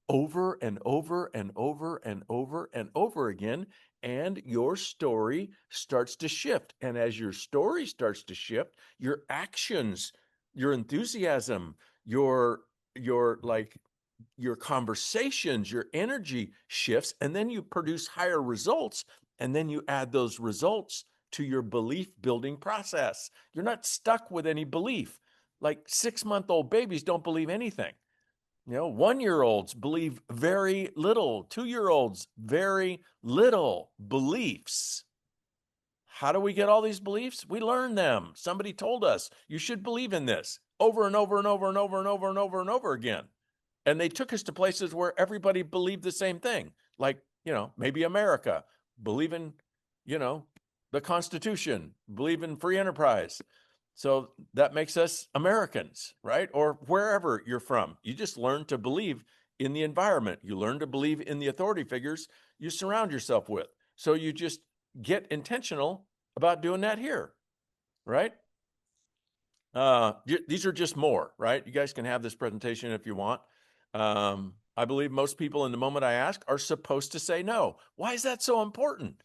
over and over and over and over and over again, and your story starts to shift. And as your story starts to shift, your actions, your enthusiasm, your conversations, your energy shifts, and then you produce higher results, and then you add those results to your belief building process. You're not stuck with any belief. Like 6-month-old babies don't believe anything. 1-year-olds believe very little. 2-year-olds, very little beliefs. How do we get all these beliefs? We learn them. Somebody told us, you should believe in this over and over and over and over and over and over and over again. And they took us to places where everybody believed the same thing. Like, maybe America, believe in, the Constitution, believe in free enterprise. So that makes us Americans, right? Or wherever you're from. You just learn to believe in the environment. You learn to believe in the authority figures you surround yourself with. So you just get intentional about doing that here, right? These are just more, right? You guys can have this presentation if you want. I believe most people in the moment I ask are supposed to say no. Why is that so important?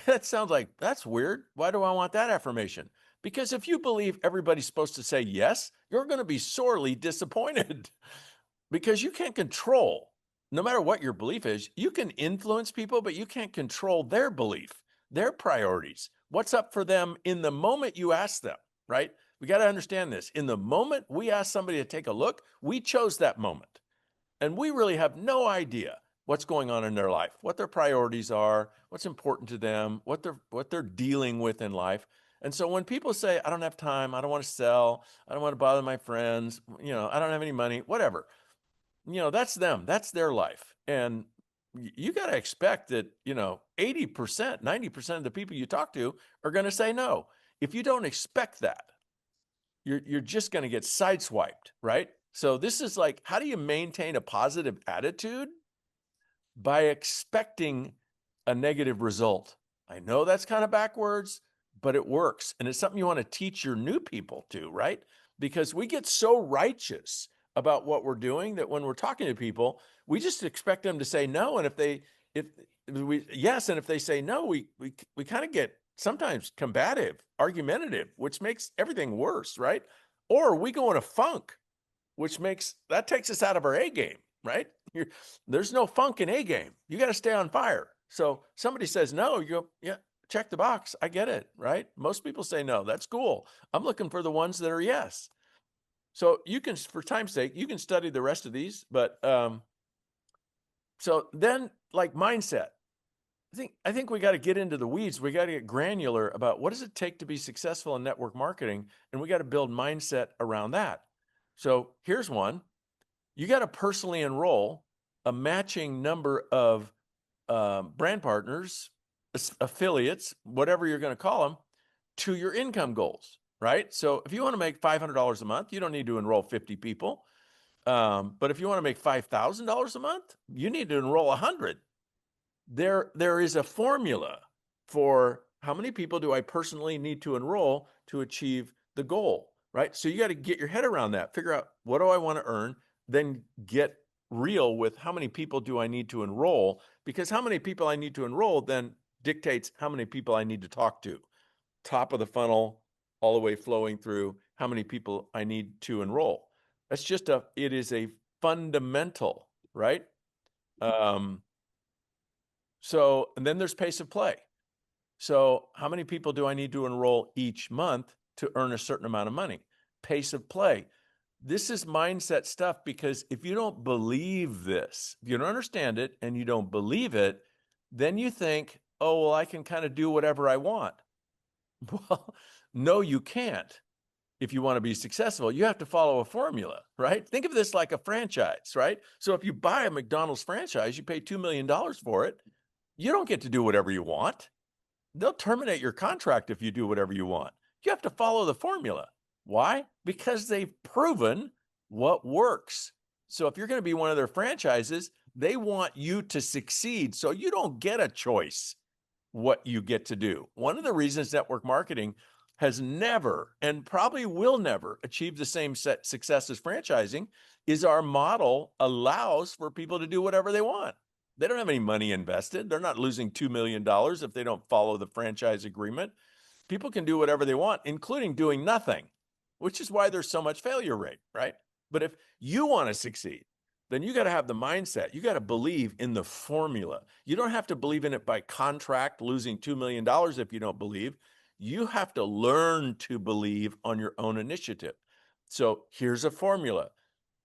That sounds like, that's weird. Why do I want that affirmation? Because if you believe everybody's supposed to say yes, you're going to be sorely disappointed because you can't control, no matter what your belief is, you can influence people, but you can't control their belief, their priorities, what's up for them in the moment you ask them, right? We got to understand this. In the moment we ask somebody to take a look, we chose that moment. And we really have no idea what's going on in their life, what their priorities are, what's important to them, what they're dealing with in life. And so when people say, I don't have time, I don't want to sell, I don't want to bother my friends, I don't have any money, whatever, that's them, that's their life. And you got to expect that, 80%, 90% of the people you talk to are going to say no. If you don't expect that, you're just going to get sideswiped, right? So this is like, how do you maintain a positive attitude? By expecting a negative result. I know that's kind of backwards, but it works. And it's something you want to teach your new people to, right? Because we get so righteous about what we're doing that when we're talking to people, we just expect them to say no. And if they say no, we kind of get sometimes combative, argumentative, which makes everything worse, right? Or we go in a funk, which takes us out of our A game, right? There's no funk in A game. You got to stay on fire. So somebody says no, you go, yeah, check the box. I get it, right? Most people say no. That's cool. I'm looking for the ones that are yes. So you can, for time's sake, you can study the rest of these, but so then like mindset. I think we got to get into the weeds. We got to get granular about what does it take to be successful in network marketing, and we got to build mindset around that. So here's one. You got to personally enroll a matching number of brand partners, affiliates, whatever you're going to call them, to your income goals, right? So if you want to make $500 a month, you don't need to enroll 50 people. But if you want to make $5,000 a month, you need to enroll 100. There is a formula for how many people do I personally need to enroll to achieve the goal, right? So you got to get your head around that, figure out what do I want to earn, then get real with how many people do I need to enroll, because how many people I need to enroll then dictates how many people I need to talk to. Top of the funnel, all the way flowing through how many people I need to enroll. That's just it is a fundamental, right? So, and then there's pace of play. So how many people do I need to enroll each month to earn a certain amount of money? Pace of play. This is mindset stuff, because if you don't believe this, if you don't understand it and you don't believe it, then you think, oh, well, I can kind of do whatever I want. Well, no, you can't. If you want to be successful, you have to follow a formula, right? Think of this like a franchise, right? So if you buy a McDonald's franchise, you pay $2 million for it. You don't get to do whatever you want. They'll terminate your contract if you do whatever you want. You have to follow the formula. Why? Because they've proven what works. So if you're going to be one of their franchises, they want you to succeed. So you don't get a choice what you get to do. One of the reasons network marketing has never and probably will never achieve the same success as franchising is our model allows for people to do whatever they want. They don't have any money invested. They're not losing $2 million if they don't follow the franchise agreement. People can do whatever they want, including doing nothing, which is why there's so much failure rate, right? But if you want to succeed, then you got to have the mindset. You got to believe in the formula. You don't have to believe in it by contract, losing $2 million if you don't believe. You have to learn to believe on your own initiative. So here's a formula.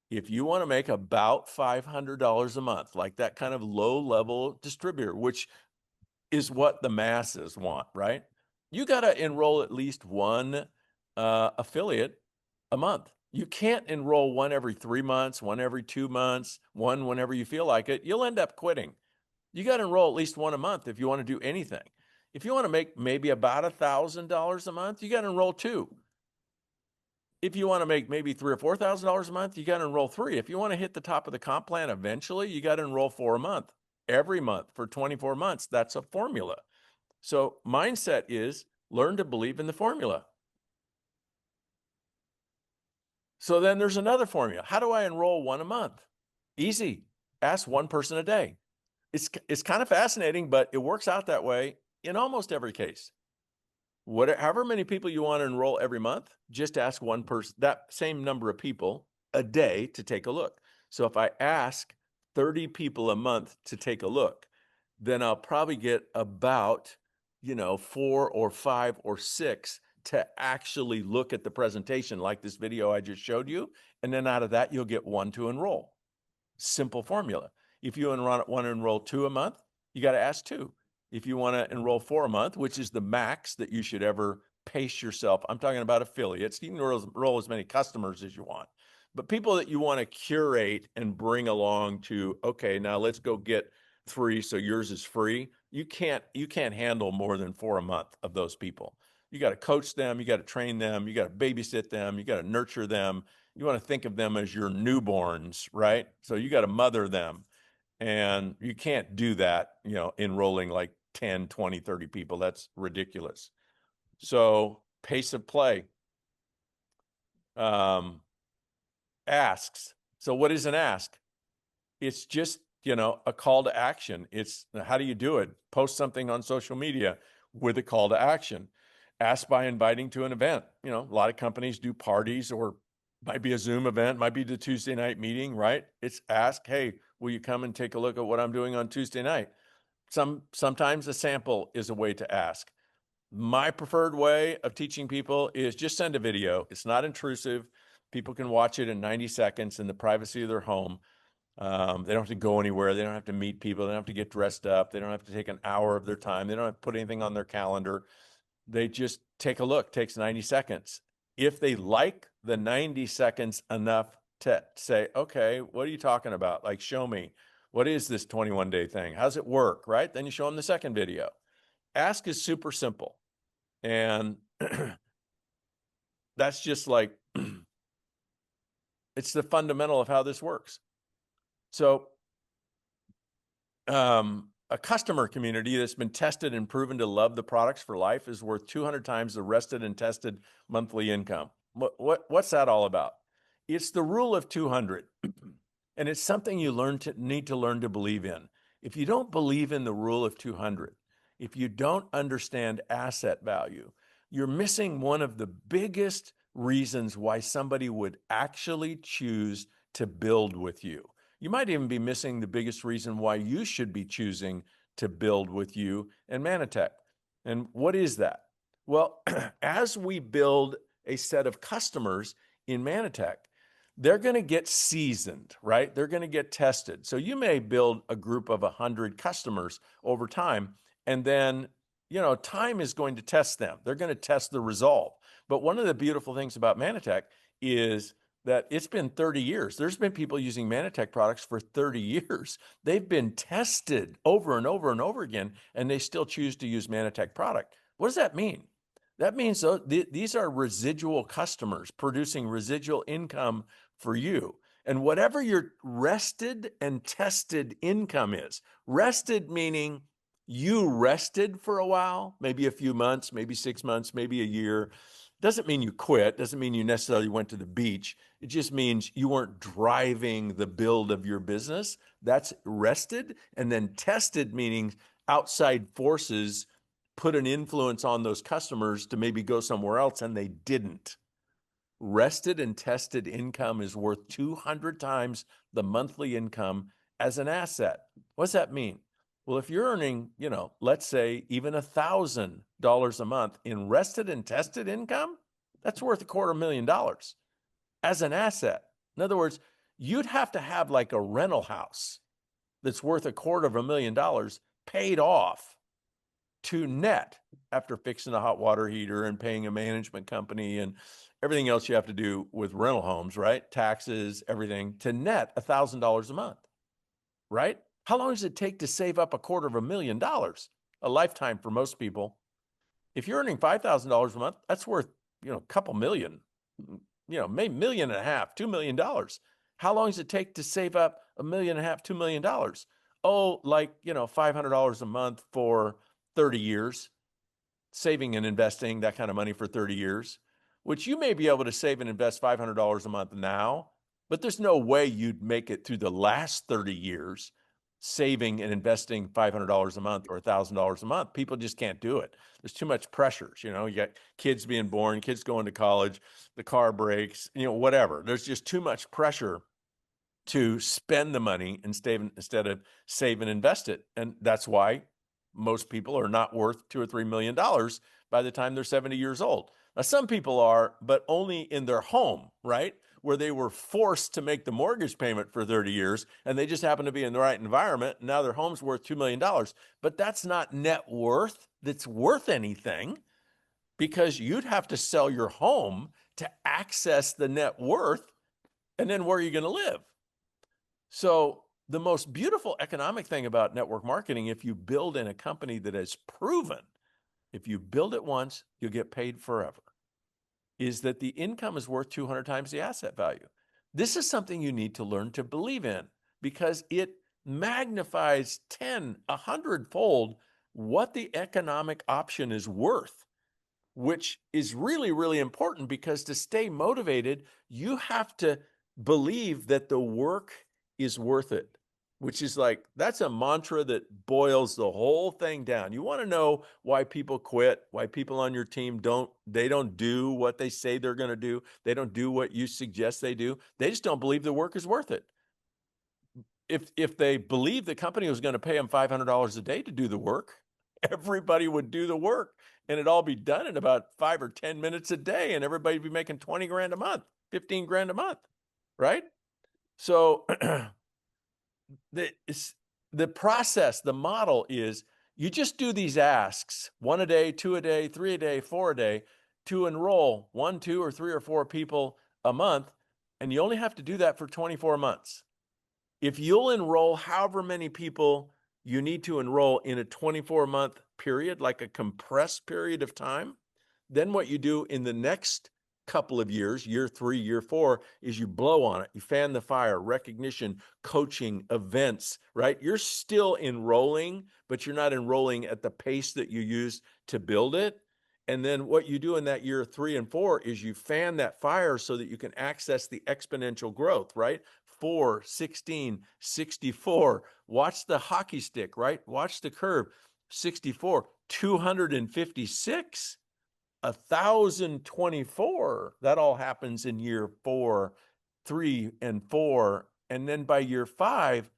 If you want to make about $500 a month, like that kind of low-level distributor, which is what the masses want, right? You got to enroll at least one affiliate a month. You can't enroll one every 3 months, one every 2 months, one whenever you feel like it. You'll end up quitting. You got to enroll at least one a month if you want to do anything. If you want to make maybe about $1,000 a month, you got to enroll 2. If you want to make maybe $3,000 or $4,000 a month, you got to enroll 3. If you want to hit the top of the comp plan eventually, you got to enroll 4 a month. Every month for 24 months. That's a formula. So mindset is learn to believe in the formula. So then there's another formula. How do I enroll 1 a month? Easy. Ask 1 person a day. It's kind of fascinating, but it works out that way in almost every case. However many people you want to enroll every month, just ask 1 person, that same number of people a day to take a look. So if I ask 30 people a month to take a look, then I'll probably get about, 4 or 5 or 6 to actually look at the presentation like this video I just showed you. And then out of that, you'll get 1 to enroll. Simple formula. If you want to enroll 2 a month, you got to ask 2. If you want to enroll 4 a month, which is the max that you should ever pace yourself, I'm talking about affiliates. You can enroll as many customers as you want, but people that you want to curate and bring along to, okay, now let's go get 3 so yours is free. You can't handle more than 4 a month of those people. You got to coach them, you got to train them, you got to babysit them, you got to nurture them. You want to think of them as your newborns, right? So you got to mother them. And you can't do that, enrolling like 10, 20, 30 people. That's ridiculous. So pace of play. Asks. So what is an ask? It's just, a call to action. It's how do you do it? Post something on social media with a call to action. Ask by inviting to an event. A lot of companies do parties, or might be a Zoom event, might be the Tuesday night meeting, right? It's ask, hey, will you come and take a look at what I'm doing on Tuesday night? Sometimes a sample is a way to ask. My preferred way of teaching people is just send a video. It's not intrusive. People can watch it in 90 seconds in the privacy of their home. They don't have to go anywhere. They don't have to meet people. They don't have to get dressed up. They don't have to take an hour of their time. They don't have to put anything on their calendar. They just take a look. It takes 90 seconds. If they like the 90 seconds enough to say, okay, what are you talking about? Like, show me, what is this 21-day thing? How's it work, right? Then you show them the second video. Ask is super simple. And that's just like, it's the fundamental of how this works. So a customer community that's been tested and proven to love the products for life is worth 200 times the rested and tested monthly income. What's that all about? It's the rule of 200. And it's something you need to learn to believe in. If you don't believe in the rule of 200, if you don't understand asset value, you're missing one of the biggest reasons why somebody would actually choose to build with you. You might even be missing the biggest reason why you should be choosing to build with you and Manatech. And what is that? Well, as we build a set of customers in Manatech, they're going to get seasoned, right? They're going to get tested. So you may build a group of 100 customers over time, and then, you know, time is going to test them. They're going to test the resolve. But one of the beautiful things about Manatech is that it's been 30 years. There's been people using Manatech products for 30 years. They've been tested over and over and over again, and they still choose to use Manatech product. What does that mean? That means these are residual customers producing residual income for you. And whatever your rested and tested income is, rested meaning you rested for a while, maybe a few months, maybe 6 months, maybe a year. Doesn't mean you quit. Doesn't mean you necessarily went to the beach. It just means you weren't driving the build of your business. That's rested. And then tested meaning outside forces put an influence on those customers to maybe go somewhere else, and they didn't. Rested and tested income is worth 200 times the monthly income as an asset. What does that mean? Well, if you're earning, you know, let's say even $1,000 a month in rested and tested income, that's worth $250,000 as an asset. In other words, you'd have to have like a rental house that's worth $250,000 paid off to net after fixing a hot water heater and paying a management company and everything else you have to do with rental homes, right? Taxes, everything, to net $1,000 a month, right? How long does it take to save up $250,000? A lifetime for most people. If you're earning $5,000 a month, that's worth, you know, a couple million, you know, maybe $1.5 million, $2 million. How long does it take to save up $1.5 million, $2 million? Oh, like, you know, $500 a month for 30 years, saving and investing that kind of money for 30 years, which you may be able to save and invest $500 a month now, but there's no way you'd make it through the last 30 years saving and investing $500 a month or $1,000 a month. People just can't do it. There's too much pressures. You know, you got kids being born, kids going to college, the car breaks, you know, whatever. There's just too much pressure to spend the money instead of save and invest it. And that's why most people are not worth $2 or $3 million by the time they're 70 years old. Now, some people are, but only in their home, right? Where they were forced to make the mortgage payment for 30 years and they just happen to be in the right environment. And now their home's worth $2 million, but that's not net worth that's worth anything, because you'd have to sell your home to access the net worth. And then where are you going to live? So the most beautiful economic thing about network marketing, if you build in a company that has proven, if you build it once, you'll get paid forever, is that the income is worth 200 times the asset value. This is something you need to learn to believe in, because it magnifies 10, 100-fold what the economic option is worth, which is really, really important, because to stay motivated, you have to believe that the work is worth it, which is like, that's a mantra that boils the whole thing down. You want to know why people quit, why people on your team don't do what they say they're going to do. They don't do what you suggest they do. They just don't believe the work is worth it. If they believe the company was going to pay them $500 a day to do the work, everybody would do the work and it'd all be done in about 5 or 10 minutes a day, and everybody would be making 20 grand a month. 15 grand a month, right? So the process, the model is you just do these asks 1 a day, 2 a day, 3 a day, 4 a day to enroll 1, 2, or 3 or 4 people a month. And you only have to do that for 24 months. If you'll enroll however many people you need to enroll in a 24-month period, like a compressed period of time, then what you do in the next couple of years, year 3, year 4, is you blow on it. You fan the fire, recognition, coaching, events, right? You're still enrolling, but you're not enrolling at the pace that you used to build it. And then what you do in that year 3 and 4 is you fan that fire so that you can access the exponential growth, right? 4, 16, 64. Watch the hockey stick, right? Watch the curve. 64, 256, 1,024. That all happens in year 4, 3, and 4. And then by year 5,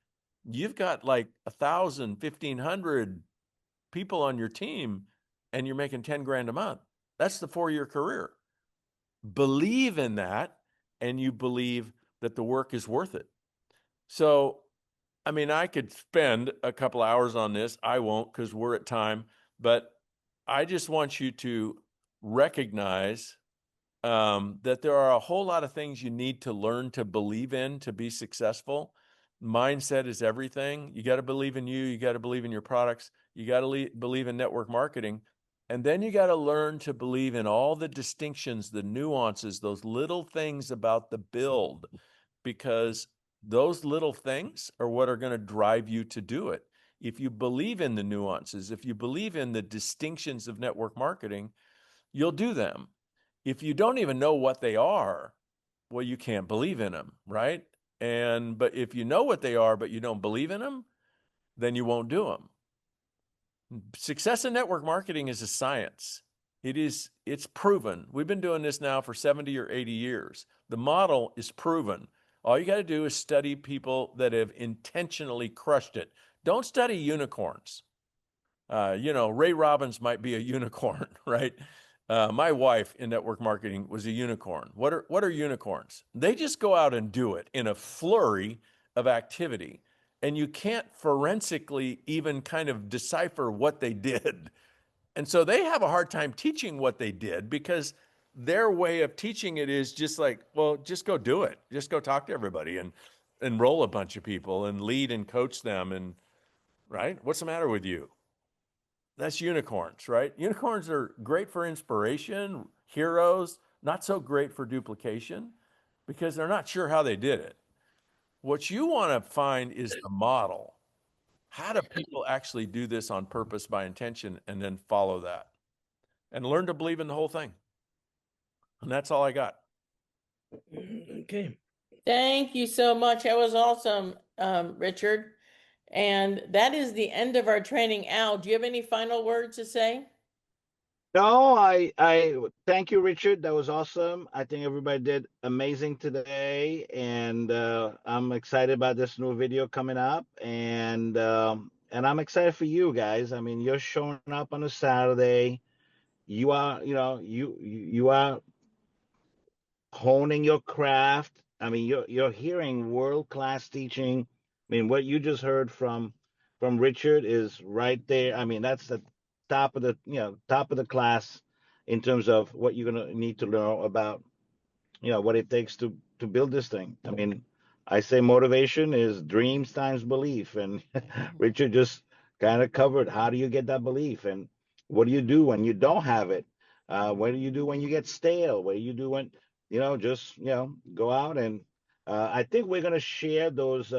you've got like 1,000, 1,500 people on your team, and you're making 10 grand a month. That's the 4-year career. Believe in that, and you believe that the work is worth it. So, I mean, I could spend a couple hours on this. I won't, because we're at time, but I just want you to recognize that there are a whole lot of things you need to learn to believe in to be successful. Mindset is everything. You got to believe in you. You got to believe in your products. You got to believe in network marketing. And then you got to learn to believe in all the distinctions, the nuances, those little things about the build, because those little things are what are going to drive you to do it. If you believe in the nuances, if you believe in the distinctions of network marketing, you'll do them. If you don't even know what they are, well, you can't believe in them, right? But if you know what they are, but you don't believe in them, then you won't do them. Success in network marketing is a science. It's proven. We've been doing this now for 70 or 80 years. The model is proven. All you got to do is study people that have intentionally crushed it. Don't study unicorns. Ray Robbins might be a unicorn, right? My wife in network marketing was a unicorn. What are unicorns? They just go out and do it in a flurry of activity. And you can't forensically even kind of decipher what they did. And so they have a hard time teaching what they did, because their way of teaching it is just like, well, just go do it. Just go talk to everybody and enroll a bunch of people and lead and coach them. And right? What's the matter with you? That's unicorns, right? Unicorns are great for inspiration, heroes, not so great for duplication, because they're not sure how they did it. What you want to find is the model. How do people actually do this on purpose by intention, and then follow that and learn to believe in the whole thing? And that's all I got. Okay. Thank you so much. That was awesome, Richard. And that is the end of our training. Al, do you have any final words to say? No, I thank you, Richard. That was awesome. I think everybody did amazing today, and I'm excited about this new video coming up, and I'm excited for you guys. I mean, you're showing up on a Saturday. You are, you are honing your craft. I mean, you're hearing world-class teaching. I mean, what you just heard from Richard is right there. I mean, that's the top of the class in terms of what you're gonna need to learn about, what it takes to build this thing. I mean, I say motivation is dreams times belief, and Richard just kind of covered how do you get that belief, and what do you do when you don't have it? What do you do when you get stale? What do you do when just go out and I think we're gonna share those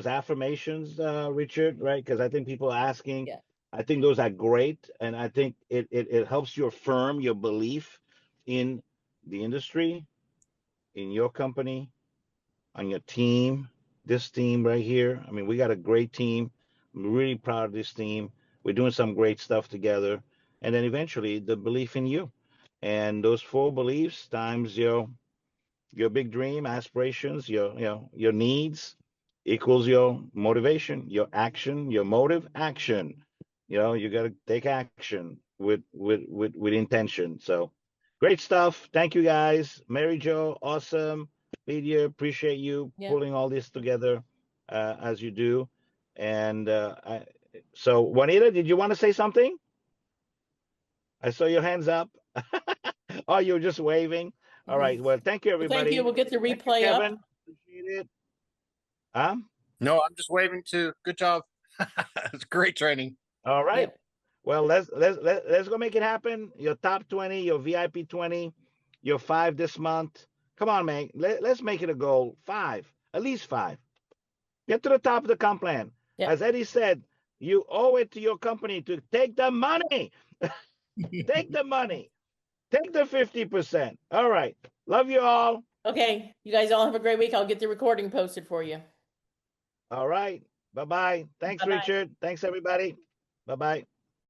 affirmations, Richard, right? Because I think people are asking. Yeah. I think those are great, and I think it helps you affirm your belief in the industry, in your company, on your team, this team right here. I mean, we got a great team. I'm really proud of this team. We're doing some great stuff together. And then eventually the belief in you. And those 4 beliefs times your big dream, aspirations, your needs equals your motivation, your action, your motive, action. You got to take action with intention. So Great stuff. Thank you guys. Mary Jo, awesome. Lydia, appreciate you Yeah. pulling all this together as you do. And so Juanita, did you want to say something? I saw your hands up. Oh, you're just waving. All right. Well, thank you, Well, everybody. thank you. We'll get the Thank you, replay up. Kevin. Appreciate it. Huh? No, I'm just waving too. Good job. It's great training. All right. Yep. Well, let's go make it happen. Your top 20, your VIP 20, your 5 this month. Come on, man. Let's make it a goal. 5, at least 5. Get to the top of the comp plan. Yep. As Eddie said, you owe it to your company to take the money. Take the money. Take the 50%. All right. Love you all. Okay. You guys all have a great week. I'll get the recording posted for you. All right. Bye-bye. Thanks, Bye-bye. Richard. Thanks, everybody. Bye-bye.